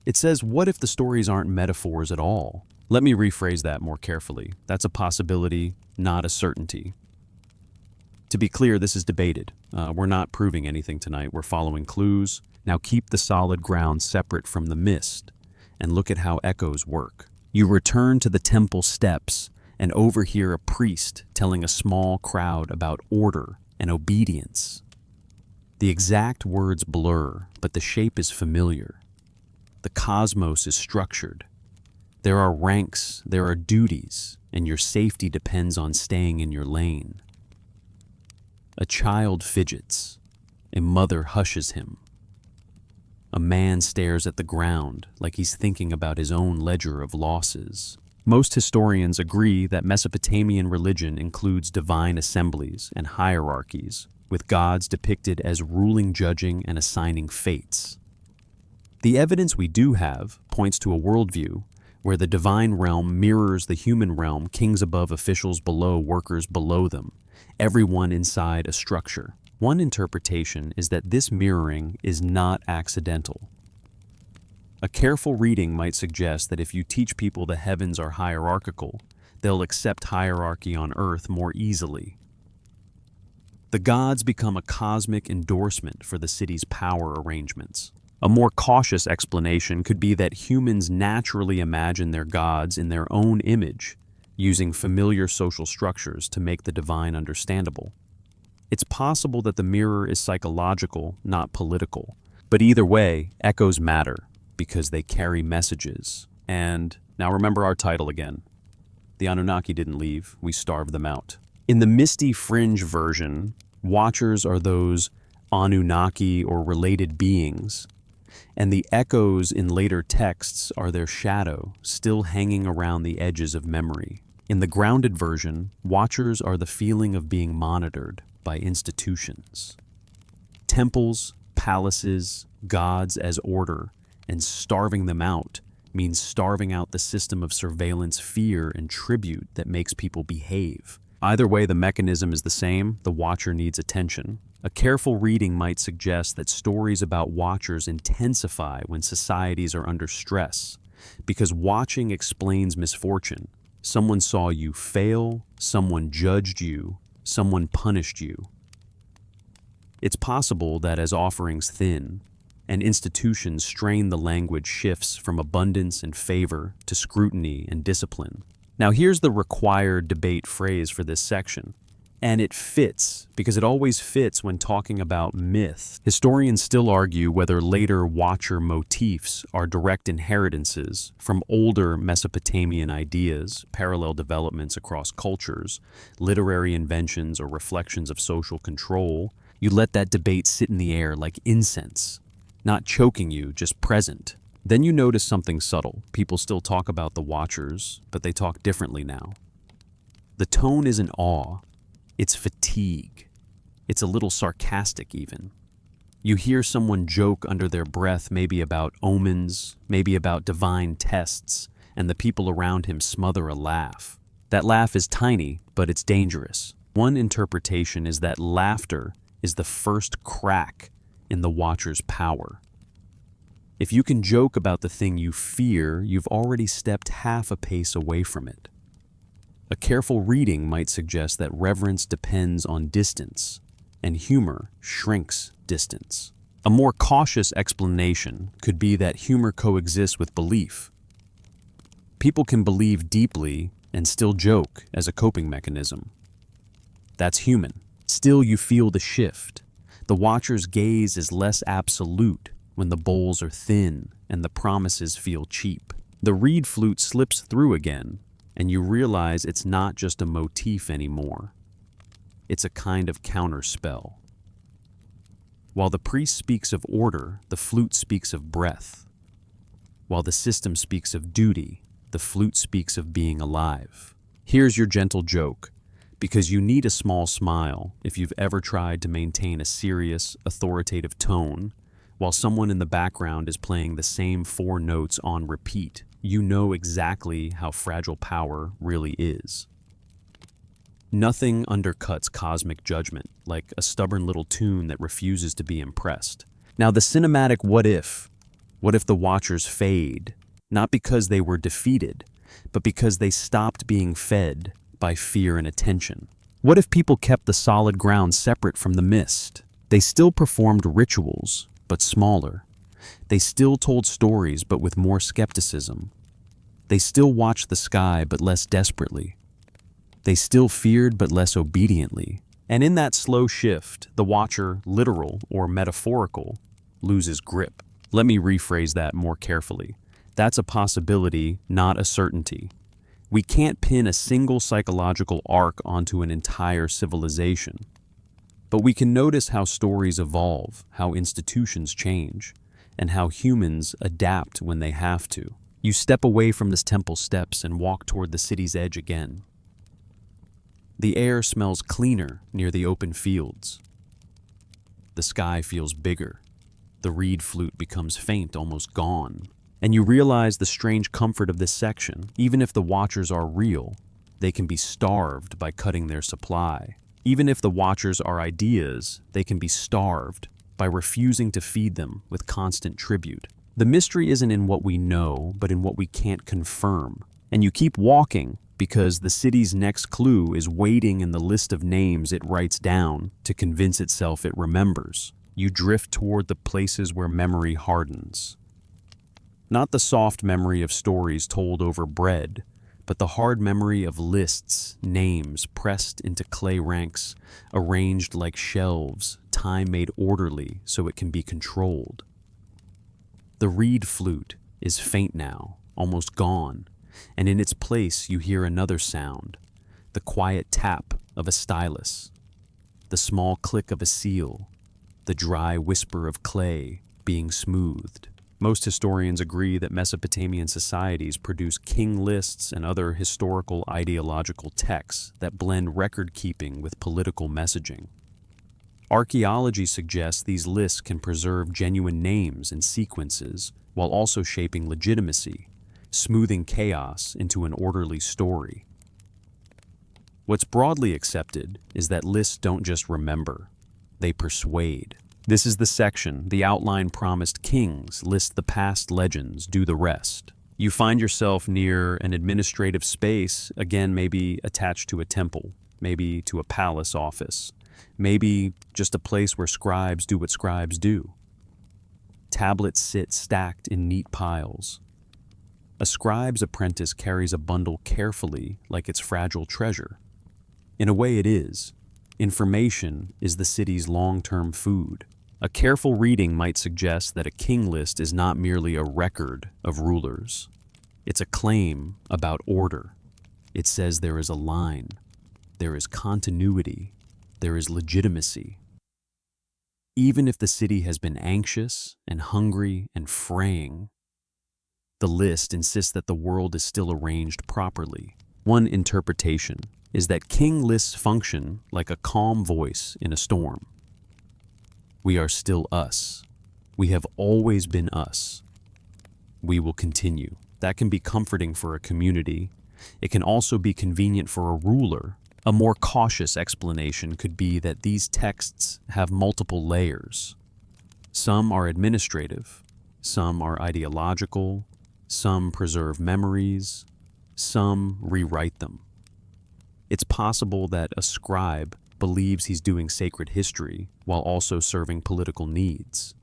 It says, what if the stories aren't metaphors at all? Let me rephrase that more carefully. That's a possibility, not a certainty. To be clear, this is debated. We're not proving anything tonight. We're following clues. Now keep the solid ground separate from the mist, and look at how echoes work. You return to the temple steps and overhear a priest telling a small crowd about order and obedience. The exact words blur, but the shape is familiar. The cosmos is structured. There are ranks, there are duties, and your safety depends on staying in your lane. A child fidgets. A mother hushes him. A man stares at the ground like he's thinking about his own ledger of losses. Most historians agree that Mesopotamian religion includes divine assemblies and hierarchies, with gods depicted as ruling, judging, and assigning fates. The evidence we do have points to a worldview where the divine realm mirrors the human realm, kings above, officials below, workers below them, everyone inside a structure. One interpretation is that this mirroring is not accidental. A careful reading might suggest that if you teach people the heavens are hierarchical, they'll accept hierarchy on Earth more easily. The gods become a cosmic endorsement for the city's power arrangements. A more cautious explanation could be that humans naturally imagine their gods in their own image, using familiar social structures to make the divine understandable. It's possible that the mirror is psychological, not political. But either way, echoes matter, because they carry messages. And now remember our title again. The Anunnaki didn't leave, we starved them out. In the Misty Fringe version, watchers are those Anunnaki or related beings, and the echoes in later texts are their shadow, still hanging around the edges of memory. In the grounded version, watchers are the feeling of being monitored by institutions. Temples, palaces, gods as order, and starving them out means starving out the system of surveillance, fear, and tribute that makes people behave. Either way, the mechanism is the same. The watcher needs attention. A careful reading might suggest that stories about watchers intensify when societies are under stress, because watching explains misfortune. Someone saw you fail, someone judged you, someone punished you. It's possible that as offerings thin, and institutions strain, the language shifts from abundance and favor to scrutiny and discipline. Now here's the required debate phrase for this section. And it fits, because it always fits when talking about myth. Historians still argue whether later watcher motifs are direct inheritances from older Mesopotamian ideas, parallel developments across cultures, literary inventions, or reflections of social control. You let that debate sit in the air like incense, not choking you, just present. Then you notice something subtle. People still talk about the watchers, but they talk differently now. The tone isn't awe. It's fatigue. It's a little sarcastic even. You hear someone joke under their breath, maybe about omens, maybe about divine tests, and the people around him smother a laugh. That laugh is tiny, but it's dangerous. One interpretation is that laughter is the first crack in the watcher's power. If you can joke about the thing you fear, you've already stepped half a pace away from it. A careful reading might suggest that reverence depends on distance, and humor shrinks distance. A more cautious explanation could be that humor coexists with belief. People can believe deeply and still joke as a coping mechanism. That's human. Still, you feel the shift. The watcher's gaze is less absolute when the bowls are thin and the promises feel cheap. The reed flute slips through again, and you realize it's not just a motif anymore. It's a kind of counterspell. While the priest speaks of order, the flute speaks of breath. While the system speaks of duty, the flute speaks of being alive. Here's your gentle joke, because you need a small smile if you've ever tried to maintain a serious, authoritative tone while someone in the background is playing the same 4 notes on repeat. You know exactly how fragile power really is. Nothing undercuts cosmic judgment like a stubborn little tune that refuses to be impressed. Now the cinematic what if the watchers fade, not because they were defeated, but because they stopped being fed by fear and attention? What if people kept the solid ground separate from the mist? They still performed rituals, but smaller. They still told stories, but with more skepticism. They still watched the sky, but less desperately. They still feared, but less obediently. And in that slow shift, the watcher, literal or metaphorical, loses grip. Let me rephrase that more carefully. That's a possibility, not a certainty. We can't pin a single psychological arc onto an entire civilization. But we can notice how stories evolve, how institutions change, and how humans adapt when they have to. You step away from this temple steps and walk toward the city's edge again. The air smells cleaner near the open fields. The sky feels bigger. The reed flute becomes faint, almost gone. And you realize the strange comfort of this section. Even if the watchers are real, they can be starved by cutting their supply. Even if the watchers are ideas, they can be starved by refusing to feed them with constant tribute. The mystery isn't in what we know, but in what we can't confirm. And you keep walking because the city's next clue is waiting in the list of names it writes down to convince itself it remembers. You drift toward the places where memory hardens. Not the soft memory of stories told over bread, but the hard memory of lists, names pressed into clay ranks, arranged like shelves, time made orderly so it can be controlled. The reed flute is faint now, almost gone, and in its place you hear another sound, the quiet tap of a stylus, the small click of a seal, the dry whisper of clay being smoothed. Most historians agree that Mesopotamian societies produce king lists and other historical ideological texts that blend record-keeping with political messaging. Archaeology suggests these lists can preserve genuine names and sequences while also shaping legitimacy, smoothing chaos into an orderly story. What's broadly accepted is that lists don't just remember, they persuade. This is the section, the outline promised kings list the past legends, do the rest. You find yourself near an administrative space, again maybe attached to a temple, maybe to a palace office, maybe just a place where scribes do what scribes do. Tablets sit stacked in neat piles. A scribe's apprentice carries a bundle carefully like it's fragile treasure. In a way it is. Information is the city's long-term food. A careful reading might suggest that a king list is not merely a record of rulers. It's a claim about order. It says there is a line, there is continuity, there is legitimacy. Even if the city has been anxious and hungry and fraying, the list insists that the world is still arranged properly. One interpretation is that king lists function like a calm voice in a storm. We are still us. We have always been us. We will continue. That can be comforting for a community. It can also be convenient for a ruler. A more cautious explanation could be that these texts have multiple layers. Some are administrative, some are ideological, some preserve memories, some rewrite them. It's possible that a scribe believes he's doing sacred history while also serving political needs.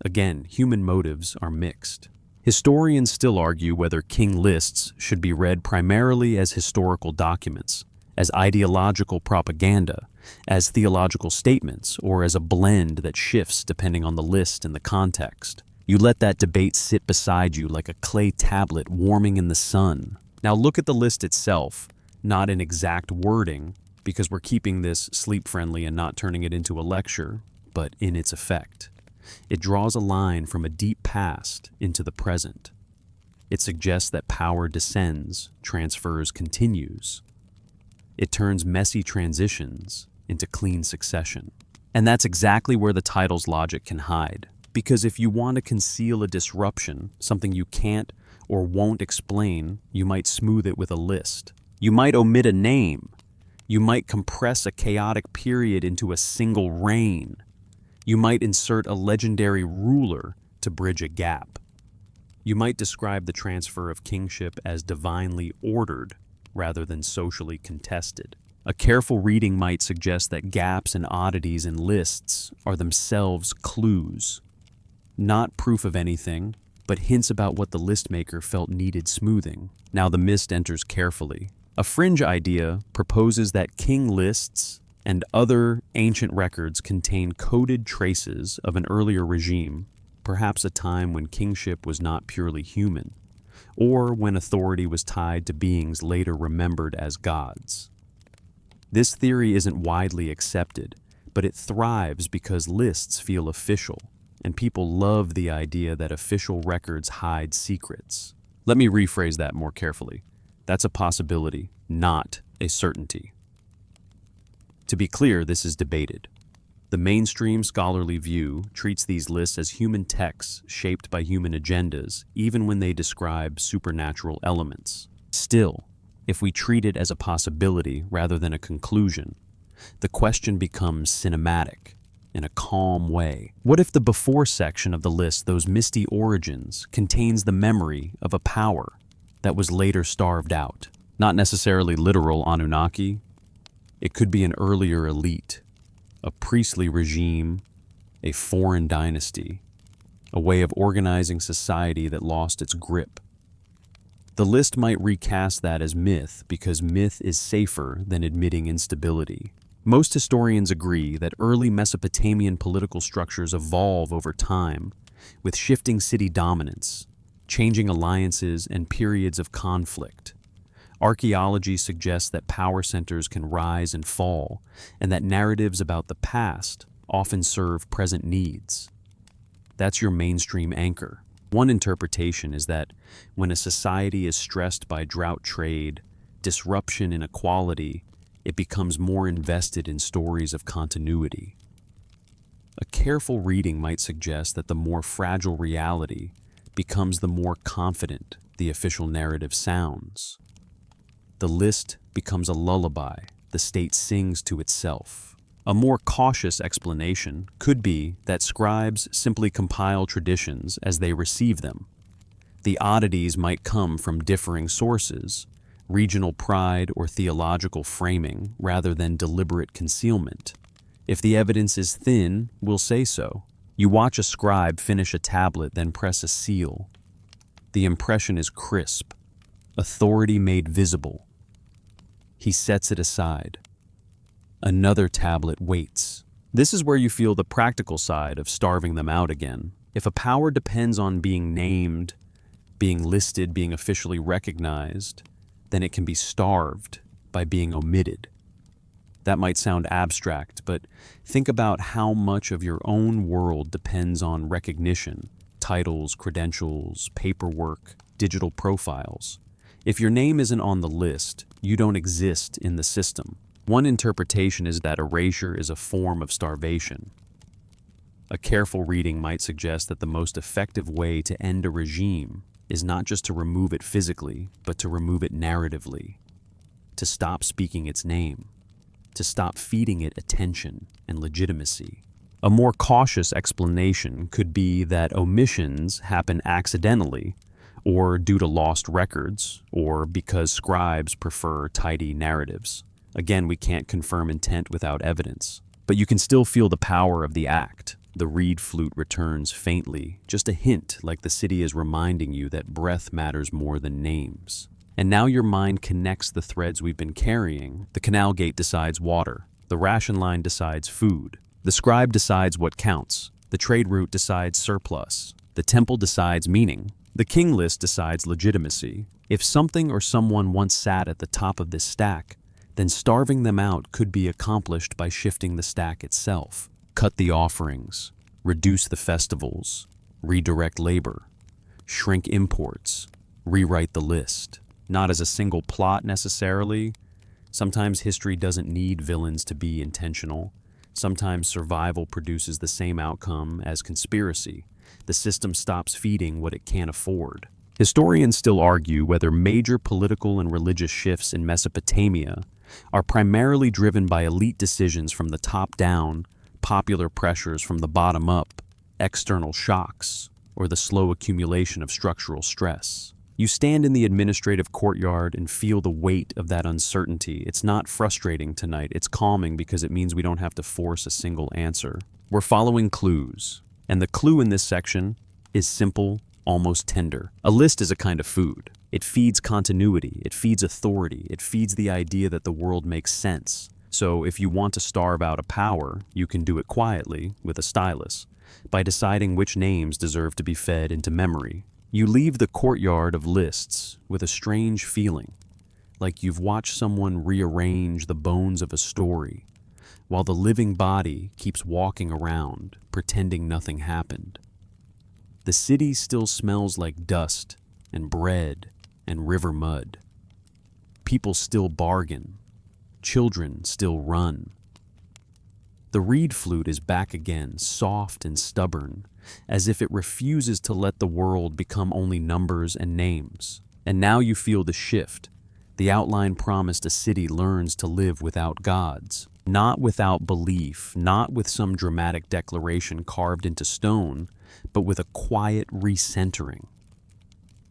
Again, human motives are mixed. Historians still argue whether king lists should be read primarily as historical documents, as ideological propaganda, as theological statements, or as a blend that shifts depending on the list and the context. You let that debate sit beside you like a clay tablet warming in the sun. Now look at the list itself, not in exact wording, because we're keeping this sleep-friendly and not turning it into a lecture, but in its effect. It draws a line from a deep past into the present. It suggests that power descends, transfers continues. It turns messy transitions into clean succession. And that's exactly where the title's logic can hide. Because if you want to conceal a disruption, something you can't or won't explain, you might smooth it with a list. You might omit a name. You might compress a chaotic period into a single reign. You might insert a legendary ruler to bridge a gap. You might describe the transfer of kingship as divinely ordered rather than socially contested. A careful reading might suggest that gaps and oddities in lists are themselves clues. Not proof of anything, but hints about what the list maker felt needed smoothing. Now the mist enters carefully. A fringe idea proposes that king lists and other ancient records contain coded traces of an earlier regime, perhaps a time when kingship was not purely human, or when authority was tied to beings later remembered as gods. This theory isn't widely accepted, but it thrives because lists feel official, and people love the idea that official records hide secrets. Let me rephrase that more carefully. That's a possibility, not a certainty. To be clear, this is debated. The mainstream scholarly view treats these lists as human texts shaped by human agendas, even when they describe supernatural elements. Still, if we treat it as a possibility rather than a conclusion, the question becomes cinematic. in a calm way. What if the before section of the list, those misty origins, contains the memory of a power that was later starved out? Not necessarily literal Anunnaki. It could be an earlier elite, a priestly regime, a foreign dynasty, a way of organizing society that lost its grip. The list might recast that as myth because myth is safer than admitting instability. Most historians agree that early Mesopotamian political structures evolve over time, with shifting city dominance, changing alliances, and periods of conflict. Archaeology suggests that power centers can rise and fall, and that narratives about the past often serve present needs. That's your mainstream anchor. One interpretation is that when a society is stressed by drought trade, disruption, inequality, it becomes more invested in stories of continuity. A careful reading might suggest that the more fragile reality becomes the more confident the official narrative sounds. The list becomes a lullaby the state sings to itself. A more cautious explanation could be that scribes simply compile traditions as they receive them. The oddities might come from differing sources, regional pride or theological framing, rather than deliberate concealment. If the evidence is thin, we'll say so. You watch a scribe finish a tablet, then press a seal. The impression is crisp, authority made visible. He sets it aside. Another tablet waits. This is where you feel the practical side of starving them out again. If a power depends on being named, being listed, being officially recognized, then it can be starved by being omitted. That might sound abstract, but think about how much of your own world depends on recognition, titles, credentials, paperwork, digital profiles. If your name isn't on the list, you don't exist in the system. One interpretation is that erasure is a form of starvation. A careful reading might suggest that the most effective way to end a regime is not just to remove it physically, but to remove it narratively, to stop speaking its name, to stop feeding it attention and legitimacy. A more cautious explanation could be that omissions happen accidentally, or due to lost records, or because scribes prefer tidy narratives. Again, we can't confirm intent without evidence, but you can still feel the power of the act. The reed flute returns faintly, just a hint like the city is reminding you that breath matters more than names. And now your mind connects the threads we've been carrying. The canal gate decides water. The ration line decides food. The scribe decides what counts. The trade route decides surplus. The temple decides meaning. The king list decides legitimacy. If something or someone once sat at the top of this stack, then starving them out could be accomplished by shifting the stack itself. Cut the offerings, reduce the festivals, redirect labor, shrink imports, rewrite the list. Not as a single plot necessarily. Sometimes history doesn't need villains to be intentional. Sometimes survival produces the same outcome as conspiracy. The system stops feeding what it can't afford. Historians still argue whether major political and religious shifts in Mesopotamia are primarily driven by elite decisions from the top down, popular pressures from the bottom up, external shocks, or the slow accumulation of structural stress. You stand in the administrative courtyard and feel the weight of that uncertainty. It's not frustrating tonight, it's calming because it means we don't have to force a single answer. We're following clues, and the clue in this section is simple, almost tender. A list is a kind of food. It feeds continuity, it feeds authority, it feeds the idea that the world makes sense. So if you want to starve out a power, you can do it quietly, with a stylus, by deciding which names deserve to be fed into memory. You leave the courtyard of lists with a strange feeling, like you've watched someone rearrange the bones of a story, while the living body keeps walking around, pretending nothing happened. The city still smells like dust and bread and river mud. People still bargain. Children still run. The reed flute is back again, soft and stubborn, as if it refuses to let the world become only numbers and names. And now you feel the shift. The outline promised a city learns to live without gods. Not without belief, not with some dramatic declaration carved into stone, but with a quiet recentering.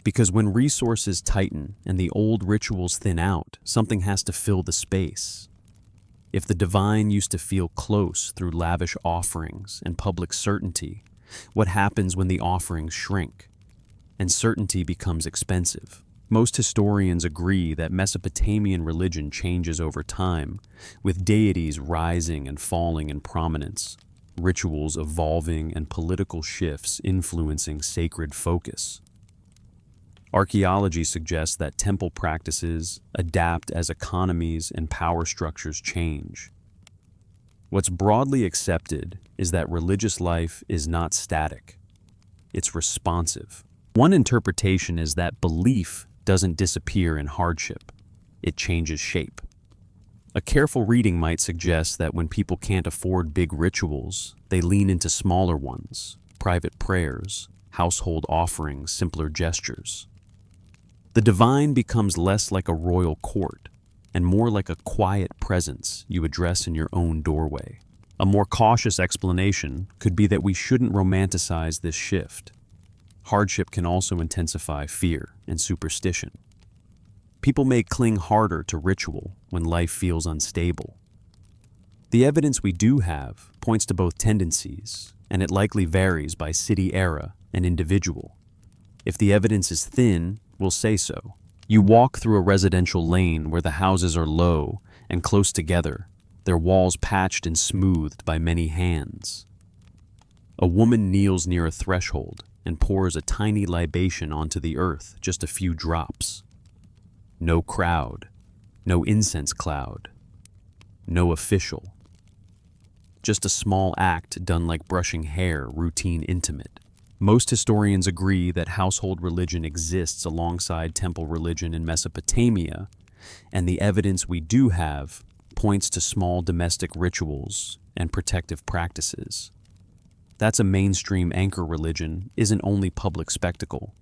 Because when resources tighten and the old rituals thin out, something has to fill the space. If the divine used to feel close through lavish offerings and public certainty, what happens when the offerings shrink and certainty becomes expensive? Most historians agree that Mesopotamian religion changes over time, with deities rising and falling in prominence, rituals evolving, and political shifts influencing sacred focus. Archaeology suggests that temple practices adapt as economies and power structures change. What's broadly accepted is that religious life is not static, it's responsive. One interpretation is that belief doesn't disappear in hardship, it changes shape. A careful reading might suggest that when people can't afford big rituals, they lean into smaller ones, private prayers, household offerings, simpler gestures. The divine becomes less like a royal court and more like a quiet presence you address in your own doorway. A more cautious explanation could be that we shouldn't romanticize this shift. Hardship can also intensify fear and superstition. People may cling harder to ritual when life feels unstable. The evidence we do have points to both tendencies, and it likely varies by city, era, and individual. If the evidence is thin, we'll say so. You walk through a residential lane where the houses are low and close together, their walls patched and smoothed by many hands. A woman kneels near a threshold and pours a tiny libation onto the earth, just a few drops. No crowd, no incense cloud, no official. Just a small act done like brushing hair, routine, intimate. Most historians agree that household religion exists alongside temple religion in Mesopotamia, and the evidence we do have points to small domestic rituals and protective practices. That's a mainstream anchor religion isn't only public spectacle,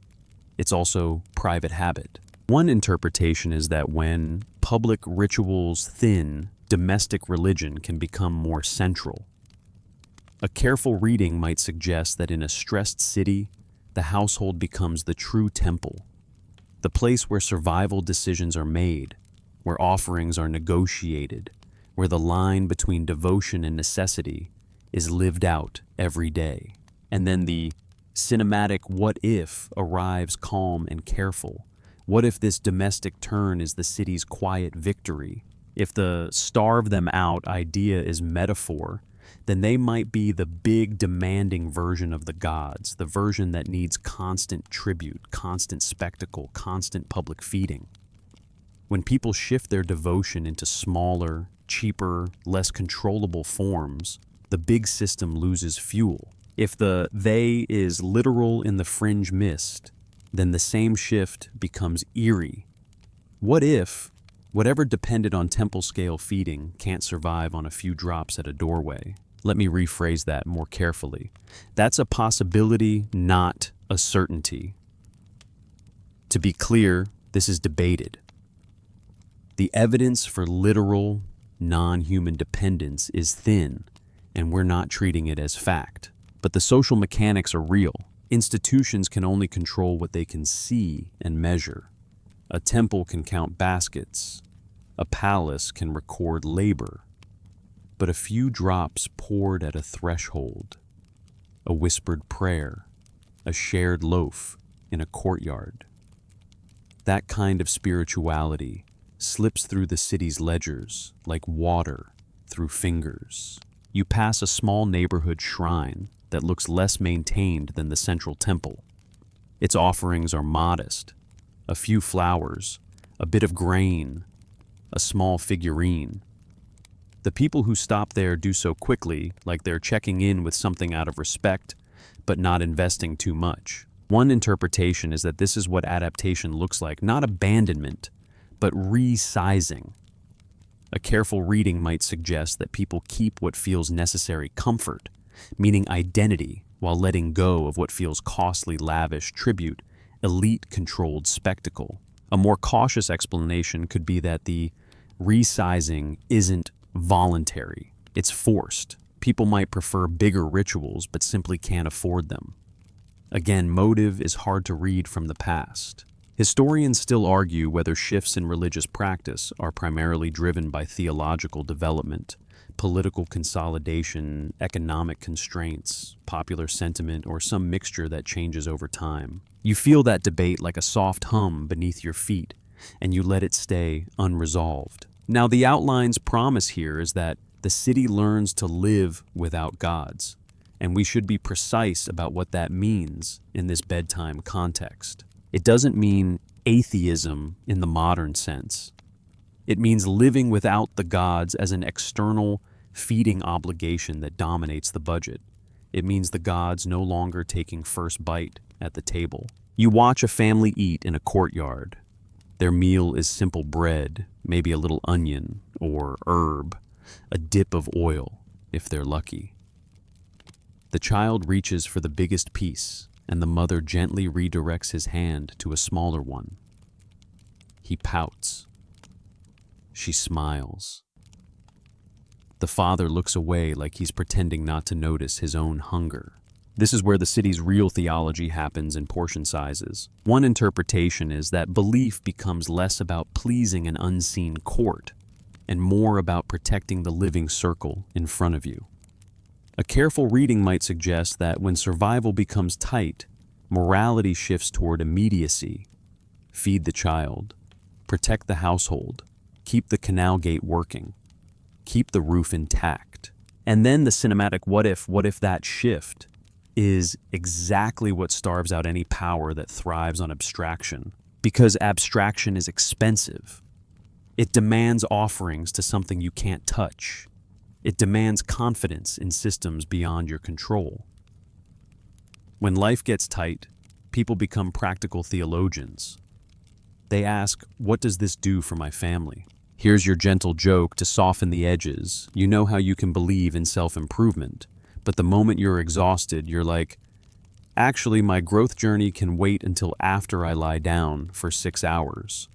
it's also private habit. One interpretation is that when public rituals thin, domestic religion can become more central. A careful reading might suggest that in a stressed city, the household becomes the true temple, the place where survival decisions are made, where offerings are negotiated, where the line between devotion and necessity is lived out every day. And then the cinematic what if arrives calm and careful. What if this domestic turn is the city's quiet victory? If the starve them out idea is metaphor, then they might be the big demanding version of the gods, the version that needs constant tribute, constant spectacle, constant public feeding. When people shift their devotion into smaller, cheaper, less controllable forms, the big system loses fuel. If the they is literal in the fringe mist, then the same shift becomes eerie. What if whatever depended on temple-scale feeding can't survive on a few drops at a doorway? Let me rephrase that more carefully. That's a possibility, not a certainty. To be clear, this is debated. The evidence for literal, non-human dependence is thin, and we're not treating it as fact. But the social mechanics are real. Institutions can only control what they can see and measure. A temple can count baskets. A palace can record labor. But a few drops poured at a threshold, a whispered prayer, a shared loaf in a courtyard. That kind of spirituality slips through the city's ledgers like water through fingers. You pass a small neighborhood shrine that looks less maintained than the central temple. Its offerings are modest, a few flowers, a bit of grain, a small figurine. The people who stop there do so quickly, like they're checking in with something out of respect, but not investing too much. One interpretation is that this is what adaptation looks like, not abandonment, but resizing. A careful reading might suggest that people keep what feels necessary comfort, meaning identity, while letting go of what feels costly, lavish tribute, elite-controlled spectacle. A more cautious explanation could be that the resizing isn't voluntary. It's forced. People might prefer bigger rituals, but simply can't afford them. Again, motive is hard to read from the past. Historians still argue whether shifts in religious practice are primarily driven by theological development, political consolidation, economic constraints, popular sentiment, or some mixture that changes over time. You feel that debate like a soft hum beneath your feet, and you let it stay unresolved. Now, the outline's promise here is that the city learns to live without gods, and we should be precise about what that means in this bedtime context. It doesn't mean atheism in the modern sense. It means living without the gods as an external feeding obligation that dominates the budget. It means the gods no longer taking first bite at the table. You watch a family eat in a courtyard. Their meal is simple bread, maybe a little onion or herb, a dip of oil, if they're lucky. The child reaches for the biggest piece, and the mother gently redirects his hand to a smaller one. He pouts. She smiles. The father looks away like he's pretending not to notice his own hunger. This is where the city's real theology happens in portion sizes. One interpretation is that belief becomes less about pleasing an unseen court and more about protecting the living circle in front of you. A careful reading might suggest that when survival becomes tight, morality shifts toward immediacy. Feed the child, protect the household, keep the canal gate working, keep the roof intact. And then the cinematic what if that shift is exactly what starves out any power that thrives on abstraction. Because abstraction is expensive. It demands offerings to something you can't touch. It demands confidence in systems beyond your control. When life gets tight, people become practical theologians. They ask, what does this do for my family? Here's your gentle joke to soften the edges. You know how you can believe in self-improvement, but the moment you're exhausted, you're like, actually, my growth journey can wait until after I lie down for 6 hours.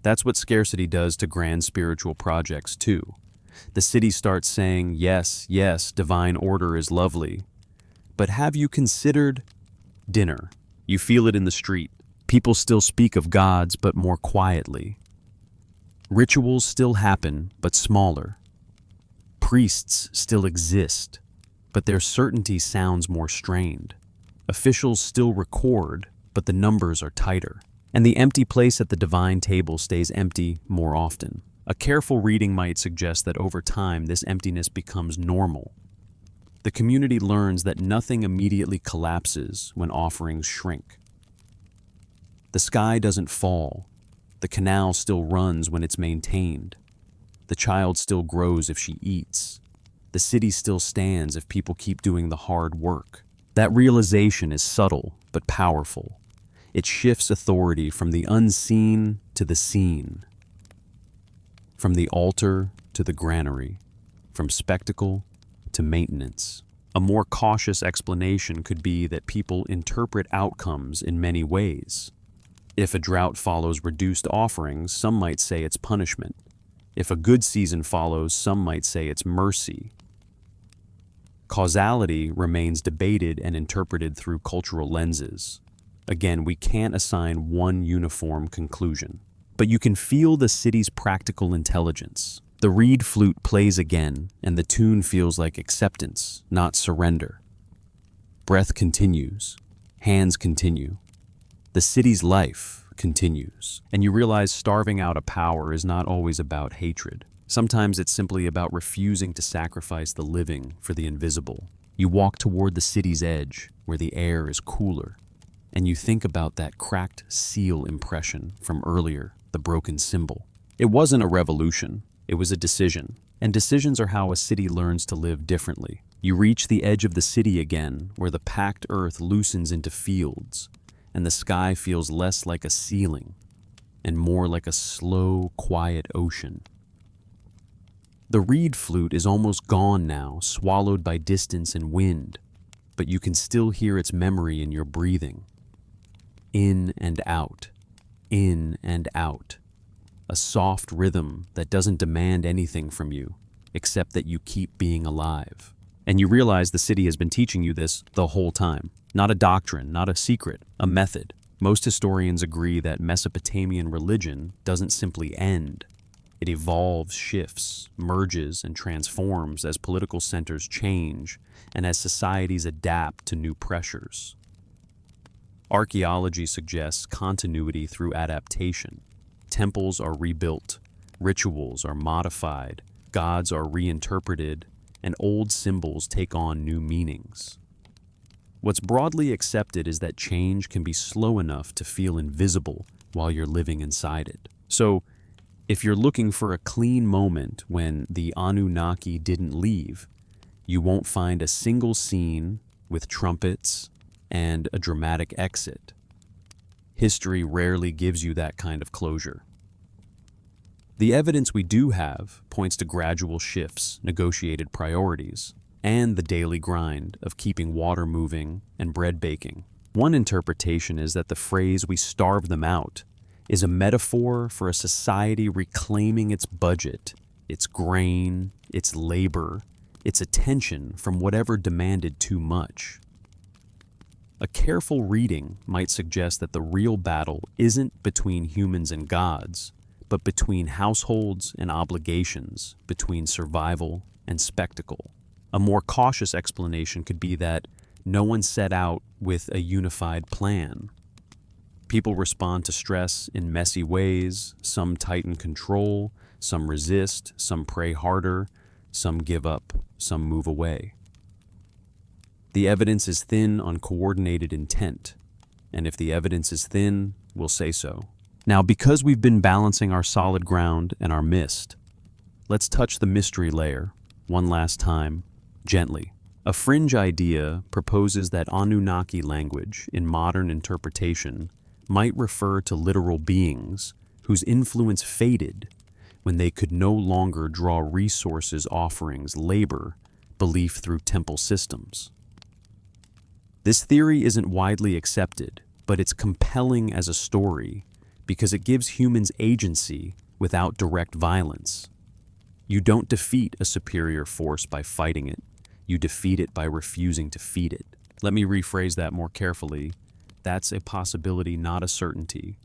That's what scarcity does to grand spiritual projects, too. The city starts saying, yes, yes, divine order is lovely. But have you considered dinner? You feel it in the street. People still speak of gods, but more quietly. Rituals still happen, but smaller. Priests still exist, but their certainty sounds more strained. Officials still record, but the numbers are tighter. And the empty place at the divine table stays empty more often. A careful reading might suggest that over time, this emptiness becomes normal. The community learns that nothing immediately collapses when offerings shrink. The sky doesn't fall. The canal still runs when it's maintained. The child still grows if she eats. The city still stands if people keep doing the hard work. That realization is subtle but powerful. It shifts authority from the unseen to the seen, from the altar to the granary, from spectacle to maintenance. A more cautious explanation could be that people interpret outcomes in many ways. If a drought follows reduced offerings, some might say it's punishment. If a good season follows, some might say it's mercy. Causality remains debated and interpreted through cultural lenses. Again, we can't assign one uniform conclusion. But you can feel the city's practical intelligence. The reed flute plays again, and the tune feels like acceptance, not surrender. Breath continues. Hands continue. The city's life continues. And you realize starving out a power is not always about hatred. Sometimes it's simply about refusing to sacrifice the living for the invisible. You walk toward the city's edge, where the air is cooler, and you think about that cracked seal impression from earlier, the broken symbol. It wasn't a revolution, it was a decision. And decisions are how a city learns to live differently. You reach the edge of the city again, where the packed earth loosens into fields, and the sky feels less like a ceiling and more like a slow, quiet ocean. The reed flute is almost gone now, swallowed by distance and wind, but you can still hear its memory in your breathing. In and out, in and out. A soft rhythm that doesn't demand anything from you, except that you keep being alive. And you realize the city has been teaching you this the whole time. Not a doctrine, not a secret, a method. Most historians agree that Mesopotamian religion doesn't simply end. It evolves, shifts, merges, and transforms as political centers change and as societies adapt to new pressures. Archaeology suggests continuity through adaptation. Temples are rebuilt, rituals are modified, gods are reinterpreted, and old symbols take on new meanings. What's broadly accepted is that change can be slow enough to feel invisible while you're living inside it. So, if you're looking for a clean moment when the Anunnaki didn't leave, you won't find a single scene with trumpets and a dramatic exit. History rarely gives you that kind of closure. The evidence we do have points to gradual shifts, negotiated priorities, and the daily grind of keeping water moving and bread baking. One interpretation is that the phrase "we starve them out" is a metaphor for a society reclaiming its budget, its grain, its labor, its attention from whatever demanded too much. A careful reading might suggest that the real battle isn't between humans and gods, but between households and obligations, between survival and spectacle. A more cautious explanation could be that no one set out with a unified plan. People respond to stress in messy ways. Some tighten control, some resist, some pray harder, some give up, some move away. The evidence is thin on coordinated intent, and if the evidence is thin, we'll say so. Now, because we've been balancing our solid ground and our mist, let's touch the mystery layer one last time, gently. A fringe idea proposes that Anunnaki language, in modern interpretation, might refer to literal beings whose influence faded when they could no longer draw resources, offerings, labor, belief through temple systems. This theory isn't widely accepted, but it's compelling as a story because it gives humans agency without direct violence. You don't defeat a superior force by fighting it. You defeat it by refusing to feed it. Let me rephrase that more carefully. That's a possibility, not a certainty.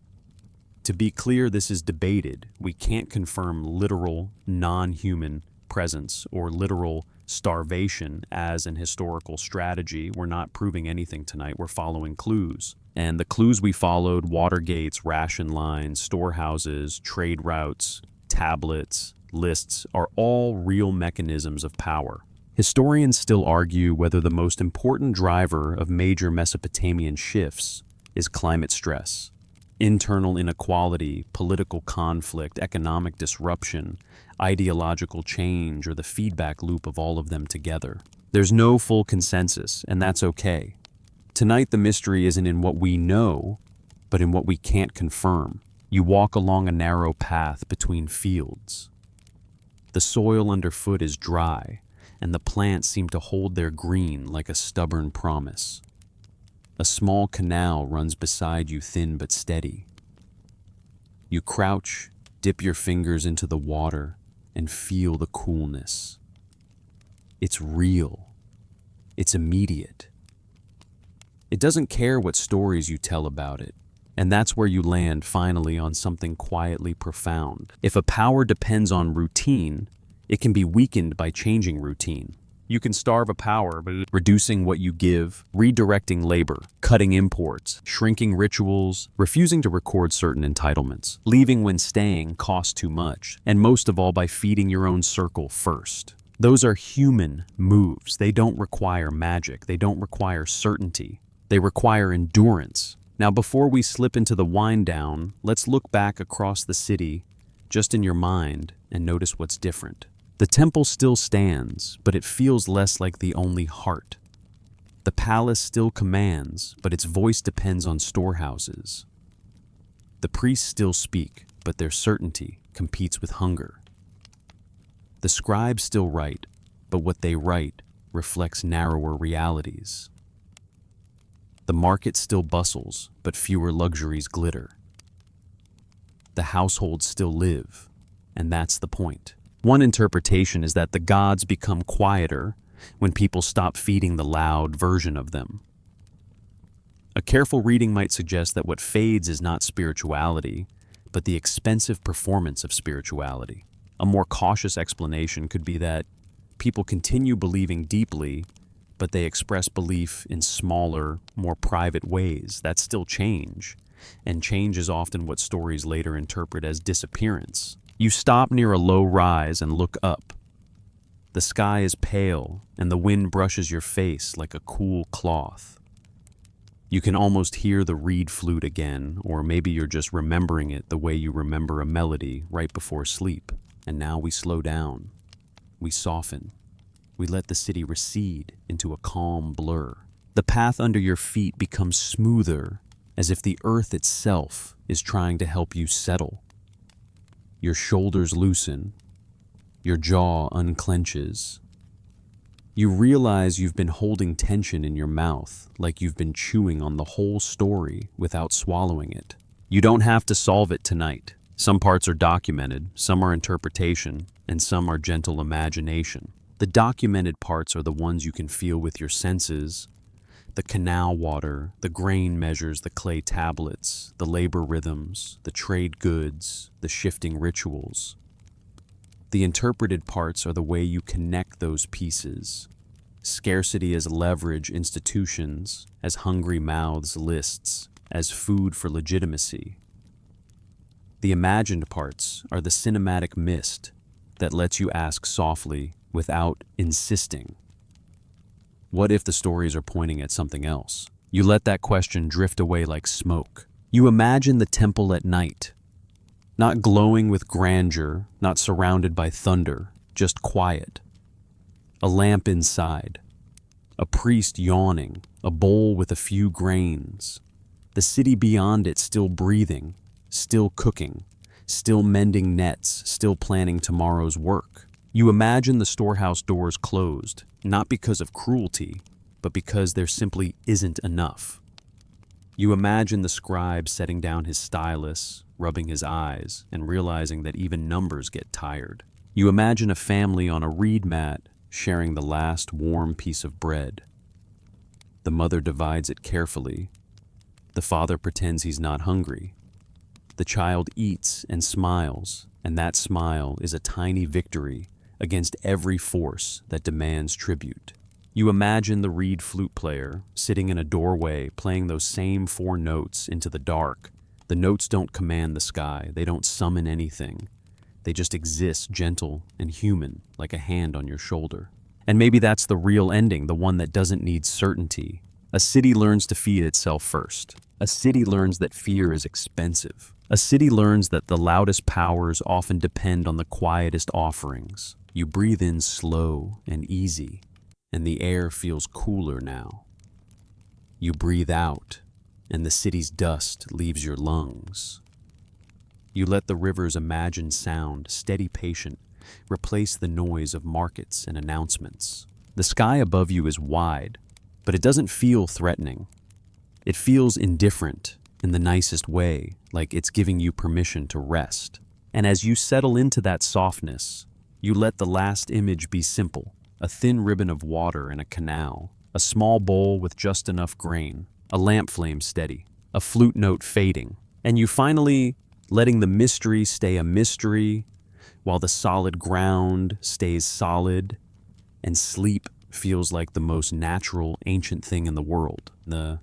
To be clear, this is debated. We can't confirm literal, non-human presence or literal starvation as an historical strategy. We're not proving anything tonight. We're following clues. And the clues we followed, water gates, ration lines, storehouses, trade routes, tablets, lists, are all real mechanisms of power. Historians still argue whether the most important driver of major Mesopotamian shifts is climate stress, internal inequality, political conflict, economic disruption, ideological change, or the feedback loop of all of them together. There's no full consensus, and that's okay. Tonight, the mystery isn't in what we know, but in what we can't confirm. You walk along a narrow path between fields. The soil underfoot is dry, and the plants seem to hold their green like a stubborn promise. A small canal runs beside you, thin but steady. You crouch, dip your fingers into the water, and feel the coolness. It's real. It's immediate. It doesn't care what stories you tell about it. And that's where you land finally on something quietly profound. If a power depends on routine, it can be weakened by changing routine. You can starve a power by reducing what you give, redirecting labor, cutting imports, shrinking rituals, refusing to record certain entitlements, leaving when staying costs too much, and most of all by feeding your own circle first. Those are human moves. They don't require magic. They don't require certainty. They require endurance. Now, before we slip into the wind down, let's look back across the city, just in your mind, and notice what's different. The temple still stands, but it feels less like the only heart. The palace still commands, but its voice depends on storehouses. The priests still speak, but their certainty competes with hunger. The scribes still write, but what they write reflects narrower realities. The market still bustles, but fewer luxuries glitter. The households still live, and that's the point. One interpretation is that the gods become quieter when people stop feeding the loud version of them. A careful reading might suggest that what fades is not spirituality, but the expensive performance of spirituality. A more cautious explanation could be that people continue believing deeply, but they express belief in smaller, more private ways. That's still change, and change is often what stories later interpret as disappearance. You stop near a low rise and look up. The sky is pale, and the wind brushes your face like a cool cloth. You can almost hear the reed flute again, or maybe you're just remembering it the way you remember a melody right before sleep. And now we slow down. We soften. We let the city recede into a calm blur. The path under your feet becomes smoother, as if the earth itself is trying to help you settle. Your shoulders loosen. Your jaw unclenches. You realize you've been holding tension in your mouth, like you've been chewing on the whole story without swallowing it. You don't have to solve it tonight. Some parts are documented, some are interpretation, and some are gentle imagination. The documented parts are the ones you can feel with your senses: the canal water, the grain measures, the clay tablets, the labor rhythms, the trade goods, the shifting rituals. The interpreted parts are the way you connect those pieces. Scarcity as leverage institutions, as hungry mouths lists, as food for legitimacy. The imagined parts are the cinematic mist that lets you ask softly without insisting. What if the stories are pointing at something else? You let that question drift away like smoke. You imagine the temple at night, not glowing with grandeur, not surrounded by thunder, just quiet. A lamp inside, a priest yawning, a bowl with a few grains. The city beyond it still breathing, still cooking, still mending nets, still planning tomorrow's work. You imagine the storehouse doors closed, not because of cruelty, but because there simply isn't enough. You imagine the scribe setting down his stylus, rubbing his eyes, and realizing that even numbers get tired. You imagine a family on a reed mat sharing the last warm piece of bread. The mother divides it carefully. The father pretends he's not hungry. The child eats and smiles, and that smile is a tiny victory against every force that demands tribute. You imagine the reed flute player sitting in a doorway playing those same 4 notes into the dark. The notes don't command the sky, they don't summon anything. They just exist, gentle and human, like a hand on your shoulder. And maybe that's the real ending, the one that doesn't need certainty. A city learns to feed itself first. A city learns that fear is expensive. A city learns that the loudest powers often depend on the quietest offerings. You breathe in slow and easy, and the air feels cooler now. You breathe out, and the city's dust leaves your lungs. You let the river's imagined sound, steady, patient, replace the noise of markets and announcements. The sky above you is wide, but it doesn't feel threatening. It feels indifferent in the nicest way, like it's giving you permission to rest. And as you settle into that softness, you let the last image be simple: a thin ribbon of water in a canal, a small bowl with just enough grain, a lamp flame steady, a flute note fading, and you finally letting the mystery stay a mystery while the solid ground stays solid, and sleep feels like the most natural, ancient thing in the world. The